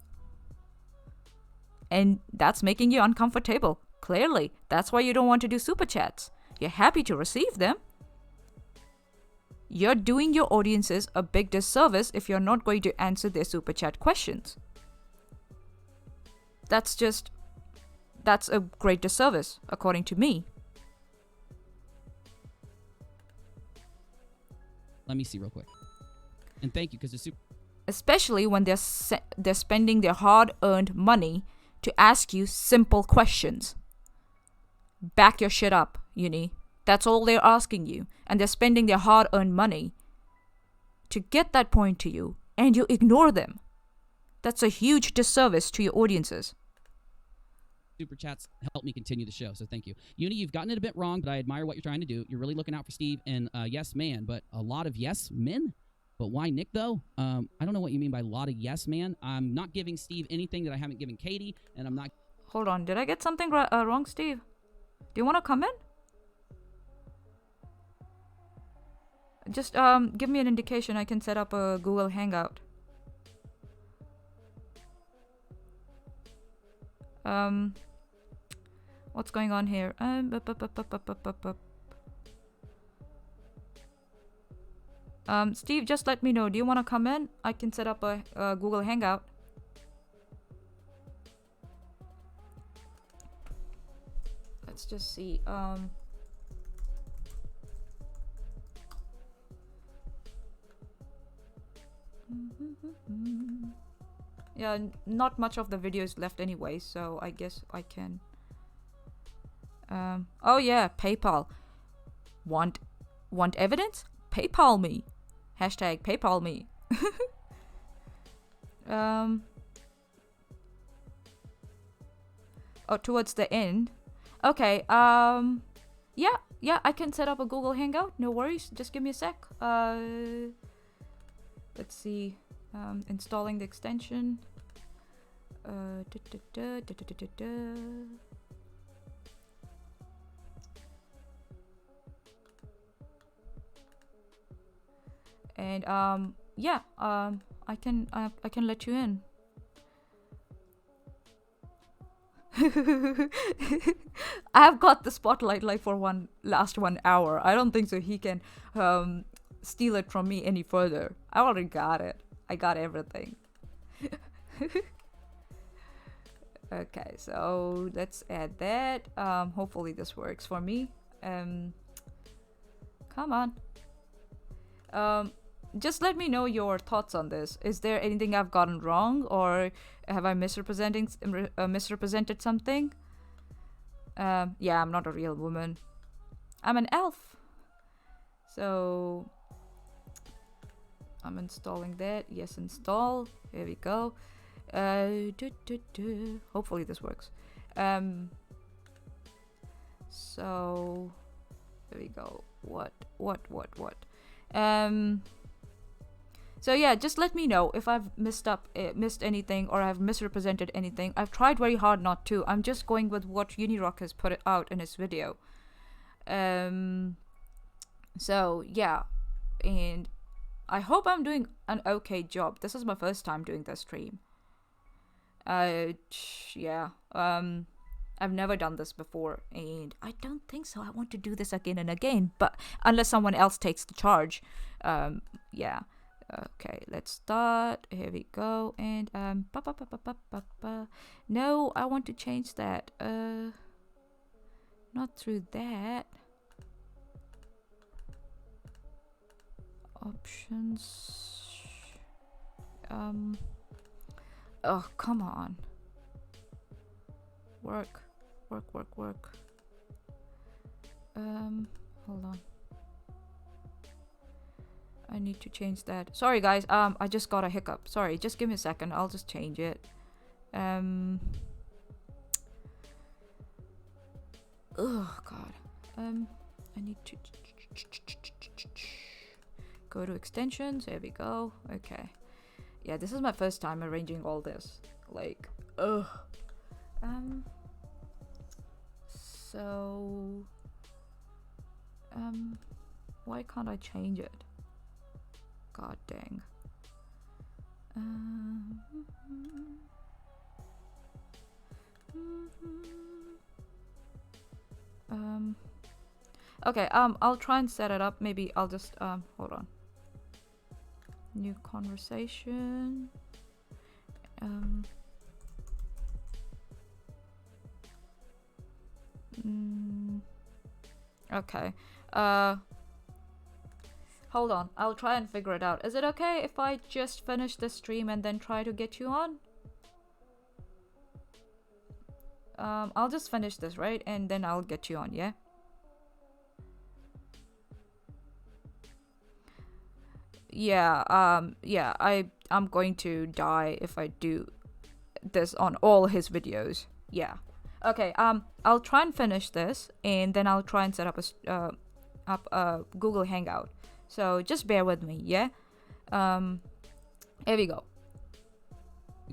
And that's making you uncomfortable. Clearly, that's why you don't want to do super chats. You're happy to receive them. You're doing your audiences a big disservice if you're not going to answer their super chat questions. That's a great disservice, according to me. Let me see real quick. And thank you, because the super... Especially when they're spending their hard-earned money to ask you simple questions. Back your shit up, Uni. That's all they're asking you. And they're spending their hard-earned money to get that point to you, and you ignore them. That's a huge disservice to your audiences. super chats help me continue the show, so thank you. Uni, you've gotten it a bit wrong, but I admire what you're trying to do. You're really looking out for Steve and yes man, but a lot of yes men? But why Nick, though? I don't know what you mean by a lot of yes man. I'm not giving Steve anything that I haven't given Katie, and I'm not... Hold on, did I get something wrong, Steve? Do you want to come in? Just give me an indication. I can set up a Google Hangout. What's going on here? Steve, just let me know. Do you want to come in? I can set up a Google Hangout. Let's just see. Yeah, not much of the video is left anyway, so I guess I can. Oh yeah, PayPal. Want evidence? PayPal me. Hashtag PayPal me. Oh, towards the end. Okay. Yeah, I can set up a Google Hangout. No worries. Just give me a sec. Let's see. Installing the extension. And yeah, I can let you in. I've got the spotlight like for last 1 hour. I don't think so he can steal it from me any further. I already got it. I got everything. Okay, so let's add that. Hopefully this works for me. Come on. Just let me know your thoughts on this. Is there anything I've gotten wrong, or have I misrepresented something? Yeah, I'm not a real woman. I'm an elf. So I'm installing that. Yes, install. Here we go. Hopefully this works. So there we go. What? So yeah, just let me know if I've missed anything, or I've misrepresented anything. I've tried very hard not to. I'm just going with what Unirock has put out in his video. So yeah, and I hope I'm doing an okay job. This is my first time doing this stream. Yeah. I've never done this before, and I don't think so. I want to do this again and again, but unless someone else takes the charge. Yeah. Okay, let's start. Here we go. And no, I want to change that. Not through that. Options. Oh, come on. Work. Hold on. I need to change that. Sorry guys, I just got a hiccup. Sorry, just give me a second. I'll just change it. Oh God. I need to go to extensions. There we go. Okay. Yeah, this is my first time arranging all this. Like, ugh. So, why can't I change it? God dang. Okay, I'll try and set it up. Maybe I'll just, hold on. New conversation. Okay. Hold on. I'll try and figure it out. Is it okay if I just finish the stream and then try to get you on? I'll just finish this, right? And then I'll get you on, yeah? Yeah, yeah, I'm going to die if I do this on all his videos. Yeah. Okay, I'll try and finish this, and then I'll try and set up a Google Hangout. So just bear with me, yeah? Here we go.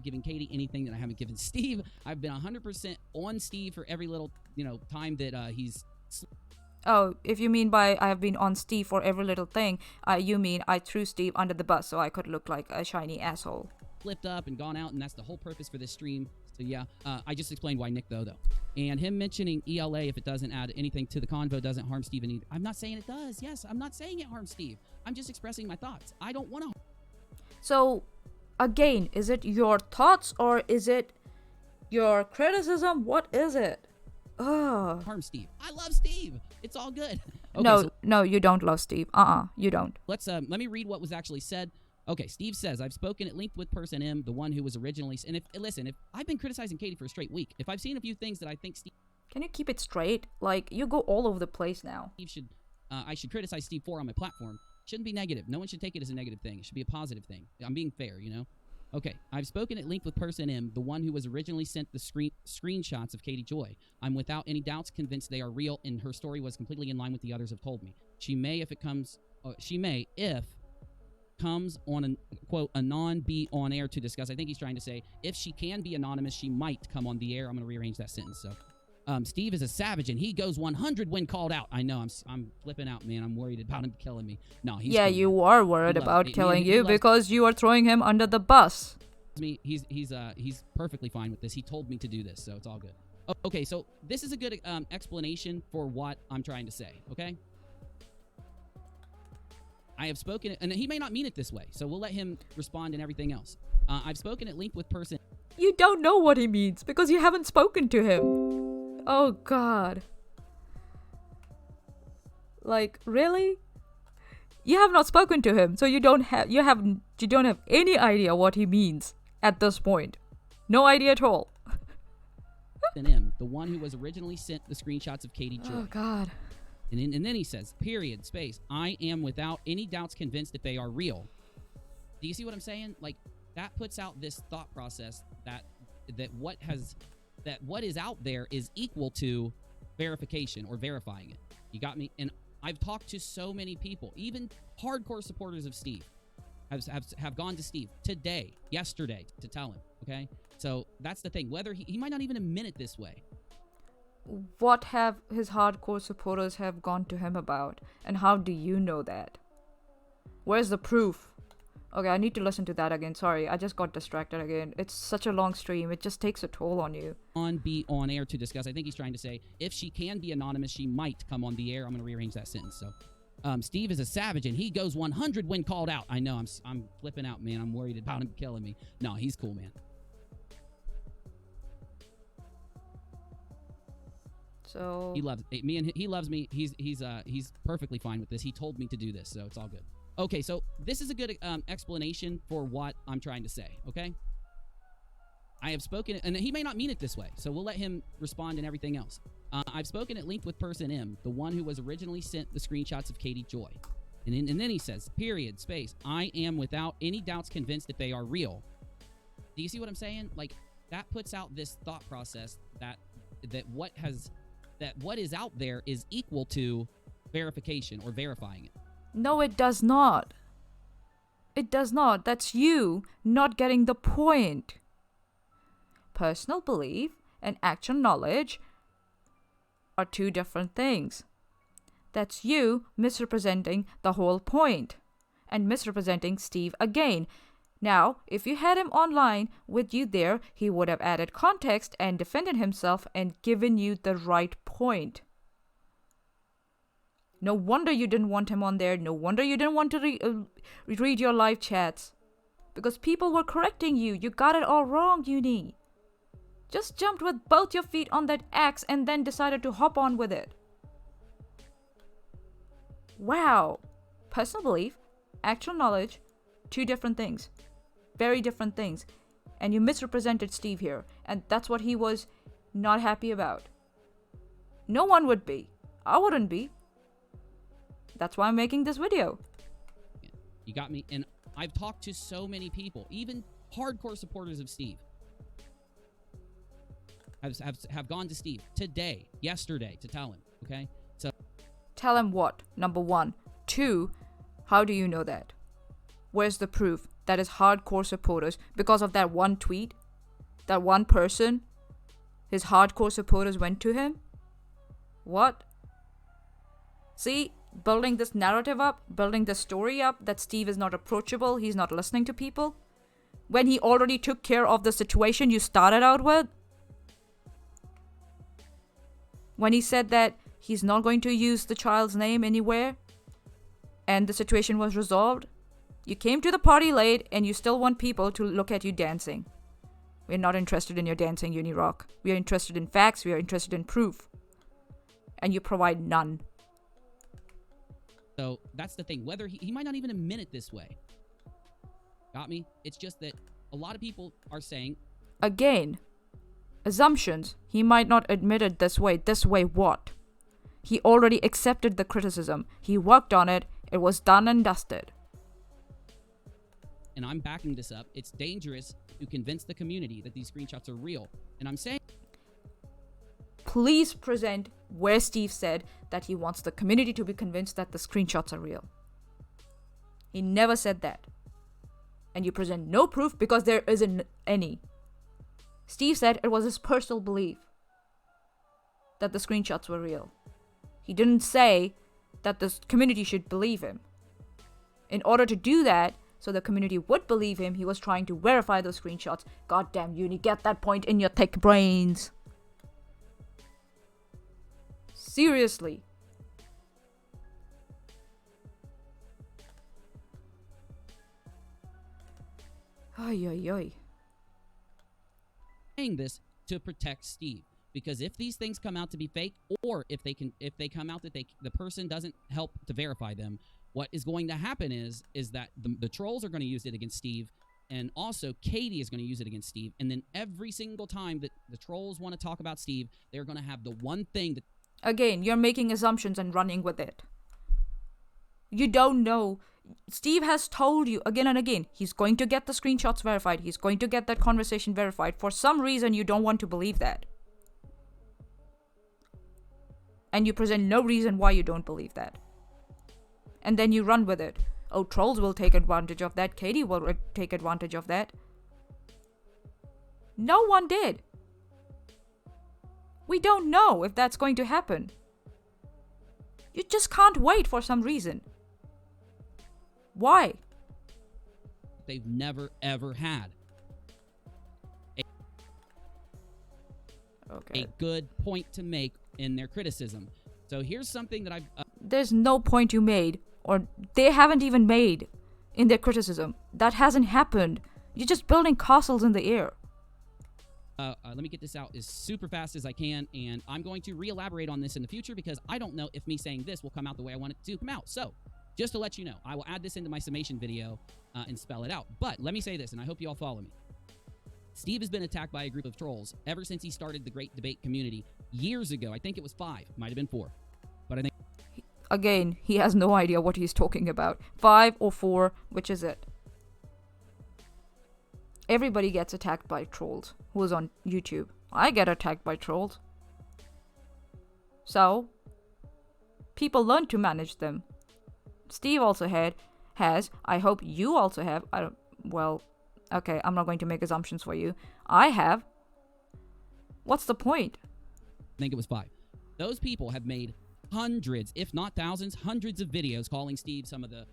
Giving Katie anything that I haven't given Steve. I've been 100% on Steve for every little, time that he's... Oh, if you mean by I have been on Steve for every little thing, you mean I threw Steve under the bus so I could look like a shiny asshole. Flipped up and gone out, and that's the whole purpose for this stream. So yeah, I just explained why Nick though. And him mentioning ELA, if it doesn't add anything to the convo, doesn't harm Steve either. I'm not saying it does. Yes, I'm not saying it harms Steve. I'm just expressing my thoughts. I don't want to. So, again, is it your thoughts or is it your criticism? What is it? Ugh. Harm Steve. I love Steve. It's all good. Okay, no, you don't love Steve. You don't. Let's let me read what was actually said. Okay, Steve says, I've spoken at length with person M, the one who was originally... And if I've been criticizing Katie for a straight week. If I've seen a few things that I think Steve... Can you keep it straight? Like, you go all over the place now. I should criticize Steve for on my platform. Shouldn't be negative. No one should take it as a negative thing. It should be a positive thing. I'm being fair, Okay, I've spoken at length with person M, the one who was originally sent the screenshots of Katie Joy. I'm without any doubts convinced they are real, and her story was completely in line with the others have told me. She may, if comes on a quote be on air to discuss. I think he's trying to say if she can be anonymous, she might come on the air. I'm going to rearrange that sentence. So, Steve is a savage and he goes 100 when called out. I know I'm flipping out, man. I'm worried about him killing me. No, he's cool. You are worried about killing you because you are throwing him under the bus. He's perfectly fine with this. He told me to do this, so it's all good. Okay, so this is a good explanation for what I'm trying to say. Okay. I have spoken, and he may not mean it this way, so we'll let him respond and everything else. I've spoken at length with person. You don't know what he means because you haven't spoken to him. Oh God. Like, really? You have not spoken to him, so you don't have any idea what he means at this point. No idea at all. M, the one who was originally sent the screenshots of Katie Joy. Oh God. And then he says, period, space, I am without any doubts convinced that they are real. Do you see what I'm saying? Like, that puts out this thought process that what is out there is equal to verification or verifying it. You got me? And I've talked to so many people, even hardcore supporters of Steve, have gone to Steve today, yesterday, to tell him, okay? So that's the thing. Whether he might not even admit it this way. What have his hardcore supporters have gone to him about? And how do you know that? Where's the proof? Okay, I need to listen to that again. Sorry, I just got distracted again. It's such a long stream. It just takes a toll on you. Be on air to discuss. I think he's trying to say if she can be anonymous, she might come on the air. I'm going to rearrange that sentence. So, Steve is a savage and he goes 100 when called out. I know I'm flipping out, man. I'm worried about him killing me. No, he's cool, man. So he loves me and he loves me. He's perfectly fine with this. He told me to do this, so it's all good. Okay, so this is a good explanation for what I'm trying to say. Okay, I have spoken, and he may not mean it this way, so we'll let him respond and everything else. I've spoken at length with person M, the one who was originally sent the screenshots of Katie Joy, and then he says, period, space, I am without any doubts convinced that they are real. Do you see what I'm saying? Like, that puts out this thought process that what is out there is equal to verification or verifying it. No, it does not. It does not. That's you not getting the point. Personal belief and actual knowledge are two different things. That's you misrepresenting the whole point and misrepresenting Steve again. Now, if you had him online with you there, he would have added context and defended himself and given you the right point. No wonder you didn't want him on there. No wonder you didn't want to read your live chats. Because people were correcting you. You got it all wrong, Uni. Just jumped with both your feet on that axe and then decided to hop on with it. Wow. Personal belief, actual knowledge, two different things. Very different things. And you misrepresented Steve here. And that's what he was not happy about. No one would be. I wouldn't be. That's why I'm making this video. You got me. And I've talked to so many people, even hardcore supporters of Steve. Have gone to Steve today, yesterday, to tell him, okay? So tell him what? Number one. Two, how do you know that? Where's the proof that his hardcore supporters, because of that one tweet, that one person, his hardcore supporters went to him? What? See, building this narrative up, building this story up, that Steve is not approachable, he's not listening to people, when he already took care of the situation you started out with. When he said that he's not going to use the child's name anywhere, and the situation was resolved, you came to the party late and you still want people to look at you dancing. We're not interested in your dancing, Unirock. We are interested in facts, we are interested in proof. And you provide none. So that's the thing. Whether he might not even admit it this way. Got me? It's just that a lot of people are saying... Again, assumptions. He might not admit it this way. This way what? He already accepted the criticism. He worked on it. It was done and dusted. And I'm backing this up. It's dangerous to convince the community that these screenshots are real. And I'm saying... Please present where Steve said that he wants the community to be convinced that the screenshots are real. He never said that. And you present no proof because there isn't any. Steve said it was his personal belief that the screenshots were real. He didn't say that the community should believe him. In order to do that, so the community would believe him, he was trying to verify those screenshots. Goddamn, Uni, get that point in your thick brains. Seriously. Ay, ay, ay. Saying this to protect Steve, because if these things come out to be fake, or if they come out that the person doesn't help to verify them, what is going to happen is that the trolls are going to use it against Steve, and also Katie is going to use it against Steve, and then every single time that the trolls want to talk about Steve, they're going to have the one thing that... Again, you're making assumptions and running with it. You don't know. Steve has told you again and again, he's going to get the screenshots verified. He's going to get that conversation verified. For some reason, you don't want to believe that. And you present no reason why you don't believe that. And then you run with it. Oh, trolls will take advantage of that. Katie will take advantage of that. No one did. We don't know if that's going to happen. You just can't wait for some reason. Why? They've never, ever had. A good point to make in their criticism. So here's something that I've... There's no point you made, or they haven't even made in their criticism. That hasn't happened. You're just building castles in the air. Let me get this out as super fast as I can, and I'm going to re-elaborate on this in the future because I don't know if me saying this will come out the way I want it to come out. So, just to let you know, I will add this into my summation video and spell it out. But let me say this, and I hope you all follow me. Steve has been attacked by a group of trolls ever since he started the Great Debate community years ago. I think it was 5, might have been 4, but I think... Again, he has no idea what he's talking about. 5 or 4, which is it? Everybody gets attacked by trolls who's on YouTube. I get attacked by trolls. So, people learn to manage them. Steve also has. I hope you also have. Okay, I'm not going to make assumptions for you. I have. What's the point? I think it was 5. Those people have made hundreds, if not thousands, hundreds of videos calling Steve some of the,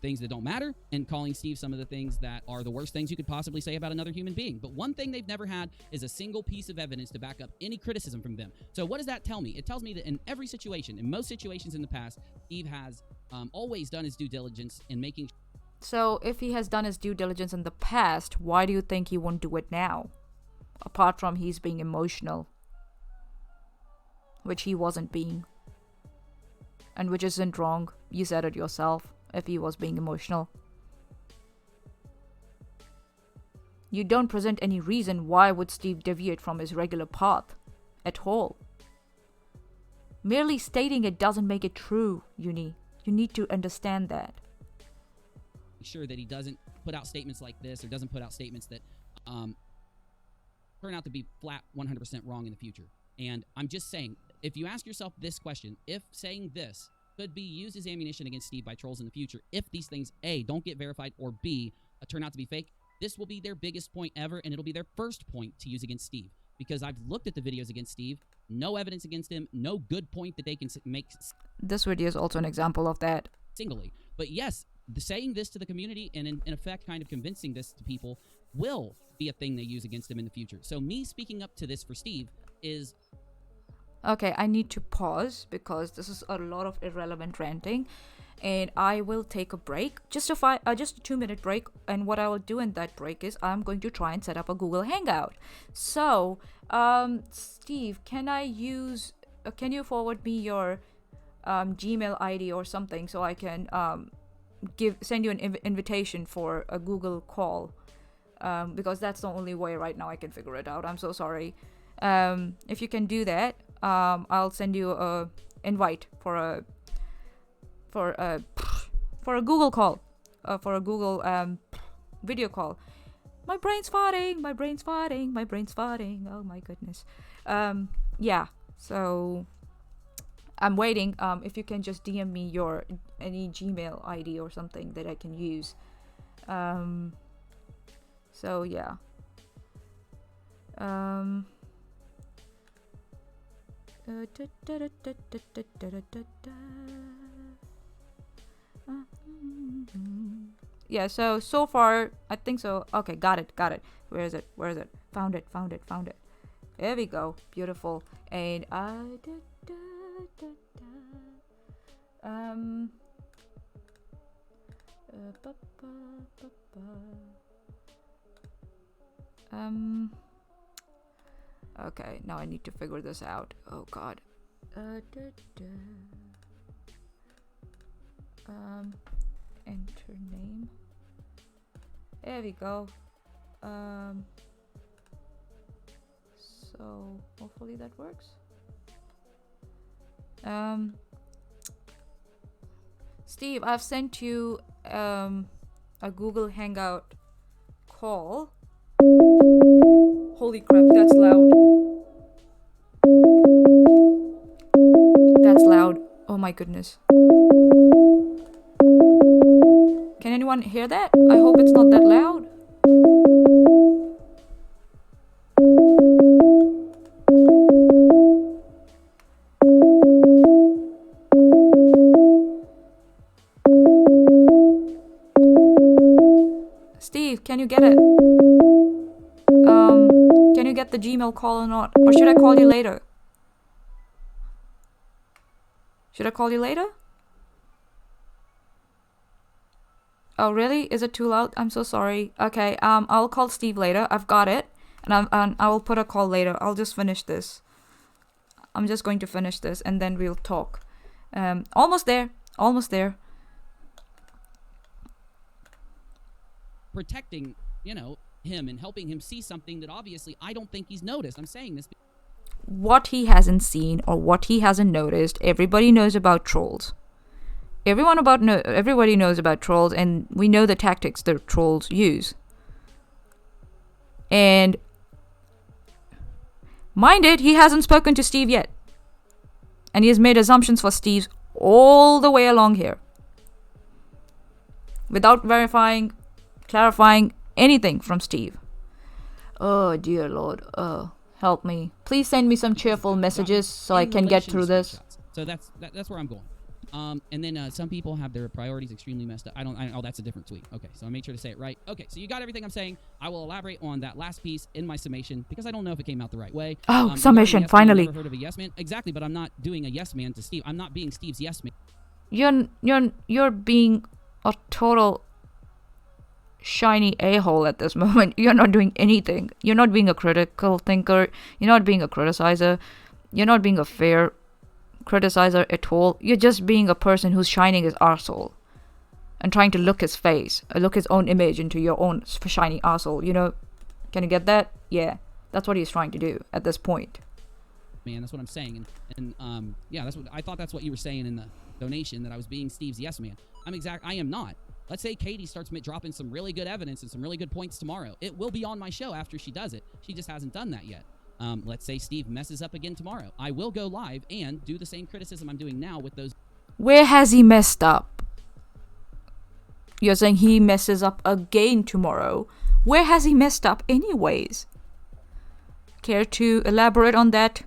things that don't matter, and calling Steve some of the things that are the worst things you could possibly say about another human being. But one thing they've never had is a single piece of evidence to back up any criticism from them. So what does that tell me? It tells me that in every situation, in most situations in the past, Steve has always done his due diligence in making. So if he has done his due diligence in the past, why do you think he won't do it now? Apart from he's being emotional, which he wasn't being, and which isn't wrong. You said it yourself. If he was being emotional, you don't present any reason why would Steve deviate from his regular path at all. Merely stating it doesn't make it true, Uni. You need to understand that. Sure that he doesn't put out statements like this, or doesn't put out statements that turn out to be flat 100% wrong in the future. And I'm just saying, if you ask yourself this question, if saying this could be used as ammunition against Steve by trolls in the future, if these things, A, don't get verified, or B, turn out to be fake, this will be their biggest point ever, and it'll be their first point to use against Steve. Because I've looked at the videos against Steve, no evidence against him, no good point that they can make. This video is also an example of that. Singly. But yes, saying this to the community and in effect kind of convincing this to people will be a thing they use against him in the future. So me speaking up to this for Steve is... Okay, I need to pause because this is a lot of irrelevant ranting, and I will take a break, just a 2-minute break. And what I will do in that break is I'm going to try and set up a Google Hangout. So, Steve, can you forward me your Gmail ID or something so I can send you an invitation for a Google call? Because that's the only way right now I can figure it out. I'm so sorry. If you can do that, I'll send you a invite for a Google call, for a Google video call. My brain's farting. Oh my goodness. Yeah. So I'm waiting. If you can just DM me any Gmail ID or something that I can use. So yeah. Yeah, so far I think so. Okay, got it. Where is it? Found it. There we go. Beautiful. And okay, now I need to figure this out. Oh god. Enter name. There we go. So hopefully that works. Steve, I've sent you a Google Hangout call. Holy crap, that's loud. That's loud. Oh my goodness. Can anyone hear that? I hope it's not that loud. Steve, can you get it? Can you get the Gmail call or not? Or should I call you later? Should I call you later? Oh, really? Is it too loud? I'm so sorry. Okay, I'll call Steve later. I've got it. And I will put a call later. I'll just finish this. I'm just going to finish this and then we'll talk. Almost there. Protecting, him and helping him see something that obviously I don't think he's noticed. I'm saying this. What he hasn't seen or what he hasn't noticed, everybody knows about trolls. everybody knows about trolls, and we know the tactics the trolls use. And mind it, he hasn't spoken to Steve yet. And he has made assumptions for Steve all the way along here. Without verifying, clarifying anything from Steve. Oh, dear Lord. Oh, help me. Please send me some cheerful messages so I can get through this. So that's where I'm going. And then some people have their priorities extremely messed up. Oh, that's a different tweet. Okay, so I made sure to say it right. Okay, so you got everything I'm saying. I will elaborate on that last piece in my summation because I don't know if it came out the right way. Oh, summation, finally. I've never heard of a yes man. Exactly, but I'm not doing a yes man to Steve. I'm not being Steve's yes man. You're being a total shiny a-hole at this moment. You're not doing anything. You're not being a critical thinker. You're not being a criticizer. You're not being a fair criticizer at all. You're just being a person who's shining his arsehole and trying to look his face, look his own image into your own shiny arsehole. You know, can you get that? Yeah, that's what he's trying to do at this point. Man, that's what I'm saying. And yeah, I thought that's what you were saying in the donation, that I was being Steve's yes man. I am not. Let's say Katie starts dropping some really good evidence and some really good points tomorrow. It will be on my show after she does it. She just hasn't done that yet. Let's say Steve messes up again tomorrow. I will go live and do the same criticism I'm doing now with those. Where has he messed up? You're saying he messes up again tomorrow. Where has he messed up anyways? Care to elaborate on that?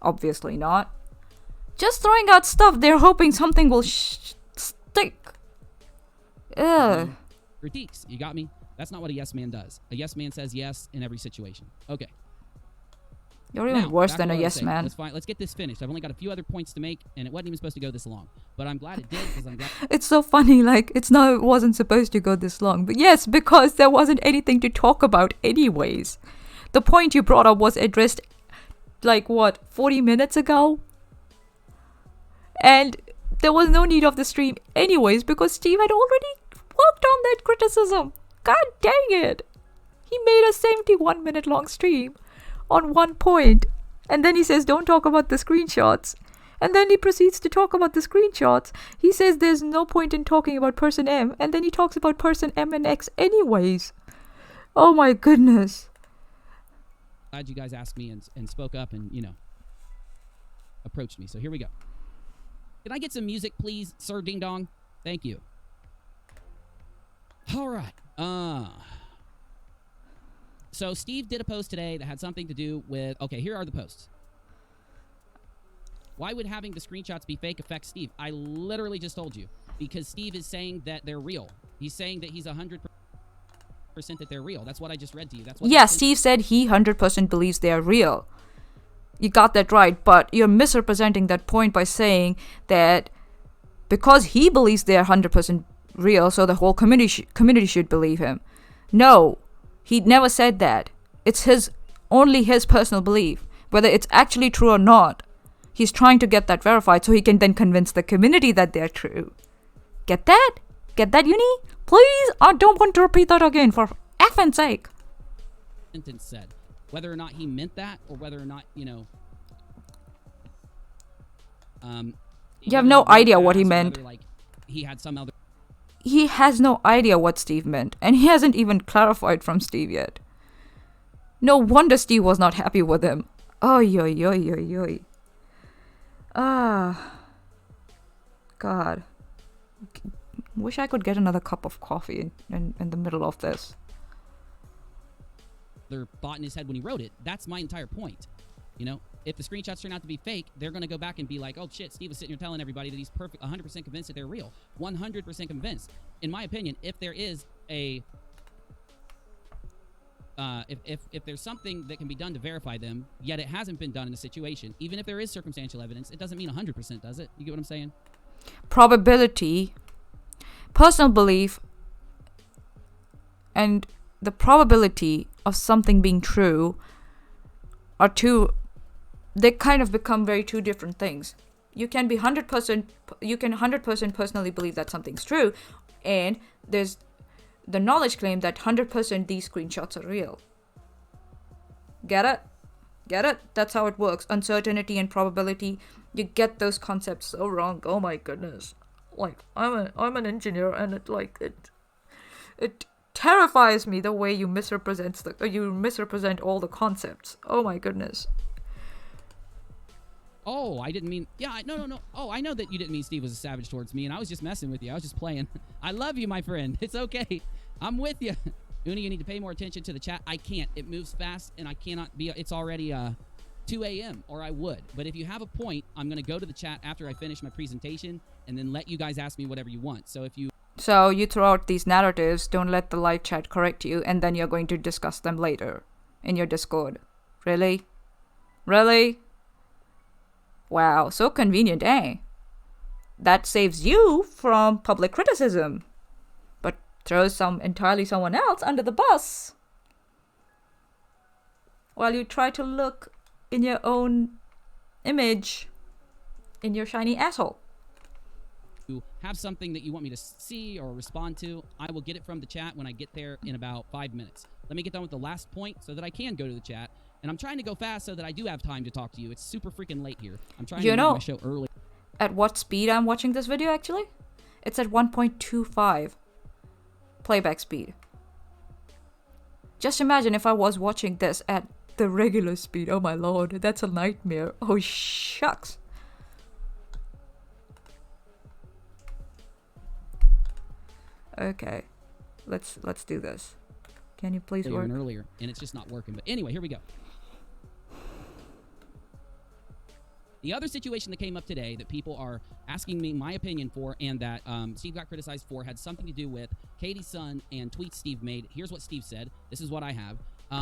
Obviously not. Just throwing out stuff, they're hoping something will stick. Ugh. Critiques, you got me? That's not what a yes man does. A yes man says yes in every situation. Okay. You're even worse than a yes man. Let's get this finished. I've only got a few other points to make, and it wasn't even supposed to go this long. But I'm glad it did, because I'm glad... It's so funny, like, it wasn't supposed to go this long. But yes, because there wasn't anything to talk about anyways. The point you brought up was addressed, 40 minutes ago? And there was no need of the stream anyways, because Steve had already worked on that criticism. God dang it. He made a 71-minute long stream on one point. And then he says, don't talk about the screenshots. And then he proceeds to talk about the screenshots. He says there's no point in talking about person M. And then he talks about person M and X anyways. Oh my goodness. Glad you guys asked me and spoke up and, approached me. So here we go. Can I get some music, please, Sir Ding Dong? Thank you. All right. So Steve did a post today that had something to do with... Okay, here are the posts. Why would having the screenshots be fake affect Steve? I literally just told you. Because Steve is saying that they're real. He's saying that he's 100% that they're real. That's what I just read to you. That's what Steve said he 100% believes they are real. You got that right, but you're misrepresenting that point by saying that because he believes they are 100% real, so the whole community should believe him. No, he never said that. It's only his personal belief. Whether it's actually true or not, he's trying to get that verified so he can then convince the community that they're true. Get that? Get that, Uni? Please, I don't want to repeat that again, for effing sake. Sentence said. Whether or not he meant that, or whether or not, you have no idea what he meant. He had some other... He has no idea what Steve meant, and he hasn't even clarified from Steve yet. No wonder Steve was not happy with him. Oy, oy, oy, oy, oy. Ah. God. Wish I could get another cup of coffee in the middle of this. They're bought in his head when he wrote it. That's my entire point. If the screenshots turn out to be fake, they're going to go back and be like, oh shit, Steve is sitting here telling everybody that he's 100% convinced that they're real. 100% convinced. In my opinion, if there is a... if there's something that can be done to verify them, yet it hasn't been done in a situation, even if there is circumstantial evidence, it doesn't mean 100%, does it? You get what I'm saying? Probability, personal belief, and the probability of something being true are they kind of become two different things. You can be 100% personally believe that something's true, and there's the knowledge claim that 100% these screenshots are real. Get it? Get it? That's how it works. Uncertainty and probability. You get those concepts so wrong. Oh my goodness. Like, I'm an engineer, and it terrifies me the way you misrepresent all the concepts. Oh my goodness. Oh, I didn't mean... Yeah, no. Oh, I know that you didn't mean Steve was a savage towards me, and I was just messing with you. I was just playing. I love you, my friend. It's okay. I'm with you. Uni, you need to pay more attention to the chat. I can't. It moves fast, and I cannot be... It's already 2 a.m., or I would. But if you have a point, I'm going to go to the chat after I finish my presentation, and then let you guys ask me whatever you want. So if you... So you throw out these narratives, don't let the live chat correct you, and then you're going to discuss them later in your Discord. Really? Really? Wow, so convenient, eh? That saves you from public criticism, but throws someone else under the bus while you try to look in your own image in your shiny asshole. You have something that you want me to see or respond to, I will get it from the chat when I get there in about 5 minutes. Let me get done with the last point so that I can go to the chat. And I'm trying to go fast so that I do have time to talk to you. It's super freaking late here. I'm trying to make my show early. At what speed I'm watching this video, actually? It's at 1.25 playback speed. Just imagine if I was watching this at the regular speed. Oh my lord, that's a nightmare. Oh shucks. Okay, let's do this. Can you please work? Earlier, and it's just not working. But anyway, here we go. The other situation that came up today that people are asking me my opinion for, and that Steve got criticized for, had something to do with Katie's son and tweets Steve made. Here's what Steve said. This is what I have.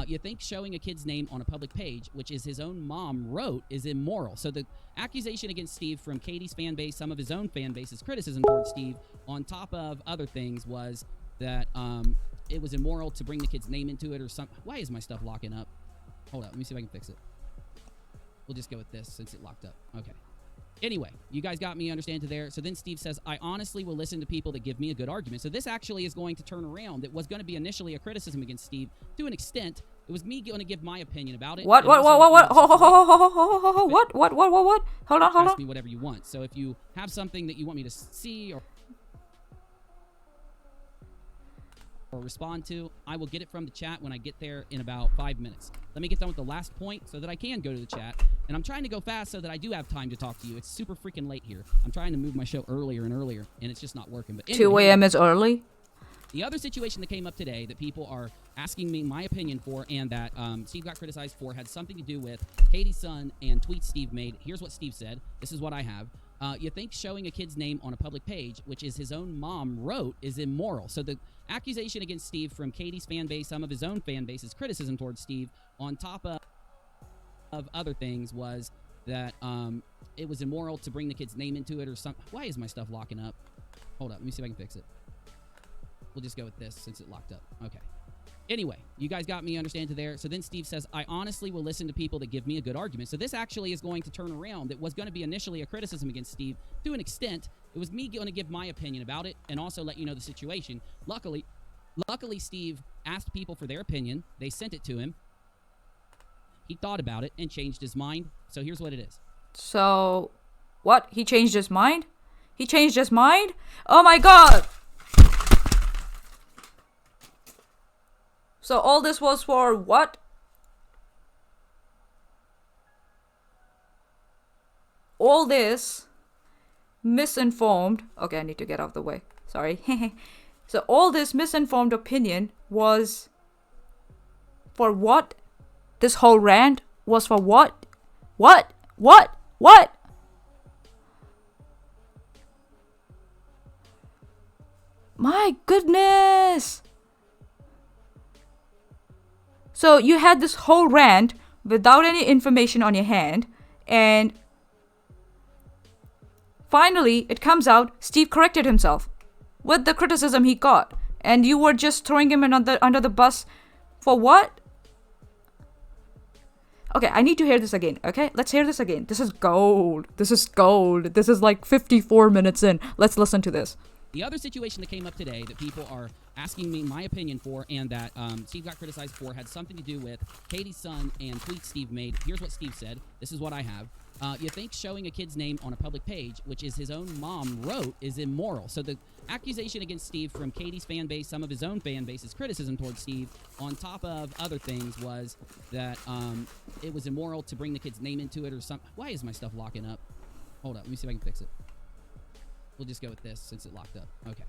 You think showing a kid's name on a public page, which is his own mom wrote, is immoral. So the accusation against Steve from Katie's fan base, some of his own fan base's criticism towards Steve, on top of other things, was that it was immoral to bring the kid's name into it or something. Why is my stuff locking up? Hold on, let me see if I can fix it. We'll just go with this since it locked up. Okay. Anyway, you guys got me understand to there. So then Steve says, I honestly will listen to people that give me a good argument. So this actually is going to turn around. It was going to be initially a criticism against Steve to an extent. It was me going to give my opinion about it. What? Hold on. Ask me whatever you want. So if you have something that you want me to see or respond to, I will get it from the chat when I get there in about 5 minutes. Let me get done with the last point so that I can go to the chat. And I'm trying to go fast so that I do have time to talk to you. It's super freaking late here. I'm trying to move my show earlier and earlier, and it's just not working. But anyway, 2 a.m. is early? The other situation that came up today that people are asking me my opinion for, and that Steve got criticized for, had something to do with Katie's son and tweets Steve made. Here's what Steve said. This is what I have. You think showing a kid's name on a public page, which is his own mom wrote, is immoral. So the accusation against Steve from Katie's fan base, some of his own fan base's criticism towards Steve, on top of other things, was that it was immoral to bring the kid's name into it or something. Why is my stuff locking up? Hold on, let me see if I can fix it. We'll just go with this since it locked up. Okay. Anyway, you guys got me understand to there. So then Steve says, I honestly will listen to people that give me a good argument. So this actually is going to turn around. It was going to be initially a criticism against Steve to an extent. It was me going to give my opinion about it and also let you know the situation. Luckily, Steve asked people for their opinion. They sent it to him. He thought about it and changed his mind. So here's what it is. So, what? He changed his mind? He changed his mind? Oh my god! So all this was for what? All this misinformed... Okay, I need to get out of the way. Sorry. So all this misinformed opinion was for what? This whole rant was for what? What? My goodness! So you had this whole rant without any information on your hand, and finally it comes out Steve corrected himself with the criticism he got, and you were just throwing him under the bus for what? Okay, I need to hear this again, okay? Let's hear this again. This is gold. This is like 54 minutes in. Let's listen to this. The other situation that came up today that people are asking me my opinion for, and that Steve got criticized for, had something to do with Katie's son and tweets Steve made. Here's what Steve said. This is what I have. You think showing a kid's name on a public page, which is his own mom wrote, is immoral. So the accusation against Steve from Katie's fan base, some of his own fan base's criticism towards Steve, on top of other things, was that it was immoral to bring the kid's name into it or something. Why is my stuff locking up? Hold up. Let me see if I can fix it. We'll just go with this since it locked up. Okay.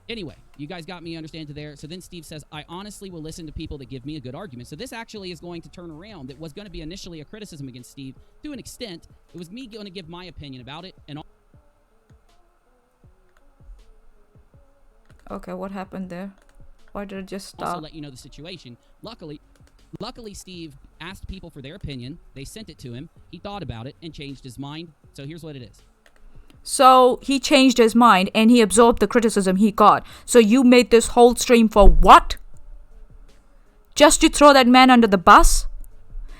Anyway, you guys got me understand to there. So then Steve says, I honestly will listen to people that give me a good argument. So this actually is going to turn around. It was going to be initially a criticism against Steve to an extent. It was me going to give my opinion about it. And Okay, what happened there? Why did it just stop? also let you know the situation. Luckily, Steve asked people for their opinion. They sent it to him. He thought about it and changed his mind. So here's what it is. So he changed his mind and he absorbed the criticism he got. So you made this whole stream for what? Just to throw that man under the bus?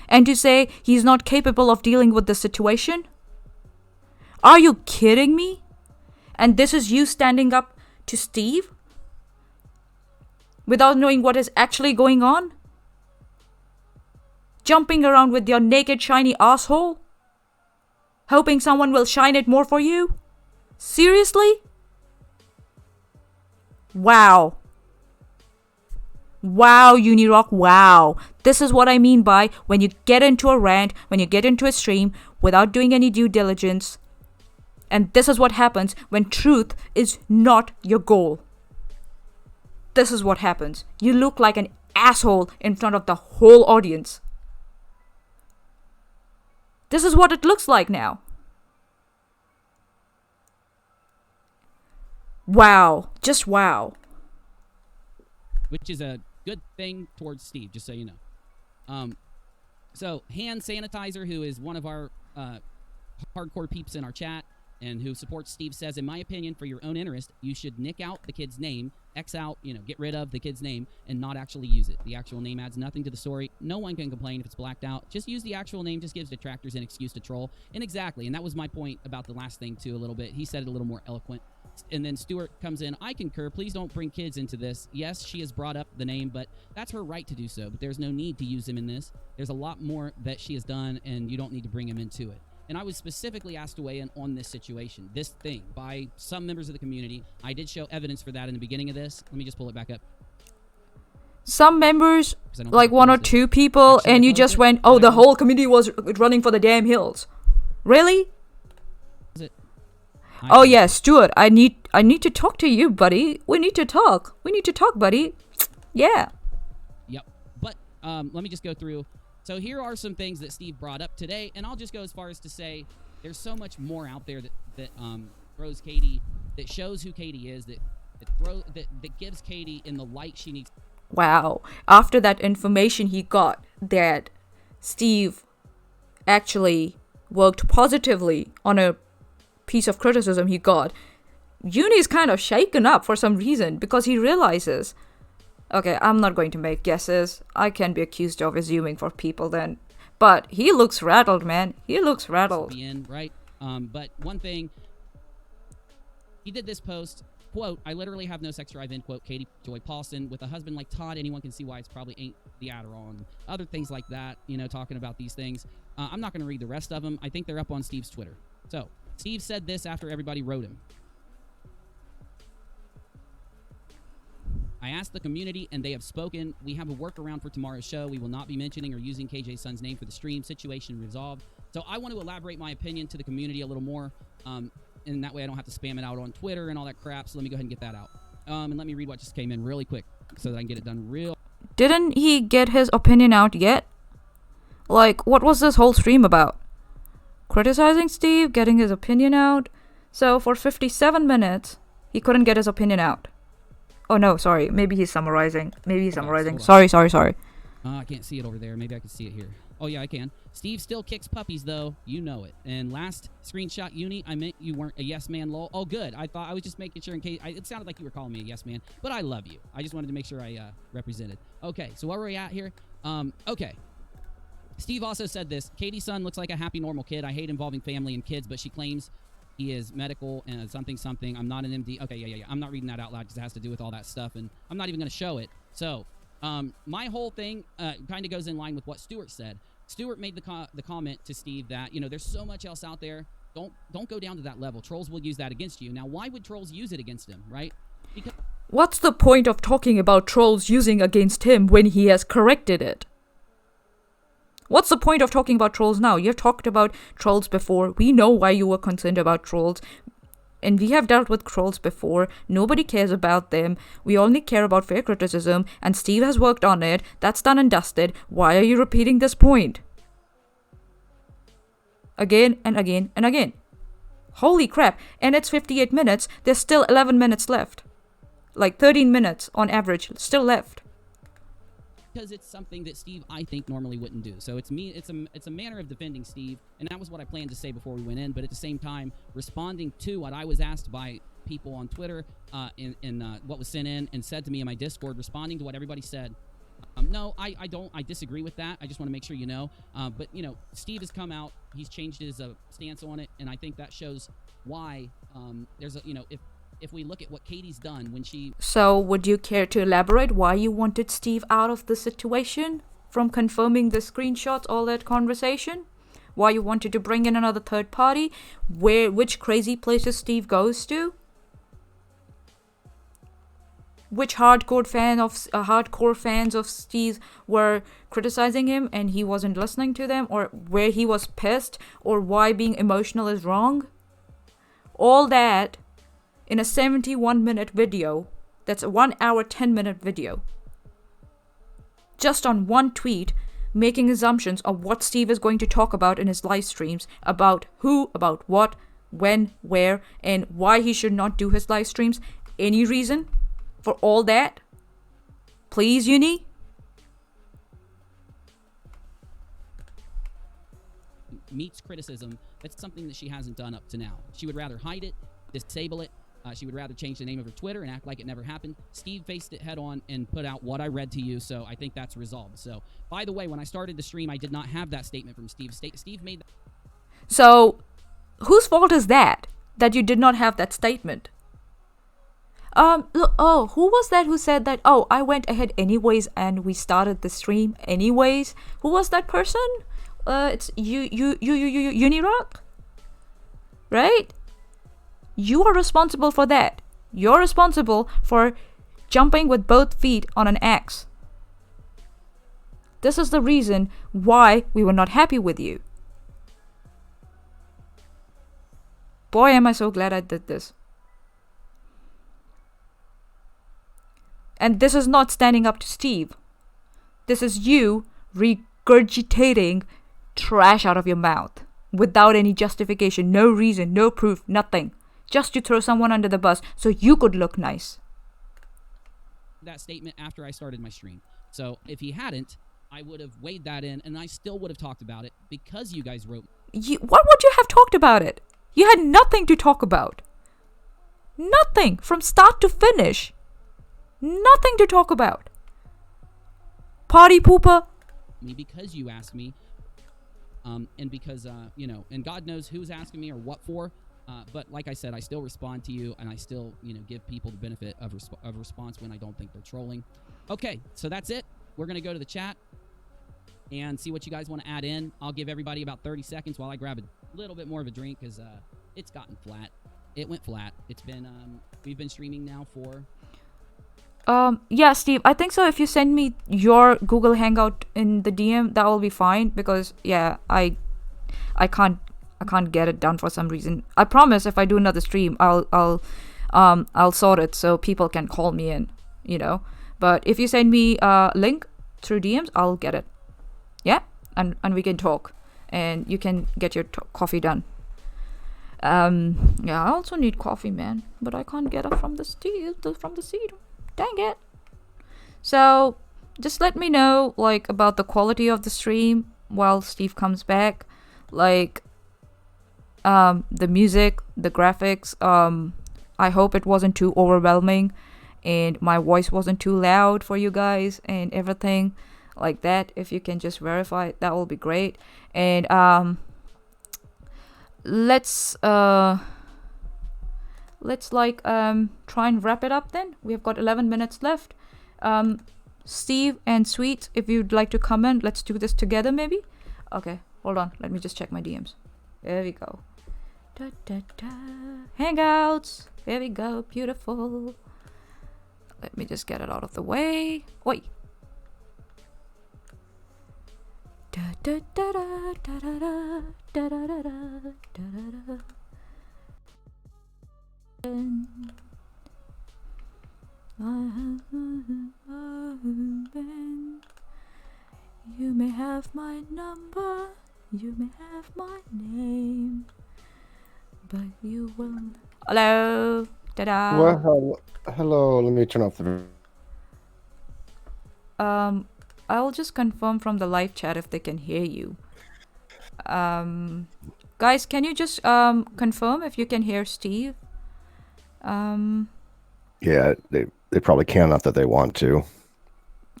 And to say he's not capable of dealing with the situation? Are you kidding me? And this is you standing up to Steve? Without knowing what is actually going on? Jumping around with your naked shiny asshole? Hoping someone will shine it more for you? Seriously? Wow. Wow, Unirock, wow. This is what I mean by when you get into a rant, when you get into a stream without doing any due diligence. And this is what happens when truth is not your goal. This is what happens. You look like an asshole in front of the whole audience. This is what it looks like now. Wow. Just wow. Which is a good thing towards Steve, just so you know. So, hand sanitizer, who is one of our hardcore peeps in our chat and who supports Steve, says, in my opinion, for your own interest, you should nick out the kid's name, X out, get rid of the kid's name, and not actually use it. The actual name adds nothing to the story. No one can complain if it's blacked out. Just use the actual name, just gives detractors an excuse to troll. And exactly, and that was my point about the last thing, too, a little bit. He said it a little more eloquent. And then Stuart comes in, I concur, please don't bring kids into this. Yes, she has brought up the name, but that's her right to do so. But there's no need to use him in this. There's a lot more that she has done, and you don't need to bring him into it. And I was specifically asked to weigh in on this situation, this thing, by some members of the community. I did show evidence for that in the beginning of this. Let me just pull it back up. Some members, like one or two people, and you just went, oh, the whole community was running for the damn hills. Really? Oh yeah, Stuart, I need to talk to you, buddy. We need to talk, buddy. Yeah. Yep. But let me just go through. So here are some things that Steve brought up today, and I'll just go as far as to say there's so much more out there that throws Katie, that shows who Katie is, that gives Katie in the light she needs. Wow. After that information he got that Steve actually worked positively on a piece of criticism he got, Uni's kind of shaken up for some reason because he realizes, okay, I'm not going to make guesses. I can be accused of assuming for people then. But he looks rattled, man. He looks rattled. Right? But one thing, he did this post, quote, I literally have no sex drive, end quote, Katie Joy Paulson. With a husband like Todd, anyone can see why it's probably ain't the Adderall and other things like that, talking about these things. I'm not going to read the rest of them. I think they're up on Steve's Twitter. So, Steve said this after everybody wrote him. I asked the community, and they have spoken. We have a workaround for tomorrow's show. We will not be mentioning or using KJ's son's name for the stream. Situation resolved. So I want to elaborate my opinion to the community a little more, and that way I don't have to spam it out on Twitter and all that crap. So let me go ahead and get that out. And let me read what just came in really quick so that I can get it done real. Didn't he get his opinion out yet? Like, what was this whole stream about? Criticizing Steve, getting his opinion out. So for 57 minutes, he couldn't get his opinion out. Oh no, sorry. Maybe he's summarizing. Sorry. I can't see it over there. Maybe I can see it here. Oh yeah, I can. Steve still kicks puppies though. You know it. And last screenshot, Uni, I meant you weren't a yes man, lol. Oh good. I thought I was just making sure in case. It sounded like you were calling me a yes man, but I love you. I just wanted to make sure I represented. Okay, so where are we at here? Okay. Steve also said this. Katie's son looks like a happy, normal kid. I hate involving family and kids, but she claims He is medical and something. I'm not an MD. Okay, yeah. I'm not reading that out loud because it has to do with all that stuff, and I'm not even going to show it. So, my whole thing kind of goes in line with what Stuart said. Stuart made the comment to Steve that, there's so much else out there. Don't go down to that level. Trolls will use that against you. Now, why would trolls use it against him, right? Because What's the point of talking about trolls using against him when he has corrected it? What's the point of talking about trolls now? You've talked about trolls before. We know why you were concerned about trolls. And we have dealt with trolls before. Nobody cares about them. We only care about fair criticism. And Steve has worked on it. That's done and dusted. Why are you repeating this point? Again and again and again. Holy crap. And it's 58 minutes. There's still 11 minutes left. Like 13 minutes on average still left. Because it's something that Steve, I think, normally wouldn't do. So it's a manner of defending Steve, and that was what I planned to say before we went in. But at the same time, responding to what I was asked by people on Twitter, and what was sent in and said to me in my Discord, responding to what everybody said. No, I don't. I disagree with that. I just want to make sure you know. But Steve has come out. He's changed his stance on it, and I think that shows why there's a if we look at what Katie's done when she... So, would you care to elaborate why you wanted Steve out of the situation? From confirming the screenshots, all that conversation? Why you wanted to bring in another third party? Which crazy places Steve goes to? Which hardcore fans of Steve were criticizing him and he wasn't listening to them? Or where he was pissed? Or why being emotional is wrong? All that... in a 71-minute video, that's a 1 hour, 10-minute video. Just on one tweet, making assumptions of what Steve is going to talk about in his live streams, about who, about what, when, where, and why he should not do his live streams. Any reason for all that? Please, Uni? Meets criticism, that's something that she hasn't done up to now. She would rather hide it, disable it. She would rather change the name of her Twitter and act like it never happened. Steve faced it head on and put out what I read to you, so I think that's resolved. So, by the way, when I started the stream, I did not have that statement from Steve. Steve made that. So, whose fault is that you did not have that statement? Who was that who said that? Oh, I went ahead anyways and we started the stream anyways. Who was that person? It's Unirock? Right? You are responsible for that. You're responsible for jumping with both feet on an axe. This is the reason why we were not happy with you. Boy, am I so glad I did this. And this is not standing up to Steve. This is you regurgitating trash out of your mouth without any justification, no reason, no proof, nothing. Just to throw someone under the bus so you could look nice. That statement after I started my stream. So if he hadn't, I would have weighed that in and I still would have talked about it because you guys wrote. What would you have talked about it? You had nothing to talk about. Nothing from start to finish. Nothing to talk about. Party pooper. Me because you asked me. And because, and God knows who's asking me or what for. But like I said, I still respond to you, and I still, give people the benefit of response when I don't think they're trolling. Okay, so that's it. We're going to go to the chat and see what you guys want to add in. I'll give everybody about 30 seconds while I grab a little bit more of a drink because it's gotten flat. It went flat. It's been, we've been streaming now for... Yeah, Steve, I think so. If you send me your Google Hangout in the DM, that will be fine because, yeah, I can't get it done for some reason. I promise if I do another stream, I'll sort it so people can call me in, But if you send me a link through DMs, I'll get it. Yeah? And we can talk. And you can get your coffee done. Yeah, I also need coffee, man. But I can't get it from the seat. Dang it. So, just let me know, about the quality of the stream while Steve comes back. The music, the graphics, I hope it wasn't too overwhelming and my voice wasn't too loud for you guys and everything like that. If you can just verify it, that will be great. And let's let's like try and wrap it up then. We have got 11 minutes left. Steve and Sweet, if you'd like to comment, let's do this together maybe. Okay, hold on. Let me just check my DMs. There we go. Da, da, da. Hangouts. There we go. Beautiful. Let me just get it out of the way. Oi. Da, da, da, da, da, da, da, da, da, da, da, da, You may have my number, you may have my name, but you will. Hello. Ta-da. Well, hello. Let me turn off the. I'll just confirm from the live chat if they can hear you. Guys, can you just confirm if you can hear Steve? Yeah, they probably can, not that they want to.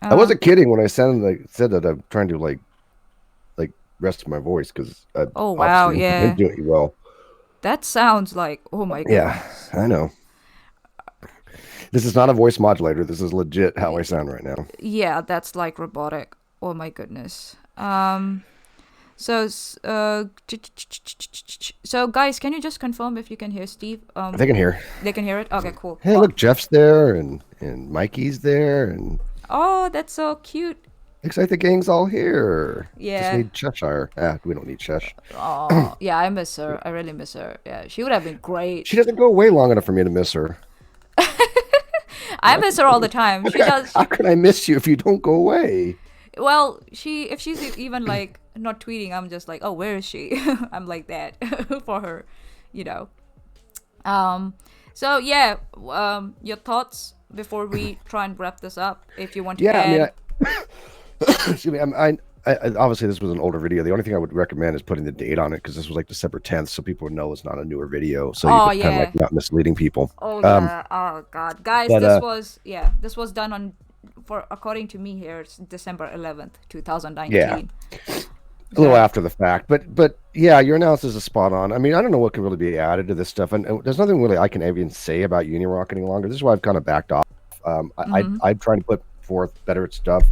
I wasn't kidding when I said that I'm trying to like rest my voice because oh wow, yeah, been doing well. That sounds like, oh my god. Yeah, I know. This is not a voice modulator. This is legit how I sound right now. Yeah, that's like robotic. Oh my goodness. So guys, can you just confirm if you can hear Steve? They can hear. They can hear it? Okay, cool. Hey, look, Jeff's there and Mikey's there and. Oh, that's so cute. Looks like the gang's all here. Yeah. Just need Cheshire. We don't need Chesh. Oh, yeah, I miss her. I really miss her. Yeah, she would have been great. She doesn't go away long enough for me to miss her. I miss her all the time. She does. How can I miss you if you don't go away? Well, if she's even like not tweeting, I'm just like, oh, where is she? I'm like that for her, you know. So yeah, your thoughts before we try and wrap this up, if you want to add. Excuse me. I obviously this was an older video. The only thing I would recommend is putting the date on it because this was like December 10th, so people would know it's not a newer video. So you can kind of like not misleading people. Oh yeah. Oh god, guys, but, this was done on according to me here, it's December 11th, 2019. Yeah. A little after the fact, but yeah, your analysis is spot on. I mean, I don't know what could really be added to this stuff, and there's nothing really I can even say about Unirock any longer. This is why I've kind of backed off. I'm trying to put forth better stuff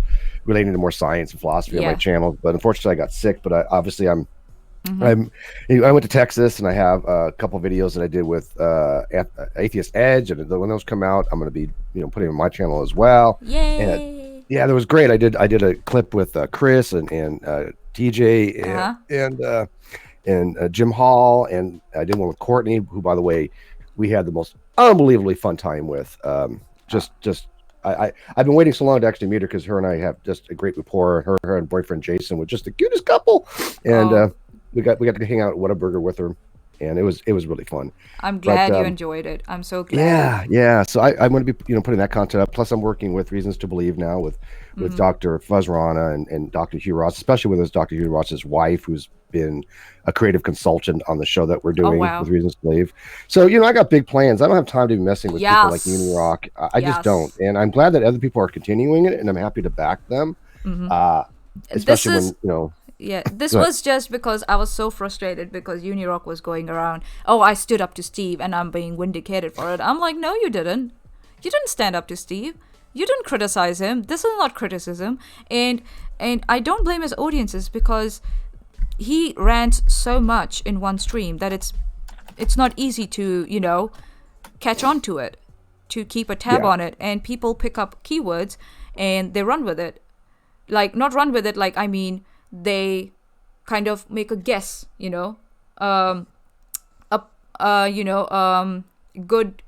relating to more science and philosophy on my channel, but unfortunately I got sick. But I went to Texas, and I have a couple videos that I did with Atheist Edge, and when those come out, I'm going to be putting them on my channel as well. Yay! And that was great. I did a clip with Chris and TJ and Jim Hall, and I did one with Courtney, who, by the way, we had the most unbelievably fun time with. I've been waiting so long to actually meet her because her and I have just a great rapport. Her and boyfriend Jason were just the cutest couple, and we got to hang out at Whataburger with her, and it was really fun. I'm glad you enjoyed it. I'm so glad. Yeah. So I'm going to be putting that content up. Plus, I'm working with Reasons to Believe now with Dr. Fuzzrana and Dr. Hugh Ross, especially with Dr. Hugh Ross's wife, who's been a creative consultant on the show that we're doing with Reasons to Believe. So I got big plans. I don't have time to be messing with people like Unirock. I just don't, and I'm glad that other people are continuing it, and I'm happy to back them. Especially when Yeah, this was just because I was so frustrated because Unirock was going around, oh, I stood up to Steve and I'm being vindicated for it. I'm like, no, you didn't. You didn't stand up to Steve. You didn't criticize him. This is not criticism. And I don't blame his audiences because he rants so much in one stream that it's not easy to, catch on to it, to keep a tab on it. And people pick up keywords and they run with it. Like, not run with it, like, I mean, they kind of make a guess, good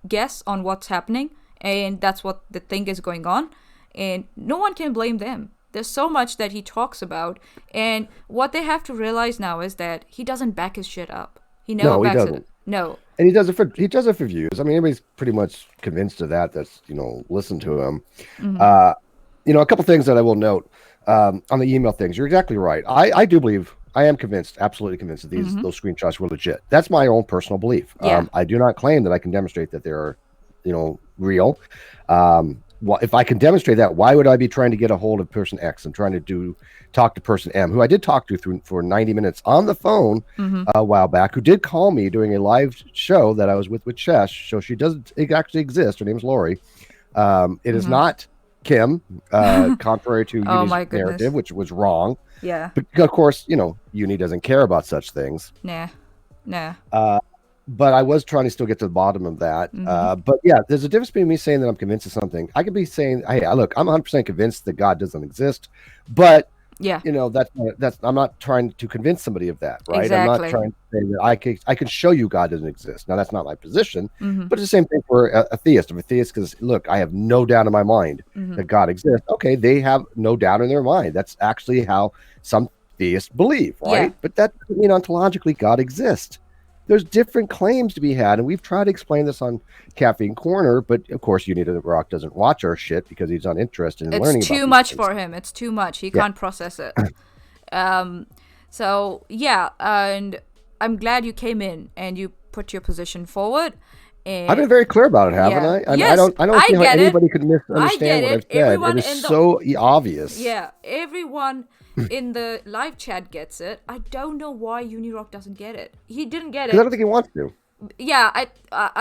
guess on what's happening, and that's what they think is going on, and no one can blame them. There's so much that he talks about, and what they have to realize now is that he doesn't back his shit up. He never backs it up. No. And he does it for views. I mean, everybody's pretty much convinced of that. That's listen to him. A couple things that I will note. On the email things, you're exactly right. I do believe, I am convinced, absolutely convinced that those screenshots were legit. That's my own personal belief. I do not claim that I can demonstrate that they're, real. well, if I can demonstrate that, why would I be trying to get a hold of person X and trying to talk to person M, who I did talk to for 90 minutes on the phone a while back, who did call me doing a live show that I was with Chesh. So she doesn't actually exist. Her name is Lori. It is not Kim, contrary to Oh Uni's my goodness. narrative, which was wrong. Yeah. But of course, Uni doesn't care about such things. Nah. But I was trying to still get to the bottom of that. But yeah, there's a difference between me saying that I'm convinced of something. I could be saying, hey, look, I'm 100% convinced that God doesn't exist. But, Yeah. that's I'm not trying to convince somebody of that, right? Exactly. I'm not trying to say that I can show you God doesn't exist. Now, that's not my position. But it's the same thing for a theist. I'm a theist because, look, I have no doubt in my mind that God exists. Okay, they have no doubt in their mind. That's actually how some theists believe, right? Yeah. But that doesn't mean ontologically God exists. There's different claims to be had, and we've tried to explain this on Caffeine Corner, but of course Unirock doesn't watch our shit because he's not interested in learning about It's too these much things. for him. It's too much. He can't process it. So yeah, and I'm glad you came in and you put your position forward. And I've been very clear about it, haven't Yeah. I? I mean, Yes, I don't I see how get it. anybody could I misunderstand get what it. I've said. Everyone It is in the- so obvious. Yeah, everyone in the live chat gets it. I don't know why Unirock doesn't get it. He didn't get Because I don't it. think he wants to. Yeah,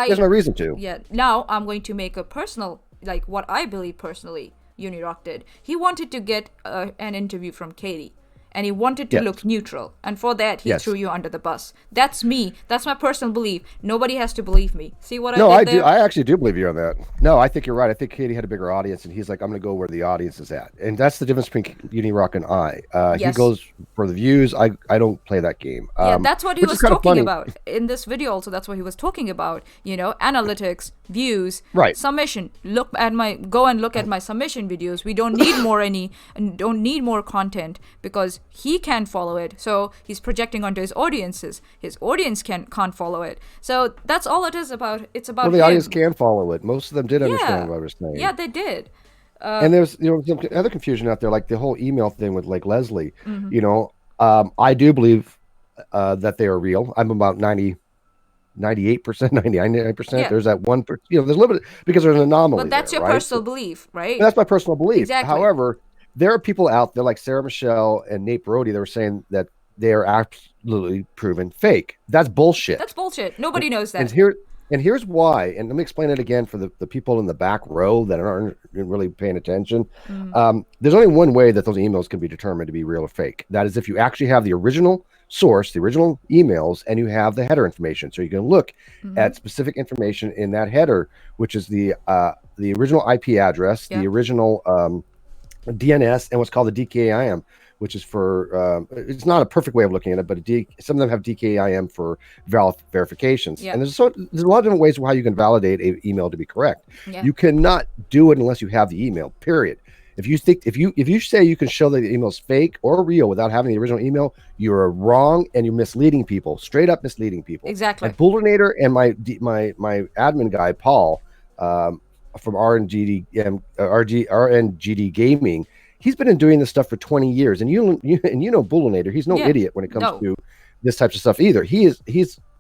There's no reason to. Yeah, now I'm going to make a personal, like what I believe personally Unirock did. He wanted to get an interview from Katie, and he wanted to Yes. look neutral, and for that he Yes. threw you under the bus. That's me. That's my personal belief. Nobody has to believe me. See what No, I I did do. there? I actually do believe you on that. No, I think you're right. I think Katie had a bigger audience, and he's like, I'm going to go where the audience is at, and that's the difference between Unirock and I. He Yes. goes for the views. I don't play that game. Yeah, that's what he which was is kind of talking funny. about in this video. Also, that's what he was talking about. Analytics, views, Right. submission. Go and look at my submission videos. We don't need don't need more content because he can't follow it. So he's projecting onto his audiences. His audience can't follow it. So that's all it is about. It's about Well, the him. audience can follow it. Most of them did understand what I was saying. Yeah, they did. And there's some other confusion out there, like the whole email thing with like Leslie. I do believe that they are real. I'm about 98%, 99%. Yeah. There's that 1%. There's a little bit because there's an anomaly. But that's there, your right? personal belief, right? That's my personal belief. Exactly. However, there are people out there like Sarah Michelle and Nate Brody that are saying that they are absolutely proven fake. That's bullshit. That's bullshit. Nobody knows that. And here's why. And let me explain it again for the people in the back row that aren't really paying attention. There's only one way that those emails can be determined to be real or fake. That is if you actually have the original source, the original emails, and you have the header information. So you can look at specific information in that header, which is the original IP address, the original DNS, and what's called the DKIM, which is for it's not a perfect way of looking at it, but some of them have DKIM for verifications. Yeah. And there's a lot of different ways of how you can validate an email to be correct. Yeah. You cannot do it unless you have the email. Period. If you say you can show that the email is fake or real without having the original email, you are wrong and you're misleading people, straight up misleading people. Exactly. And Bullinator and my admin guy Paul from RNGD Gaming, he's been doing this stuff for 20 years, and you know Bullinator, he's no idiot when it comes to this types of stuff either. He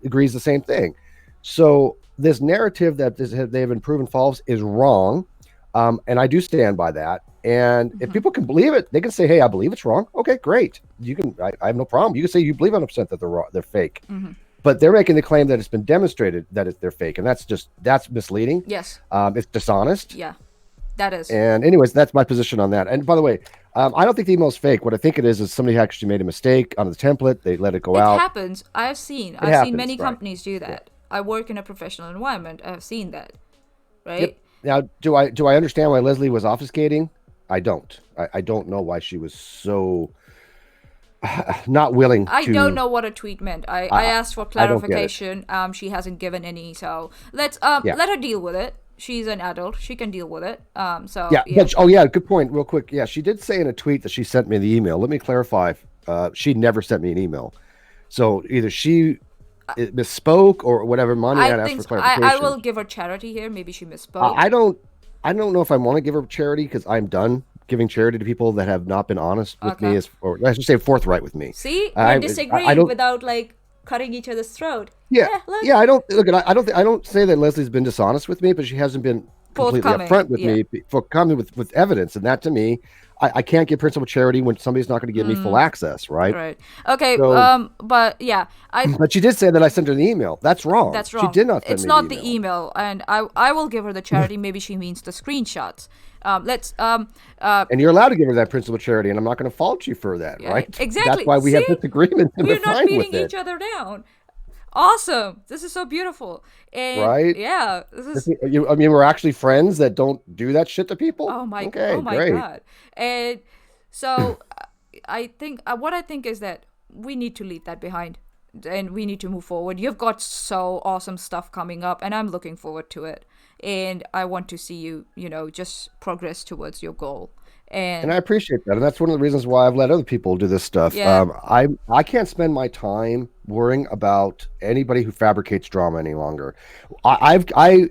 agrees the same thing. So this narrative that they have been proven false is wrong, and I do stand by that. And if people can believe it, they can say, "Hey, I believe it's wrong." Okay, great. You can. I have no problem. You can say you believe 100% that they're fake. But they're making the claim that it's been demonstrated that they're fake, and that's misleading. Yes. It's dishonest. Yeah, that is. And anyways, that's my position on that. And by the way, I don't think the email is fake. What I think it is somebody actually made a mistake on the template. They let it go out. It happens. I've seen many companies do that. I work in a professional environment. I've seen that. Right? Yep. Now, do I understand why Leslie was obfuscating? I don't. I don't know why she was so not willing to. I don't know what a tweet meant. I asked for clarification. She hasn't given any, so let her deal with it. She's an adult. She can deal with it. But, good point. Real quick. Yeah, she did say in a tweet that she sent me the email. Let me clarify. She never sent me an email. So either she misspoke or whatever. Money had asked for clarification. I will give her charity here. Maybe she misspoke. I don't know if I want to give her charity because I'm done giving charity to people that have not been honest with me, or I should say forthright with me. See, we're disagreeing without cutting each other's throat. Yeah, I don't say that Leslie's been dishonest with me, but she hasn't been completely Forthcoming, upfront with yeah. me, forthcoming with evidence, and that to me, I can't give principal charity when somebody's not going to give me full access, right? Right. Okay. So, But yeah, but she did say that I sent her the email. That's wrong. that's She wrong. did not send It's me not the the email. email, and I will give her the charity. Maybe she means the screenshots. Let's And you're allowed to give her that principal charity, and I'm not going to fault you for that, yeah, right? That's exactly. why we have See, disagreements, and we're we're not fine beating with it, each other down. Awesome. This is so beautiful. And right? yeah, this is I mean, we're actually friends that don't do that shit to people. oh Okay, my great. god. And so I think what I think is that we need to leave that behind and we need to move forward. You've got so awesome stuff coming up and I'm looking forward to it. And I want to see you, just progress towards your goal. And I And appreciate that, and that's one of the reasons why I've let other people do this stuff. yeah, I can't spend my time worrying about anybody who fabricates drama any longer. I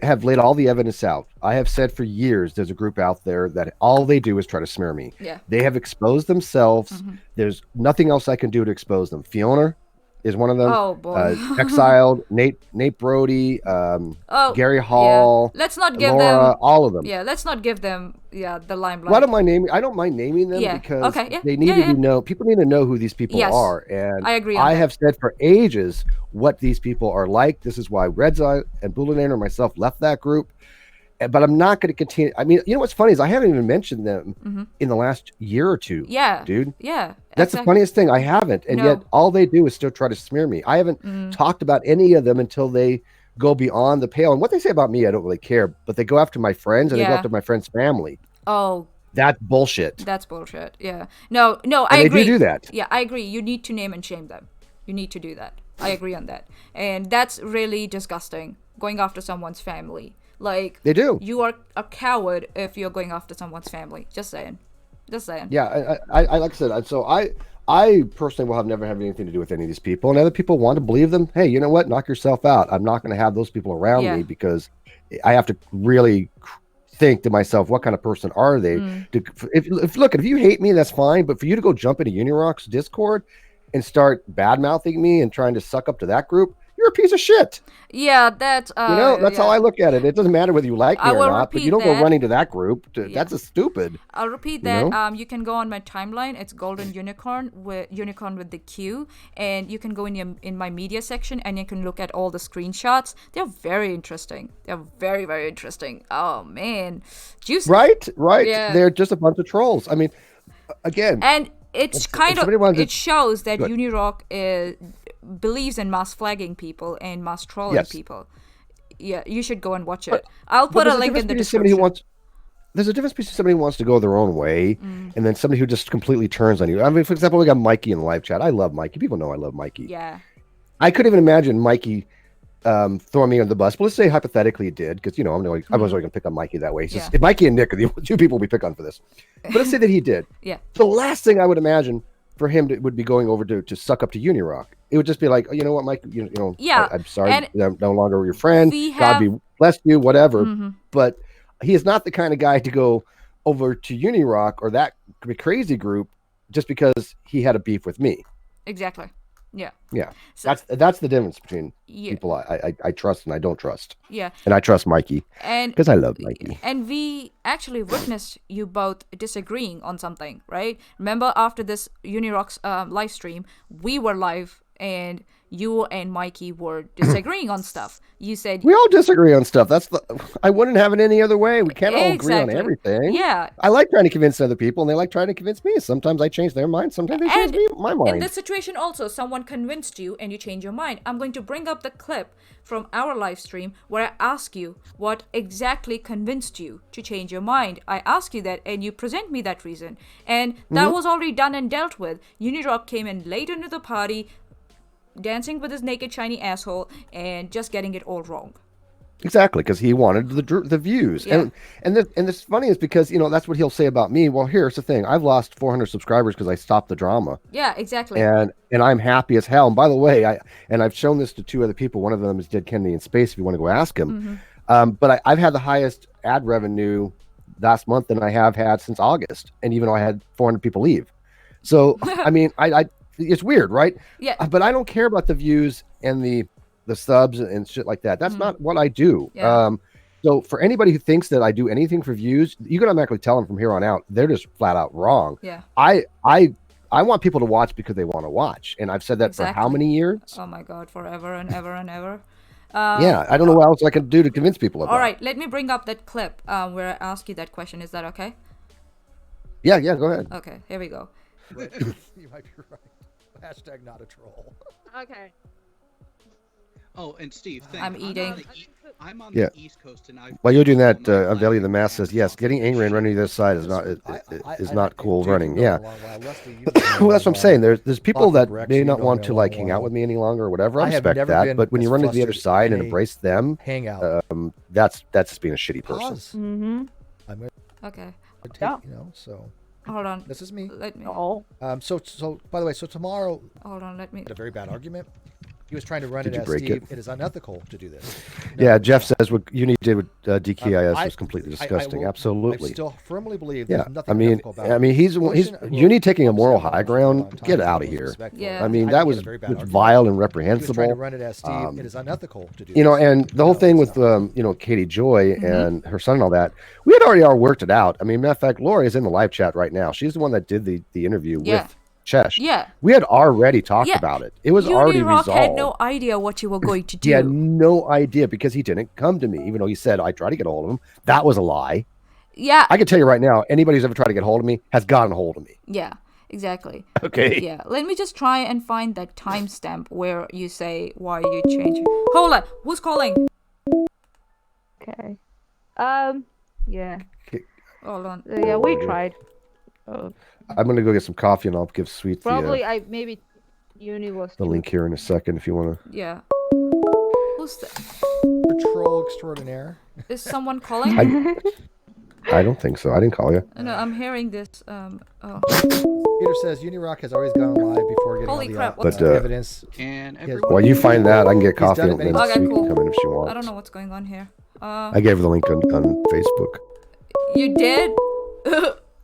have laid all the evidence out. I have said for years there's a group out there that all they do is try to smear me. yeah. They have exposed themselves. Mm-hmm. There's nothing else I can do to expose them. Fiona is one of them. Oh boy. Exiled, Nate Brody, Oh, Gary yeah. Hall, Let's not give Laura, them all of them. yeah, let's not give them the limelight. What am I naming? I don't mind naming them Yeah. because Okay. Yeah. they need Yeah. to Yeah. be know. People need to know who these people Yes. are, and I agree on I that. have said for ages what these people are like. This is why Red's Eye and Bulinator and myself left that group. But I'm not going to continue. I mean, what's funny is I haven't even mentioned them in the last year or two. Yeah. Dude. Yeah. That's the Exactly. funniest thing. I haven't, and No. yet all they do is still try to smear me. I haven't talked about any of them until they go beyond the pale. And what they say about me, I don't really care. But they go after my friends and they go Yeah. after my friends' family. Oh, That's bullshit. that's bullshit. Yeah. No, I And they agree. do that. Yeah, I agree. You need to name and shame them. You need to do that. I agree on that. And that's really disgusting. Going after someone's family. Like They do. you are a coward if you're going after someone's family. Just saying. Just saying. Yeah, I like I said, so I personally will have never have anything to do with any of these people, and other people want to believe them. Hey, you know what? Knock yourself out. I'm not going to have those people around Yeah. me because I have to really think to myself, what kind of person are they? If you hate me, that's fine, but for you to go jump into Unirock's Discord and start bad mouthing me and trying to suck up to that group, you're a piece of shit. Yeah, that's That's how I look at it. It doesn't matter whether you like me I or will not, but you repeat don't go that. running to that group. Yeah. That's a stupid. I'll repeat You that. know? You can go on my timeline. It's Golden Unicorn with the Q, and you can go in my media section and you can look at all the screenshots. They're very interesting. They're very very interesting. Oh man, juicy. Right. Yeah. They're just a bunch of trolls. I mean, again, And it's kind of somebody wants to- it shows that Good. Unirock believes in mass flagging people and mass trolling Yes. people. Yeah, you should go and watch it. I'll put there's a link difference in the between somebody description. there's a difference between somebody who wants to go their own way and then somebody who just completely turns on you. I mean, for example, we got Mikey in the live chat. I love Mikey. People know I love Mikey. Yeah. I couldn't even imagine Mikey throwing me under the bus. But let's say hypothetically he did, because I was always going to pick on Mikey that way. It's just, Yeah. if Mikey and Nick are the two people we pick on for this. But let's say that he did. Yeah. The last thing I would imagine for him would be going over to suck up to Unirock. It would just be like, oh, you know what, Mike? Yeah, I'm sorry, and I'm no longer your friend. we God have- be bless you, whatever. Mhm. But he is not the kind of guy to go over to Unirock or that crazy group just because he had a beef with me. Exactly. Yeah. Yeah, So- that's the difference between Yeah. people I trust and I don't trust. Yeah. And I trust Mikey And because I love Mikey. and we actually witnessed you both disagreeing on something, right? Remember after this Unirock's live stream, we were live and you and Mikey were disagreeing on stuff. You said We all disagree on stuff. I wouldn't have it any other way. We can't all agree on Exactly. everything. Yeah. I like trying to convince other people, and they like trying to convince me. Sometimes I change their mind. Sometimes they change my In mind. this situation also, someone convinced you and you change your mind. I'm going to bring up the clip from our live stream where I ask you what exactly convinced you to change your mind. I ask you that and you present me that reason. And that was already done and dealt with. Unirock came in late into the party, dancing with his naked shiny asshole and just getting it all wrong. Exactly, because he wanted the views. Yeah. And this funny is because that's what he'll say about me. Well, here's the thing: I've lost 400 subscribers because I stopped the drama. Yeah, exactly. And I'm happy as hell. And by the way, I've shown this to two other people. One of them is Dead Kennedy in Space. If you want to go ask him, but I've had the highest ad revenue last month than I have had since August, and even though I had 400 people leave. So I mean, I it's weird, right? Yeah. But I don't care about the views and the subs and shit like that. That's not what I do. Yeah. So for anybody who thinks that I do anything for views, you can automatically tell them from here on out they're just flat out wrong. Yeah. I want people to watch because they want to watch, and I've said that for how many years? Oh my God, forever and ever and ever. Yeah, I don't know what else I can do to convince people of that. All right, let me bring up that clip where I ask you that question. Is that okay? Yeah, go ahead. Okay, here we go. You might be right. Hashtag not a troll. Okay. Oh, and Steve, I'm eating. I'm on Yeah. the East Coast, and While you're doing that, Unveiling the Mask says, yes, getting angry and running to the other side is not cool running. Yeah. Well, that's what I'm saying. There's people that may not want to like hang out with me any longer or whatever. I respect that. But when you run to the other side and embrace them, hangout. That's just being a shitty person. Mm-hmm. I'm gonna Okay. take, Yeah. so Hold on. this is me. Let me. Oh. So by the way, so tomorrow Hold on. Let me. had a very bad argument. He was trying to run Did it you as break Steve. it? It is unethical to do this. Yeah, Jeff says what Uni did with DKIS I- was completely I disgusting. will- Absolutely. I still firmly believe Yeah, there's nothing unethical about it. he's Person who Uni taking a moral obviously high I've known for a long ground. time Get and out of was here. respectful. Yeah. I mean, think that he was had a very bad argument. vile and He was trying reprehensible. to run it as Steve. It is unethical to do You know, this. and the whole No, thing it's with not. Katie Joy and her son and all that, we had already all worked it out. I mean, matter of fact, Lori is in the live chat right now. She's the one that did the interview Yeah. with Chesh. Yeah. We had already talked Yeah. about it. It was already Unirock resolved. had no idea what you were going to do. He had no idea because he didn't come to me, even though he said I tried to get a hold of him. That was a lie. Yeah. I can tell you right now, anybody who's ever tried to get a hold of me has gotten a hold of me. Yeah. Exactly. Okay. Yeah. Let me just try and find that timestamp where you say why you changed. Hold on. Who's calling? Okay. Yeah. Hold on. Yeah, we tried. I'm gonna go get some coffee and I'll give Sweet Probably maybe Uni was the link here in a second if you want to. Yeah. Who's the, Troll extraordinaire. is someone calling? I don't think so. I didn't call you. No, I'm hearing this. Oh. Peter says Unirock has always gone live before getting Holy all the crap, what's that? evidence. And Yes. everyone. While you find that, I can get coffee done it and then many times. Sweet Okay, can come in if she wants. I don't know what's going on here. I gave her the link on Facebook. You did?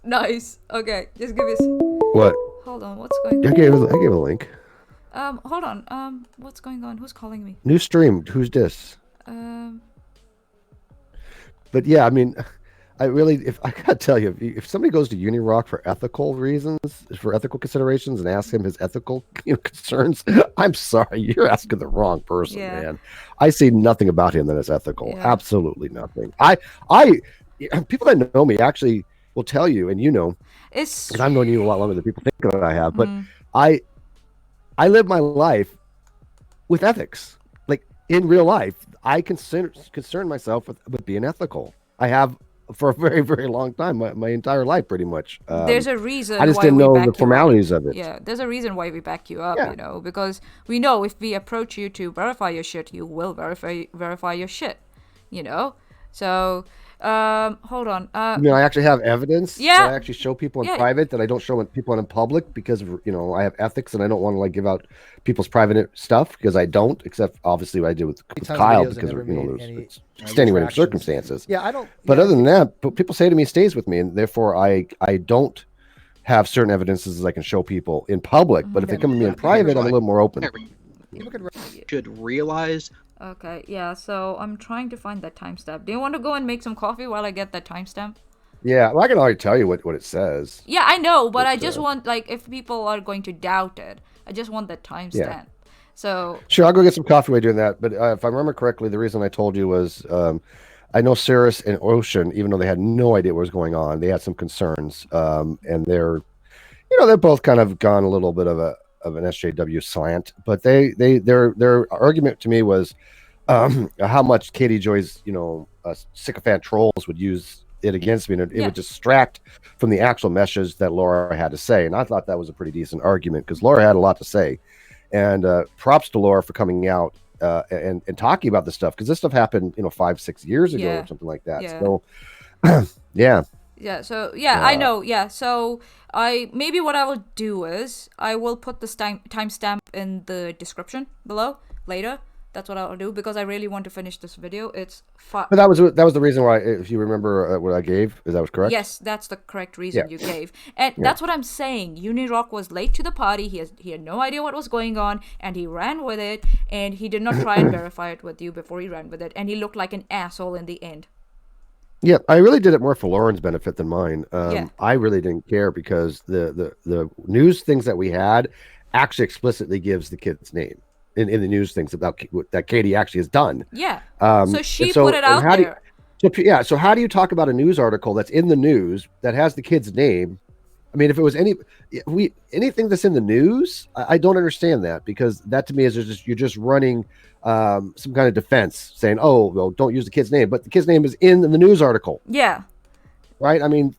Nice. Okay, just give us. What? Hold on. What's going I on? gave her the link. Hold on. What's going on? Who's calling me? New stream. Who's this? But yeah, I mean, I really, if I gotta tell you, if somebody goes to Unirock for ethical reasons, for ethical considerations, and asks him his ethical concerns, I'm sorry, you're asking the wrong person, Yeah. man. I see nothing about him that is ethical. Yeah. Absolutely nothing. People that know me actually will tell you, and you know, It's. because I've known you a lot longer than people think that I have, but Mm. I live my life with ethics. Like in real life, I concern myself with being ethical. I have for a very, very long time, my entire life, pretty much. There's a reason. I just why didn't we know back the you up. formalities of it. Yeah, there's a reason why we back you up, Yeah. you know, because we know if we approach you to verify your shit, you will verify your shit, you know. So, hold on. You know, I actually have evidence. Yeah. That I actually show people in Yeah. private that I don't show people in public because you know I have ethics and I don't want to like give out people's private stuff because I don't. Except obviously what I did with Tons of Kyle videos because that of, never you know made there's any, it's extenuating interactions. circumstances. Yeah, I don't. But yeah, other than that, but people say to me, stays with me, and therefore I don't have certain evidences I can show people in public. But if they come to me in private, I'm a little more open. people can Should realize Okay, yeah. So I'm trying to find that timestamp. Do you want to go and make some coffee while I get that timestamp? Yeah, well, I can already tell you what it says. Yeah, I know, but I But, just want like if people are going to doubt it, I just want that timestamp. So Sure, I'll go get some coffee while doing that. But if I remember correctly, the reason I told you was I know Cirrus and Ocean, even though they had no idea what was going on, they had some concerns, and they're both kind of gone a little bit of an SJW slant. But their argument to me was how much Katie Joy's sycophant trolls would use it against me, and it would distract from the actual message that Laura had to say. And I thought that was a pretty decent argument because Laura had a lot to say. And props to Laura for coming out and talking about this stuff because this stuff happened 5-6 years ago or something like that. Yeah. So yeah. Yeah, so I know. Yeah, so maybe what I will do is I will put the timestamp in the description below later. That's what I'll do because I really want to finish this video. It's fun. But that was the reason why, if you remember what I gave, is that was correct? Yes, that's the correct reason Yeah. you gave. And that's what I'm saying. Unirock was late to the party. He had no idea what was going on, and he ran with it, and he did not try and verify it with you before he ran with it, and he looked like an asshole in the end. Yeah, I really did it more for Lauren's benefit than mine. Yeah. I really didn't care because the news things that we had actually explicitly gives the kid's name in the news things about that Katie actually has done. Yeah. So So she put it out how do you- there. so how do you talk about a news article that's in the news that has the kid's name? I mean, if it was anything that's in the news, I don't understand that, because that to me is you're just running some kind of defense, saying, "Oh, well, don't use the kid's name," but the kid's name is in the news article, Yeah. right? I mean,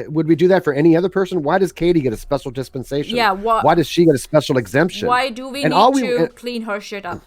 would we do that for any other person? Why does Katie get a special dispensation? Yeah. Why does she get a special exemption? Why do we And need all we- to and- clean her shit up?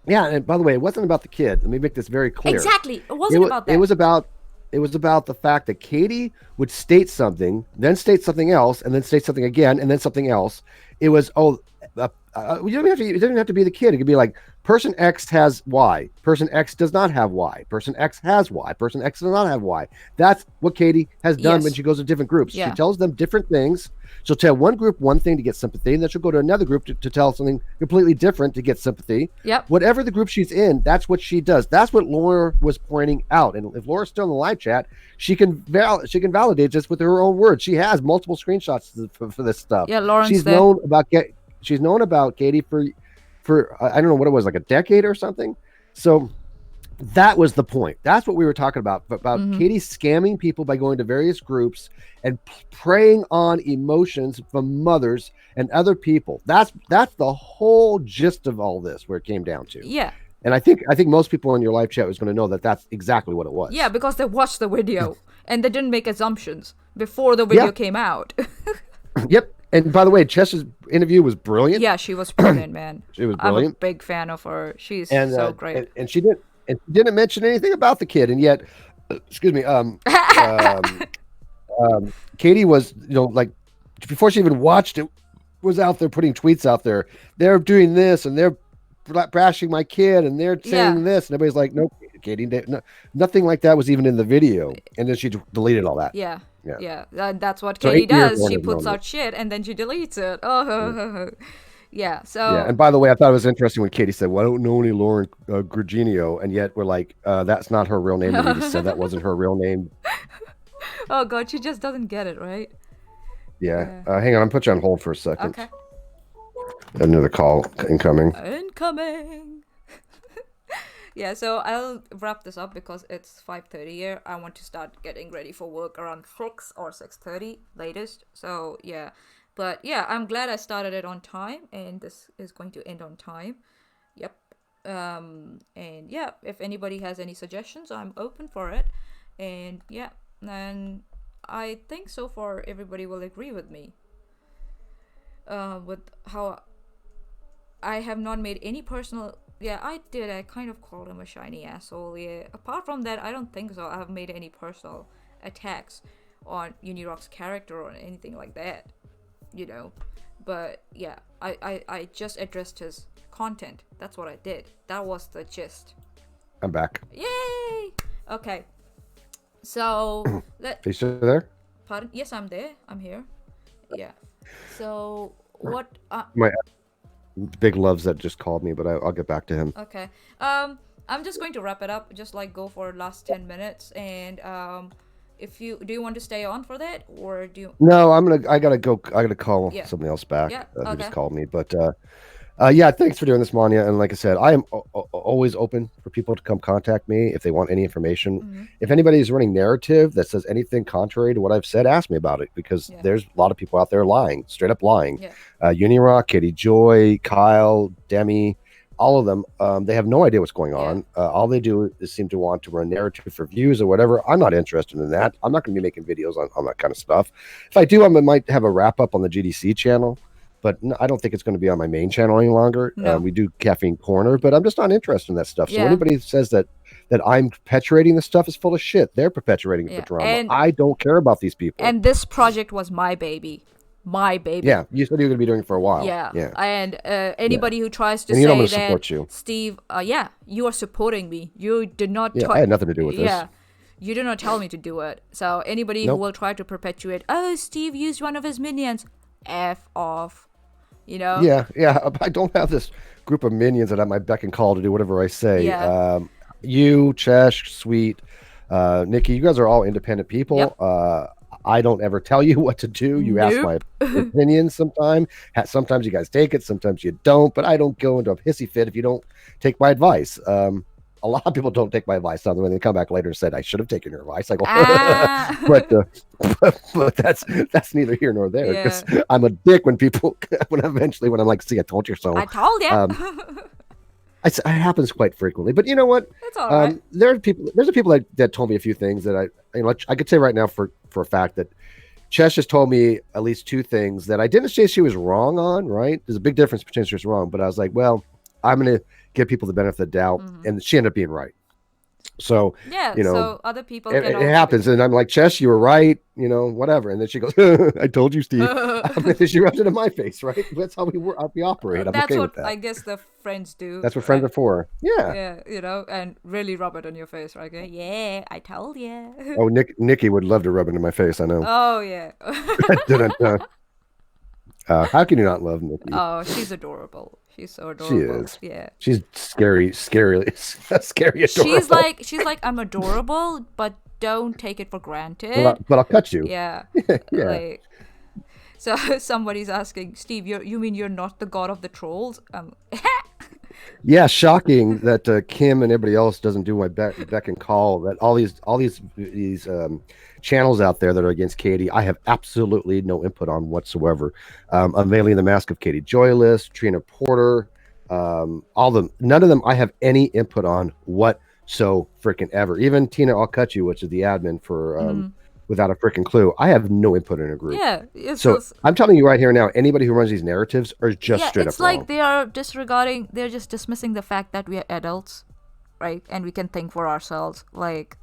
Yeah, and by the way, it wasn't about the kid. Let me make this very clear. Exactly. It wasn't about that. It was about the fact that Katie would state something, then state something else, and then state something again, and then something else. It was you don't have to. It doesn't have to be the kid. It could be like person X has Y, person X does not have Y, person X has Y, person X does not have Y. That's what Katie has done when Yes. she goes to different groups. Yeah. She tells them different things. She'll tell one group one thing to get sympathy, and then she'll go to another group to tell something completely different to get sympathy. Yep. Whatever the group she's in, that's what she does. That's what Laura was pointing out. And if Laura's still in the live chat, she can validate this with her own words. She has multiple screenshots for this stuff. Yeah, Lauren's She's there. known about Katie for I don't know what it was, like a decade or something. So that was the point. That's what we were talking about Katie scamming people by going to various groups and preying on emotions from mothers and other people. That's the whole gist of all this, where it came down to. Yeah. And I think most people in your live chat was going to know that that's exactly what it was. Yeah, because they watched the video and they didn't make assumptions before the video Yeah. came out. Yep. And by the way, Chess's interview was brilliant. Yeah, she was brilliant, man. She was I'm a brilliant. big fan of her. She's And so great. and she didn't mention anything about the kid, and yet, excuse me, Katie was, like, before she even watched it, was out there putting tweets out there. They're doing this, and they're bashing my kid, and they're saying Yeah. this, and everybody's like, "Nope, Katie, no, nothing like that was even in the video." And then she deleted all that. Yeah. Yeah. Yeah. That's what So Katie 8 years does. one She is puts known. out shit and then she deletes it. Oh, yeah. So Yeah, and by the way, I thought it was interesting when Katie said, "Well, I don't know any Lauren Greginio," and yet we're like, "That's not her real name." And we said that wasn't her real name. oh god, she just doesn't get it, right? Yeah. Hang on, I'm put you on hold for a second. Okay. Another call incoming. Incoming. Yeah, so I'll wrap this up because it's 5:30 here. I want to start getting ready for work around 6 or 6:30 latest. So yeah, but yeah, I'm glad I started it on time, and this is going to end on time. Yep. And yeah, if anybody has any suggestions, I'm open for it. And yeah, and I think so far everybody will agree with me. With how I have not made any personal. Yeah, I did. I kind of called him a shiny asshole. Yeah. Apart from that, I don't think so. I've made any personal attacks on Unirock's character or anything like that. But yeah, I just addressed his content. That's what I did. That was the gist. I'm back. Yay! Okay. So Are you still there? pardon? Yes, I'm there. I'm here. Yeah. So what? My big loves that just called me, but I'll get back to him. Okay. I'm just going to wrap it up. Just like go for last 10 minutes, and if you do, you want to stay on for that, or do you? No, I gotta go. I gotta call Yeah. somebody else back. Yeah, Who okay. just called me, but yeah, thanks for doing this, Manya. And like I said, I am always open for people to come contact me if they want any information. Mhm. If anybody is running narrative that says anything contrary to what I've said, ask me about it, because Yeah. there's a lot of people out there lying, straight up lying. Yeah. Unirock, Katie Joy, Kyle, Demi, all of them, they have no idea what's going on. All they do is seem to want to run narrative for views or whatever. I'm not interested in that. I'm not going to be making videos on that kind of stuff. If I do, I might have a wrap up on the GDC channel, but no, I don't think it's going to be on my main channel any longer. No. We do Caffeine Corner, but I'm just not interested in that stuff. So Yeah. anybody who says that I'm perpetuating this stuff is full of shit. They're perpetuating it Yeah. for drama. And- I don't care about these people. And this project was my baby. my baby. Yeah, you said you were going to be doing it for a while. Yeah. Yeah. And anybody who tries to And you know I'm say gonna support that, you. Steve, yeah, you are supporting me. You did not. Yeah, I had nothing to do with this. Yeah. You did not tell me to do it. So anybody who Nope. will try to perpetuate, oh, Steve used one of his minions, F off. You know? Yeah. I don't have this group of minions that at my beck and call to do whatever I say. Yeah. You, Chesh, Sweet, Nikki, you guys are all independent people. Yep. I don't ever tell you what to do. You ask my opinion sometimes. Sometimes you guys take it, sometimes you don't. But I don't go into a hissy fit if you don't take my advice. A lot of people don't take my advice. When they come back later and said I should have taken your advice, I go, but that's neither here nor there. Because I'm a dick when people when I'm like, see, I told you so. I told you. It happens quite frequently, but you know what? It's all right. There's people that told me a few things that I could say right now for a fact that Chess just told me at least two things that I didn't say she was wrong on. Right? There's a big difference between she was wrong, but I was like, well, I'm going to give people the benefit of the doubt, and she ended up being right. So yeah, so other people it can happens, and I'm like, Chess, you were right, whatever. And then she goes, I told you, Steve. And then she rubs it in my face, right? That's how we operate. I'm That's okay what with that. I guess the friends do. That's what friends are for. Yeah. Yeah, and really rub it on your face, right? Yeah, I told you. Oh, Nikki would love to rub it in my face. I know. Oh yeah. How can you not love Nikki? Oh, she's adorable. She's so adorable. She is. Yeah. She's scary adorable. She's like, I'm adorable, but don't take it for granted. But I'll cut you. Yeah. Yeah. So somebody's asking, Steve, you mean you're not the god of the trolls? Yeah, shocking that Kim and everybody else doesn't do my beck and call. That all these channels out there that are against Katie, I have absolutely no input on whatsoever. Unveiling the Mask of Katie Joyless, Trina Porter, none of them I have any input on so freaking ever. Even Tina I'll Cut You, which is the admin for Without a Freaking Clue, I have no input in a group. Yeah. So I'm telling you right here now, anybody who runs these narratives are just straight it's up wrong. like they're just dismissing the fact that we are adults, right? And we can think for ourselves. Like,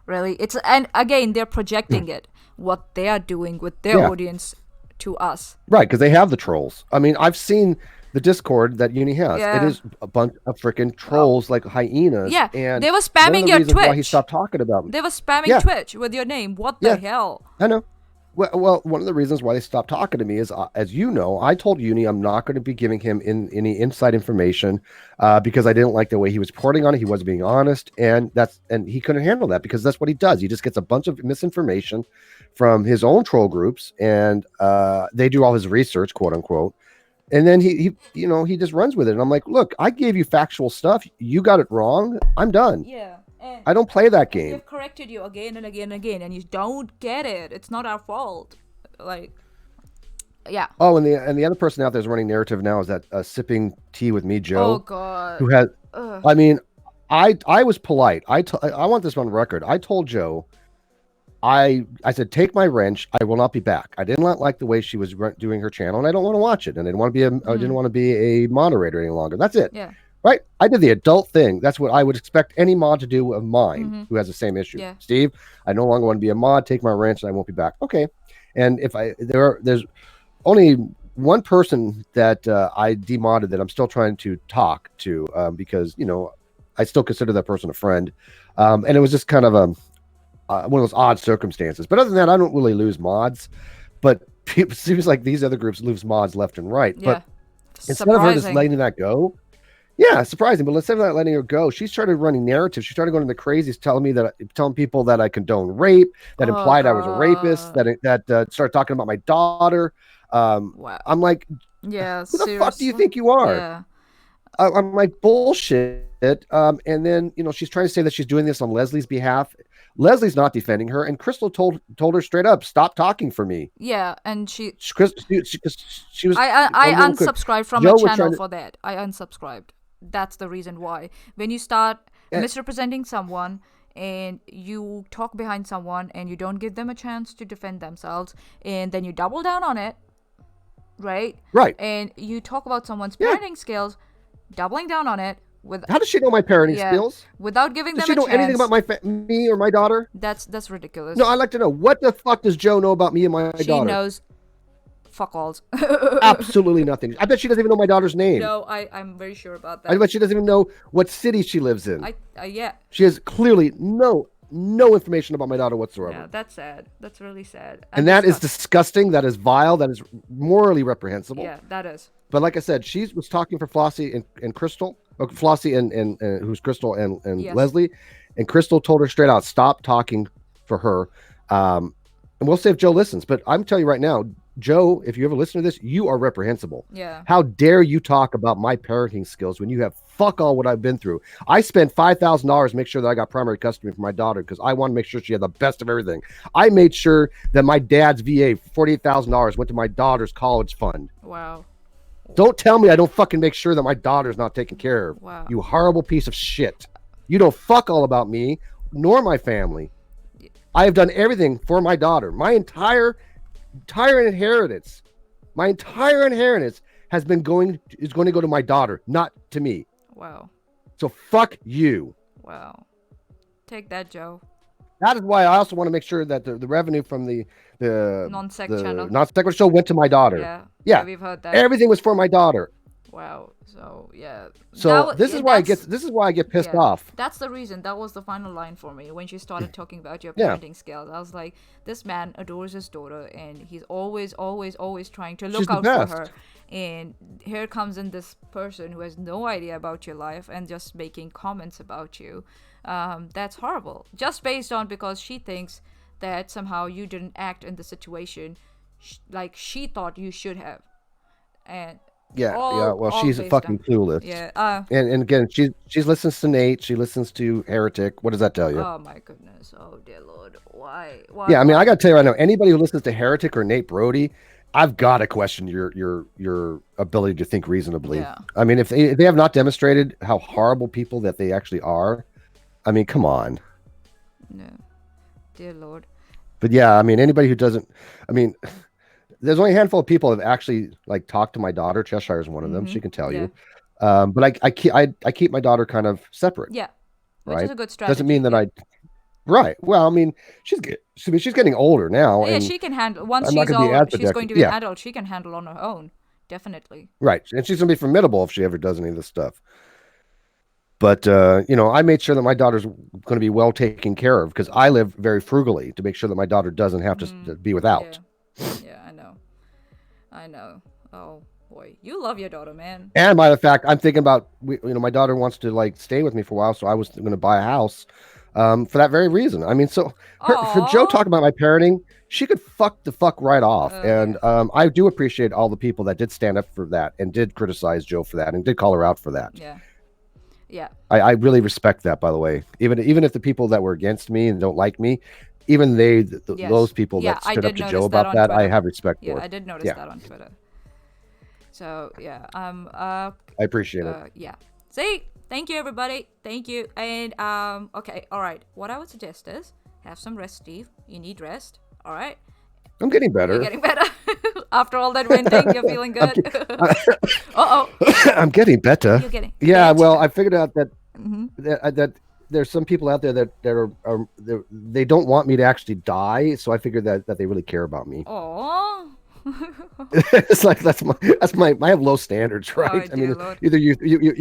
really, and again, they're projecting it, what they are doing with their audience to us. Right, because they have the trolls. I mean, I've seen the Discord that Uni has. Yeah. It is a bunch of freaking trolls like hyenas. Yeah, and they were spamming your Twitch. Why he stopped talking about them. They were spamming Twitch with your name. What the hell? I know. Well, one of the reasons why they stopped talking to me is, as you know, I told Uni I'm not going to be giving him any inside information because I didn't like the way he was reporting on it. He wasn't being honest, and he couldn't handle that because that's what he does. He just gets a bunch of misinformation from his own troll groups, and they do all his research, quote unquote. And then he just runs with it. And I'm like, look, I gave you factual stuff. You got it wrong. I'm done. Yeah. And I don't play that game. We've corrected you again and again and again, and you don't get it. It's not our fault. Like, yeah. Oh, and the other person out there is running narrative now is that sipping tea with me, Joe. Oh God. Who has? I mean, I was polite. I want this on record. I told Joe. I said, take my wrench. I will not be back. I did not like the way she was doing her channel, and I don't want to watch it. And I didn't want to be a moderator any longer. That's it. Yeah. Right? I did the adult thing. That's what I would expect any mod to do of mine who has the same issue. Yeah. Steve, I no longer want to be a mod. Take my wrench, and I won't be back. Okay. And if there's only one person that I demodded that I'm still trying to talk to because I still consider that person a friend, and it was just kind of one of those odd circumstances. But other than that, I don't really lose mods. But it seems like these other groups lose mods left and right. Yeah. But instead of her just letting that go, yeah, surprising. But instead of that letting her go, she started running narratives. She started going to the crazies, telling people that I condone rape, that implied I was a rapist, that started talking about my daughter. Wow. I'm like, yeah, who the fuck do you think you are? Yeah. I'm like, bullshit. And then she's trying to say that she's doing this on Leslie's behalf. Leslie's not defending her, and Crystal told her straight up, stop talking for me. Yeah, and she was. I unsubscribed from Joe her channel to... for that. I unsubscribed. That's the reason why. When you start misrepresenting someone and you talk behind someone and you don't give them a chance to defend themselves, and then you double down on it, right? Right. And you talk about someone's parenting skills, doubling down on it. How does she know my parenting skills? Without giving does them a chance. Does she know anything about me or my daughter? That's ridiculous. No, I'd like to know, what the fuck does Joe know about me and my daughter? She knows fuck alls. Absolutely nothing. I bet she doesn't even know my daughter's name. No, I'm very sure about I that. bet she doesn't even know what city she lives in. Yeah. She has clearly no information about my daughter whatsoever. Yeah, that's sad. That's really sad. And that is disgusting. That is vile. That is morally reprehensible. Yeah, that is. But like I said, she was talking for Flossie and Crystal. Flossie and who's Crystal and Yes. Leslie. And Crystal told her straight out, stop talking for her. And we'll see if Joe listens. But I'm telling you right now, Joe, if you ever listen to this, you are reprehensible. Yeah. How dare you talk about my parenting skills when you have fuck all what I've been through? I spent $5,000 to make sure that I got primary custody for my daughter because I want to make sure she had the best of everything. I made sure that my dad's VA, $48,000, went to my daughter's college fund. Wow. Don't tell me I don't fucking make sure that my daughter's not taken care of. Wow. You horrible piece of shit. You don't fuck all about me, nor my family. I have done everything for my daughter. My entire inheritance is going to go to my daughter, not to me. Wow. So fuck you. Wow. Take that, Joe. That is why I also want to make sure that the revenue from the Non-sec channel. non-secular show went to my daughter. Yeah, we've heard that. Everything was for my daughter. Wow. So yeah. So this is why I get pissed off. That's the reason. That was the final line for me when she started talking about your Yeah. parenting skills. I was like, this man adores his daughter, and he's always trying to She's look the out best. for her. And here comes in this person who has no idea about your life and just making comments about you. That's horrible. Just based on because she thinks that somehow you didn't act in the situation like she thought you should have. And Well, she's based fucking on- clueless. Yeah. And again, she listens to Nate. She listens to Heretic. What does that tell you? Oh my goodness. Oh dear Lord. Why? Yeah, I mean, I got to tell you right now, anybody who listens to Heretic or Nate Brody, I've got to question your ability to think reasonably. Yeah. I mean, if they have not demonstrated how horrible people that they actually are, I mean, come on. No. Dear Lord. But yeah, I mean, anybody who doesn't, I mean, there's only a handful of people that have actually like talked to my daughter. Cheshire is one of them. She can tell you. But I keep my daughter kind of separate. Yeah. Which right? is a good strategy. Doesn't mean that right. Well, I mean, she's getting older now. Yeah, and she can handle once I'm not she's gonna be old, as she's going to be protective. an adult, she can handle on her own. Definitely. Right. And she's going to be formidable if she ever does any of this stuff. But, I made sure that my daughter's going to be well taken care of because I live very frugally to make sure that my daughter doesn't have to be without. Yeah, I know. Oh, boy. You love your daughter, man. And matter of fact, I'm thinking about, my daughter wants to like stay with me for a while. So I was going to buy a house for that very reason. I mean, so for Joe talking about my parenting, she could fuck right off. And I do appreciate all the people that did stand up for that and did criticize Joe for that and did call her out for that. Yeah. Yeah. I really respect that, by the way. Even if the people that were against me and don't like me, even those people that stood up to Joe about that, I have respect for. Yeah, I did notice that on Twitter. So yeah, I appreciate it. Yeah. See, thank you everybody. Thank you. And okay, all right. What I would suggest is have some rest, Steve. You need rest. All right. I'm getting better. You're getting better. After all that venting, you're feeling good. I'm getting better. You're getting better. Well, I figured out that Mm-hmm. that there's some people out there that are they don't want me to actually die, so I figured that they really care about me. Oh. It's like that's my I have low standards, right? I mean, Lord. either you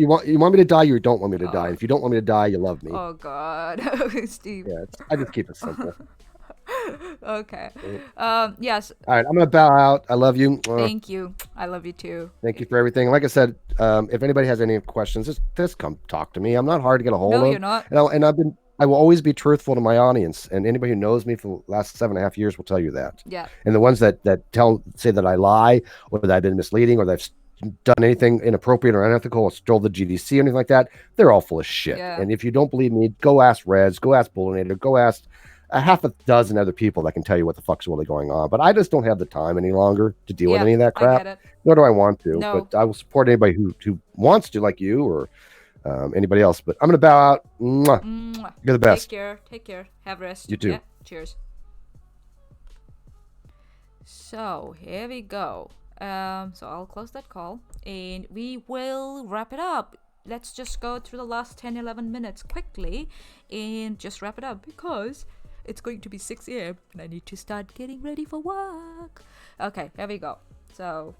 want me to die, or you don't want me to die. If you don't want me to die, you love me. Oh God, Steve. Yeah, I just keep it simple. Okay. Yes. All right, I'm gonna bow out. I love you. Thank you. I love you too. Thank you for everything. Like I said, if anybody has any questions, just come talk to me. I'm not hard to get a hold of. No, you're not. And I will always be truthful to my audience, and anybody who knows me for the last 7.5 years will tell you that. Yeah. And the ones that say that I lie, or that I've been misleading, or that I've done anything inappropriate or unethical, or stole the GDC, or anything like that, they're all full of shit. Yeah. And if you don't believe me, go ask Reds, go ask Bullinator, go ask a half a dozen other people that can tell you what the fuck's really going on. But I just don't have the time any longer to deal with any of that crap. I get it. Nor do I want to. No. But I will support anybody who wants to, like you or anybody else. But I'm going to bow out. Mwah. Mwah. You're the best. Take care. Have rest. You too. Yeah. Cheers. So here we go. So I'll close that call and we will wrap it up. Let's just go through the last 10-11 minutes quickly and just wrap it up because it's going to be 6 a.m. and I need to start getting ready for work. Okay, here we go. So,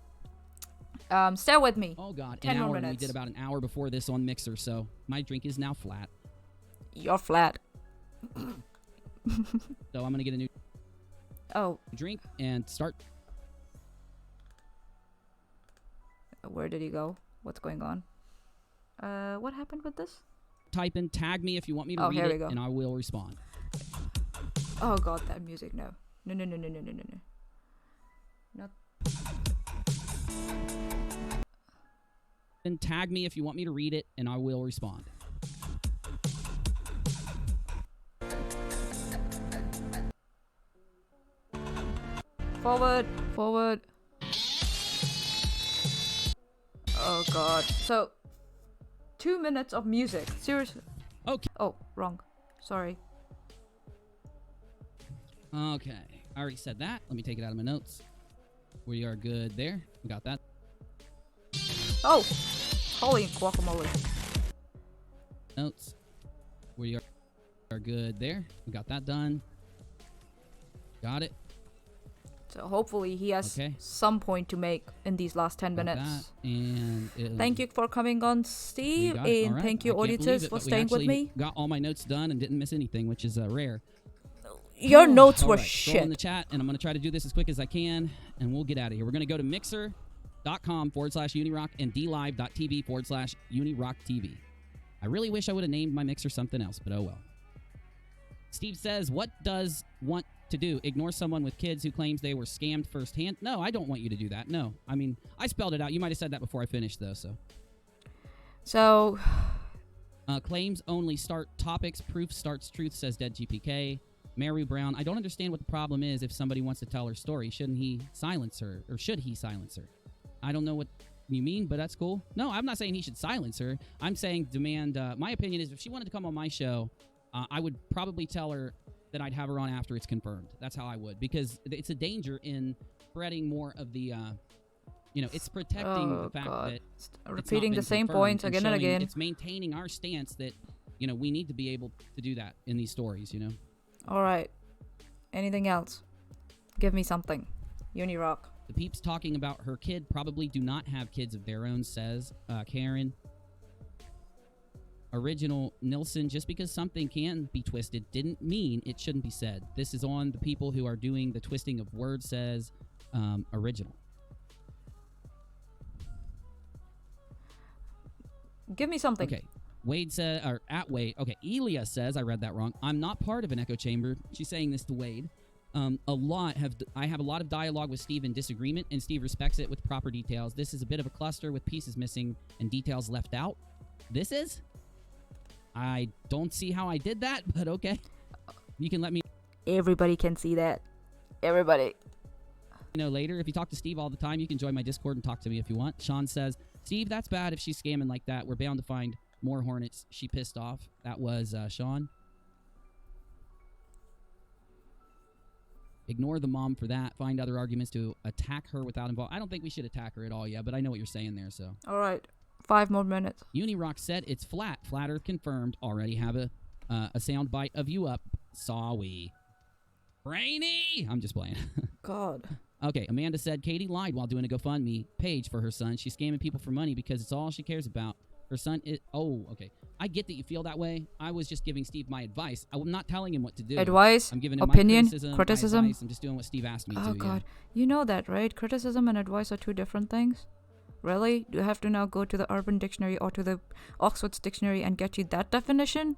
stay with me. Oh God, 10 an more hour. And we minutes. did about an hour before this on Mixer, so my drink is now flat. You're flat. So I'm gonna get a new Oh, drink and start. where did he go? What's going on? What happened with this? Type in tag me if you want me to Oh, read here we it, go. and I will respond. Oh god, that music, no. No, no, no, no, no, no, no, no. Not... Then tag me if you want me to read it, and I will respond. Forward, forward. Oh god. So, 2 minutes of music. Seriously. Okay. Oh, wrong. Sorry. Okay. I already said that. Let me take it out of my notes. We are good there. We got that. Oh! Holy guacamole. Notes. We are good there. We got that done. Got it. So hopefully he has Okay. some point to make in these last 10 Got minutes. that. And Thank you for coming on, we Steve, got it. and All right. thank you, I can't auditors, believe it, for but we staying with actually me. Got all my notes done and didn't miss anything, which is rare. Your notes All were right, scroll in shit. the chat, and I'm going to try to do this as quick as I can, and we'll get out of here. We're going to go to mixer.com/Unirock and dlive.tv/Unirock TV. I really wish I would have named my mixer something else, but oh well. Steve says, what does want to do? Ignore someone with kids who claims they were scammed firsthand? No, I don't want you to do that. No. I mean, I spelled it out. You might have said that before I finished, though, so. So, Claims only start topics. Proof starts truth, says Dead GPK. Mary Brown, I don't understand what the problem is if somebody wants to tell her story. Shouldn't he silence her? Or should he silence her? I don't know what you mean, but that's cool. No, I'm not saying he should silence her. I'm saying demand, my opinion is if she wanted to come on my show, I would probably tell her that I'd have her on after it's confirmed. That's how I would. Because it's a danger in spreading more of the, it's protecting the fact that it's not repeating been the same confirmed points again and showing again. It's maintaining our stance that, we need to be able to do that in these stories, Alright. Anything else? Give me something. Unirock. The peeps talking about her kid probably do not have kids of their own, says Karen. Original Nilsson, just because something can be twisted didn't mean it shouldn't be said. This is on the people who are doing the twisting of words, says Original. Give me something. Okay. Wade said, or at Wade, okay, Elia says, I read that wrong, I'm not part of an echo chamber. She's saying this to Wade. I have a lot of dialogue with Steve in disagreement, and Steve respects it with proper details. This is a bit of a cluster with pieces missing and details left out. This is? I don't see how I did that, but okay. You can let me Everybody can see that. Everybody. know later. If you talk to Steve all the time, you can join my Discord and talk to me if you want. Sean says, Steve, that's bad if she's scamming like that. We're bound to find more hornets. She pissed off. That was Sean. Ignore the mom for that. Find other arguments to attack her without involvement. I don't think we should attack her at all yet, but I know what you're saying there, so. Alright. 5 more minutes. Unirock said it's flat. Flat Earth confirmed. Already have a sound bite of you up. Saw we. Brainy! I'm just playing. God. Okay, Amanda said Katie lied while doing a GoFundMe page for her son. She's scamming people for money because it's all she cares about. Her son is... Oh, okay. I get that you feel that way. I was just giving Steve my advice. I'm not telling him what to do. Advice, I'm giving him opinion, my criticism. my advice. I'm just doing what Steve asked me Oh to. god. You know that, right? Criticism and advice are two different things. Really? Do you have to now go to the Urban Dictionary or to the Oxford's Dictionary and get you that definition?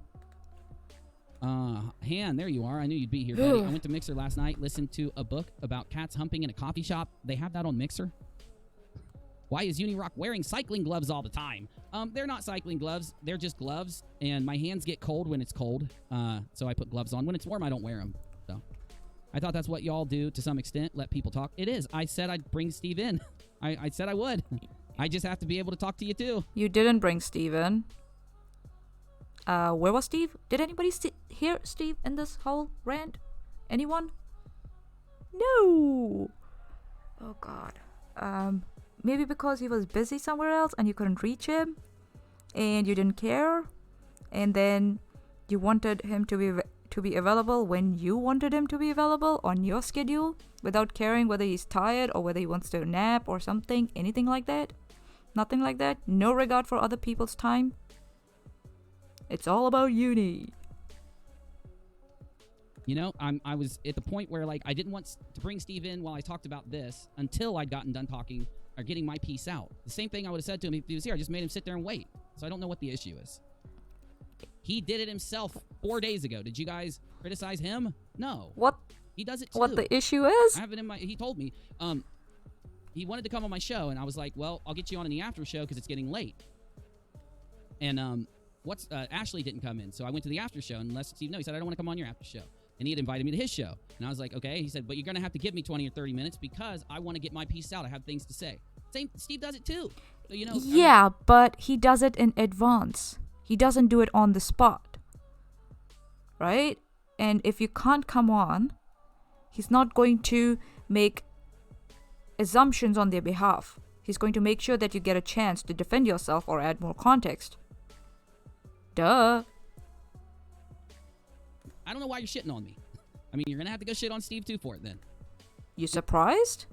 Han, there you are. I knew you'd be here, buddy. I went to Mixer last night, listened to a book about cats humping in a coffee shop. They have that on Mixer. Why is Unirock wearing cycling gloves all the time? They're not cycling gloves. They're just gloves, and my hands get cold when it's cold, so I put gloves on. When it's warm, I don't wear them. So I thought that's what y'all do to some extent, let people talk. It is. I said I'd bring Steve in. I said I would. I just have to be able to talk to you, too. You didn't bring Steve in. Where was Steve? Did anybody hear Steve in this whole rant? Anyone? No. Oh god. Maybe because he was busy somewhere else and you couldn't reach him, and you didn't care, and then you wanted him to to be available when you wanted him to be available on your schedule without caring whether he's tired or whether he wants to nap or something, anything like that? Nothing like that? No regard for other people's time? It's all about uni. You know, I was at the point where, like, I didn't want to bring Steve in while I talked about this until I'd gotten done talking or getting my piece out. The same thing I would have said to him if he was here. I just made him sit there and wait. So I don't know what the issue is. He did it himself 4 days ago. Did you guys criticize him? No. What? He does it too. What the issue is? I have it in my. He told me. He wanted to come on my show, and I was like, well, I'll get you on in the after show because it's getting late. And Ashley didn't come in, so I went to the after show and let Steve know. He said, I don't want to come on your after show. And he had invited me to his show. And I was like, okay. He said, but you're going to have to give me 20 or 30 minutes because I want to get my piece out. I have things to say. Steve does it too. So, you know. Yeah, but he does it in advance. He doesn't do it on the spot. Right? And if you can't come on, he's not going to make assumptions on their behalf. He's going to make sure that you get a chance to defend yourself or add more context. Duh. I don't know why you're shitting on me. I mean, you're going to have to go shit on Steve too for it then. You surprised?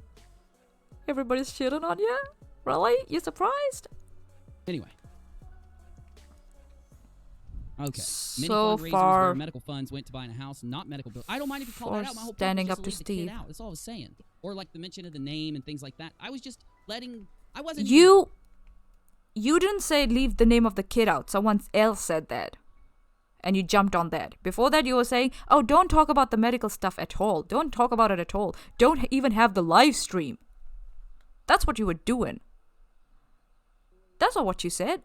Everybody's shitting on you? Really? You surprised? Anyway. Okay. Many So fundraisers far, where medical funds went to buying a house, not medical bills. I don't mind if you call that out. My whole standing point up was to just to leave the kid Steve. out. That's all I was saying. Or like the mention of the name and things like that. I was just letting. I wasn't. You didn't say leave the name of the kid out. Someone else said that. And you jumped on that. Before that, you were saying, oh, don't talk about the medical stuff at all. Don't talk about it at all. Don't even have the live stream. That's what you were doing. That's not what you said.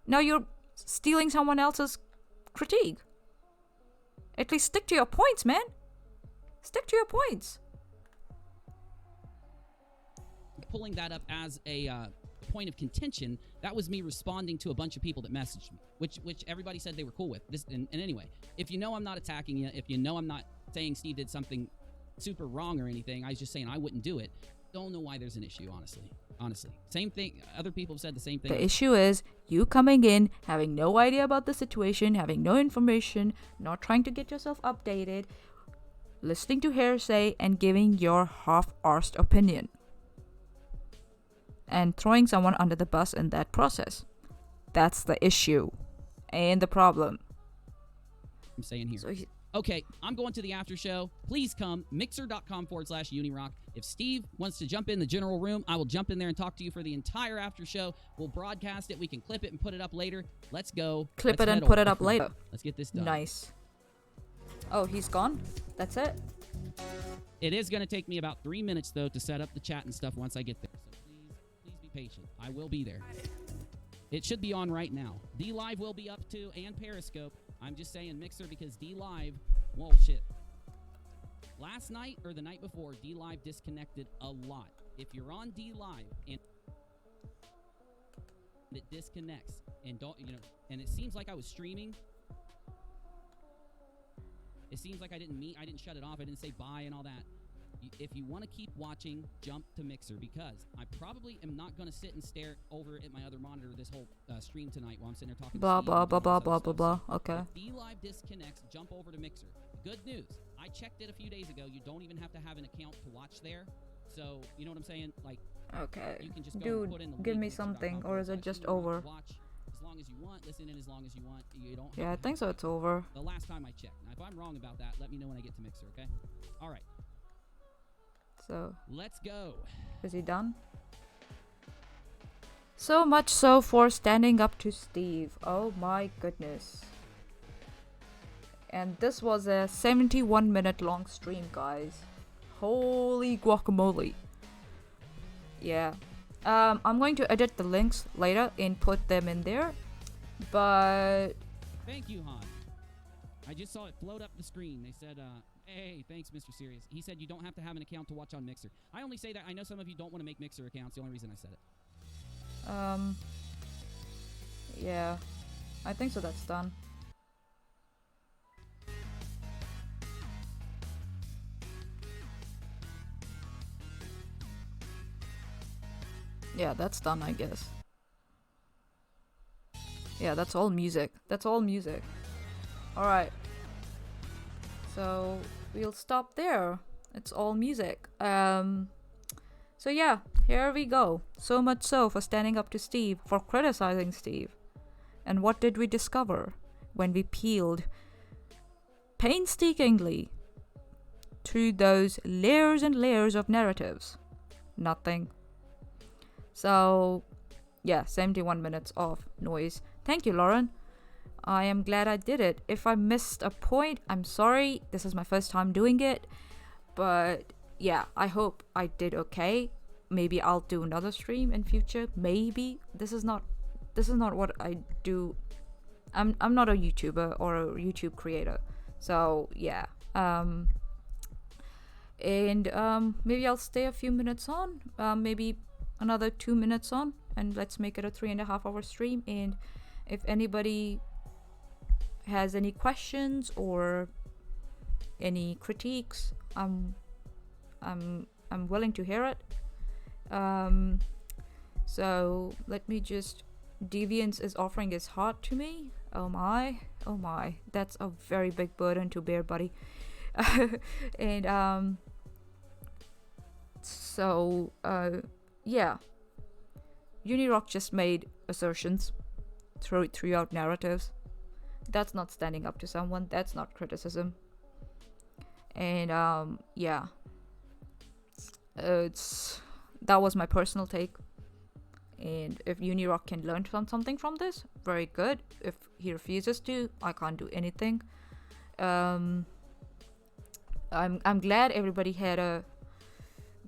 Now you're stealing someone else's critique. At least stick to your points, man. Stick to your points. pulling that up as a point of contention. That was me responding to a bunch of people that messaged me, which everybody said they were cool with. And anyway, if you know I'm not attacking you, if you know I'm not saying Steve did something super wrong or anything, I was just saying I wouldn't do it. Don't know why there's an issue, honestly. Same thing. Other people have said the same thing. The issue is you coming in, having no idea about the situation, having no information, not trying to get yourself updated, listening to hearsay, and giving your half-arsed opinion. And throwing someone under the bus in that process. That's the issue. And the problem. I'm saying here. So Okay, I'm going to the after show. Please come. Mixer.com/Unirock. If Steve wants to jump in the general room, I will jump in there and talk to you for the entire after show. We'll broadcast it. We can clip it and put it up later. Let's go. clip Let's it and head put over. it up later. Let's get this done. Nice. Oh, he's gone? That's it? It is going to take me about 3 minutes, though, to set up the chat and stuff once I get there. So please be patient. I will be there. It should be on right now. D-Live will be up, too, and Periscope. I'm just saying Mixer because D-Live, whoa, shit. Last night or the night before, D-Live disconnected a lot. If you're on D-Live and it disconnects and and it seems like I was streaming. It seems like I didn't shut it off. I didn't say bye and all that. If you want to keep watching, jump to Mixer because I probably am not going to sit and stare over at my other monitor this whole stream tonight while I'm sitting there talking Blah, to Steve blah, and blah, doing blah, all blah, this blah, other blah. stuff. Okay. If D-Live disconnects, jump over to Mixer. Good news. I checked it a few days ago. You don't even have to have an account to watch there. So, you know what I'm saying? Like, Okay. you can just go Dude, and put in the give link, me mixer.com something, or is it just /Unirock. over? Watch as long as you want, listen in as long as you want. You don't have Yeah, I to think so. have It's over. the last time I checked. Now, if I'm wrong about that, let me know when I get to Mixer, okay? All right. So, Let's go. is he done? So much so for standing up to Steve. Oh my goodness. And this was a 71-minute long stream, guys. Holy guacamole. Yeah. I'm going to edit the links later and put them in there. But Thank you, Han. I just saw it float up the screen. They said, hey, thanks, Mr. Serious. He said you don't have to have an account to watch on Mixer. I only say that. I know some of you don't want to make Mixer accounts. The only reason I said it. yeah. I think so that's done. Yeah, that's done, I guess. Yeah, that's all music. That's all music. Alright. So we'll stop there. It's all music. So yeah, here we go. So much so for standing up to Steve, for criticizing Steve. And what did we discover when we peeled painstakingly through those layers and layers of narratives? Nothing. So yeah, 71 minutes of noise. Thank you, Lauren. I am glad I did it. If I missed a point, I'm sorry. This is my first time doing it. But yeah, I hope I did okay. Maybe I'll do another stream in future. Maybe. This is not what I do. I'm not a YouTuber or a YouTube creator. So yeah. Maybe I'll stay a few minutes on. Maybe another 2 minutes on, and let's make it a 3.5 hour stream. And if anybody has any questions or any critiques, I'm willing to hear it. So let me just. Deviance is offering his heart to me. Oh my, that's a very big burden to bear, buddy. And yeah, Unirock just made assertions throughout narratives. That's not standing up to someone. That's not criticism. And yeah, that was my personal take. And if Unirock can learn something from this, very good. If he refuses to, I can't do anything. I'm glad everybody had a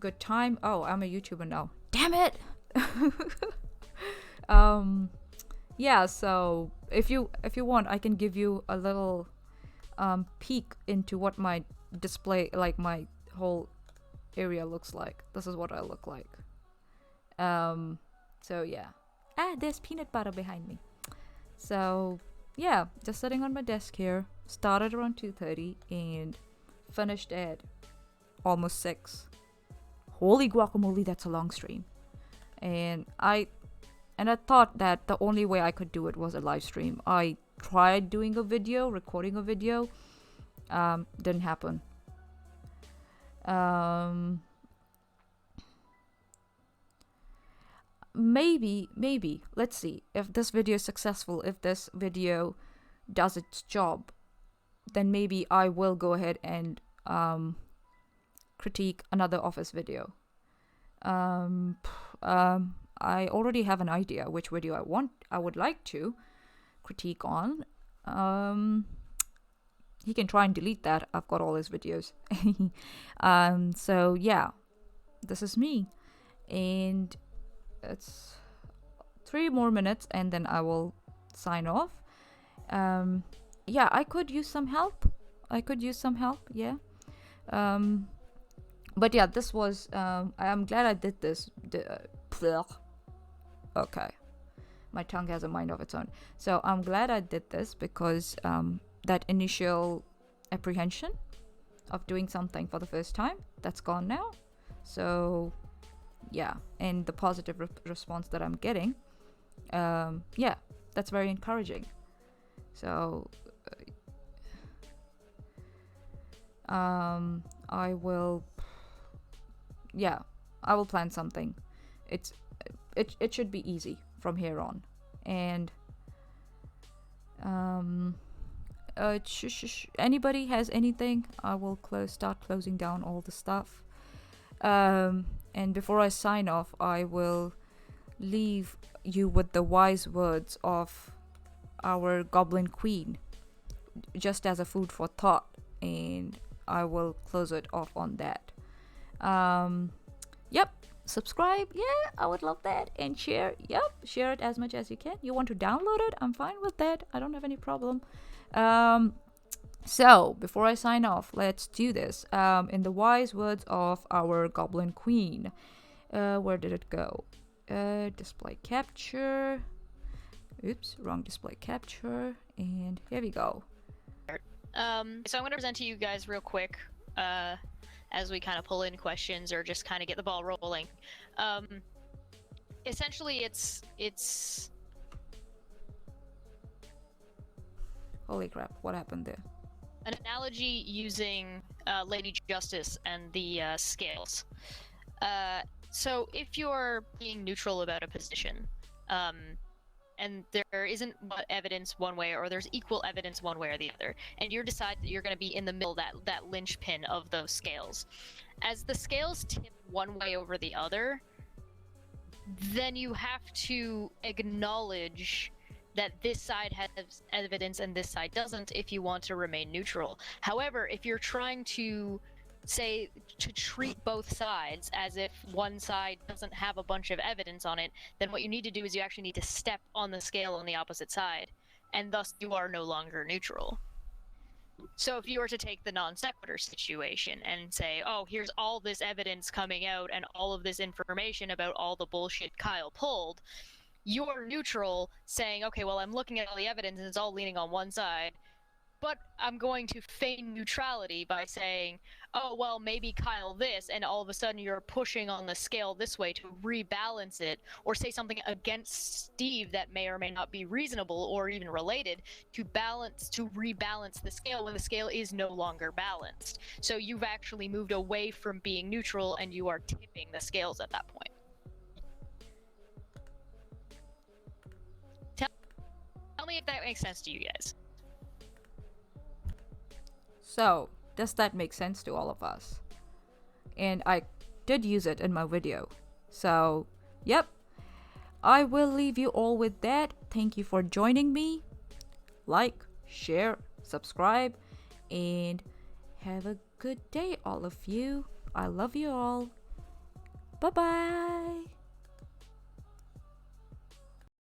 good time. Oh, I'm a YouTuber now. Damn it. Yeah, so if you want, I can give you a little peek into what my display, like my whole area looks like. This is what I look like. So yeah. There's peanut butter behind me. So yeah, just sitting on my desk here. Started around 2:30 and finished at almost 6. Holy guacamole, that's a long stream. And I thought that the only way I could do it was a live stream. I tried doing a video, recording a video. Didn't happen. Maybe let's see if this video is successful. If this video does its job, then maybe I will go ahead and critique another office video. I already have an idea which video I would like to critique on. He can try and delete that. I've got all his videos. So yeah, this is me, and it's 3 more minutes and then I will sign off. Yeah, I could use some help. Yeah. But yeah, this was I'm glad I did this. Okay, my tongue has a mind of its own. So I'm glad I did this because that initial apprehension of doing something for the first time, that's gone now. So yeah, and the positive response that I'm getting, yeah, that's very encouraging. So I will plan something. It should be easy from here on. And anybody has anything, I will start closing down all the stuff. And before I sign off, I will leave you with the wise words of our Goblin Queen, just as a food for thought, and I will close it off on that. Yep, subscribe, yeah, I would love that, and share, yep, share it as much as you can. You want to download it, I'm fine with that, I don't have any problem. So before I sign off, let's do this in the wise words of our Goblin Queen. Where did it go? Display capture. Oops, wrong display capture. And here we go. So I'm going to present to you guys real quick as we kind of pull in questions or just kind of get the ball rolling. Essentially, it's... Holy crap, what happened there? an analogy using Lady Justice and the scales. So if you're being neutral about a position, and there isn't evidence one way or there's equal evidence one way or the other, and you decide that you're going to be in the middle, that linchpin of those scales, as the scales tip one way over the other, then you have to acknowledge that this side has evidence and this side doesn't if you want to remain neutral. However, if you're trying to treat both sides as if one side doesn't have a bunch of evidence on it, then what you need to do is you actually need to step on the scale on the opposite side, and thus you are no longer neutral. So if you were to take the non sequitur situation and say, oh, here's all this evidence coming out and all of this information about all the bullshit Kyle pulled, you're neutral, saying, okay, well, I'm looking at all the evidence and it's all leaning on one side, but I'm going to feign neutrality by saying, oh, well, maybe Kyle this, and all of a sudden you're pushing on the scale this way to rebalance it, or say something against Steve that may or may not be reasonable or even related, to rebalance the scale when the scale is no longer balanced. So you've actually moved away from being neutral and you are tipping the scales at that point. Tell me if that makes sense to you guys. So, does that make sense to all of us? And I did use it in my video. So, yep. I will leave you all with that. Thank you for joining me. Like, share, subscribe, and have a good day, all of you. I love you all. Bye-bye.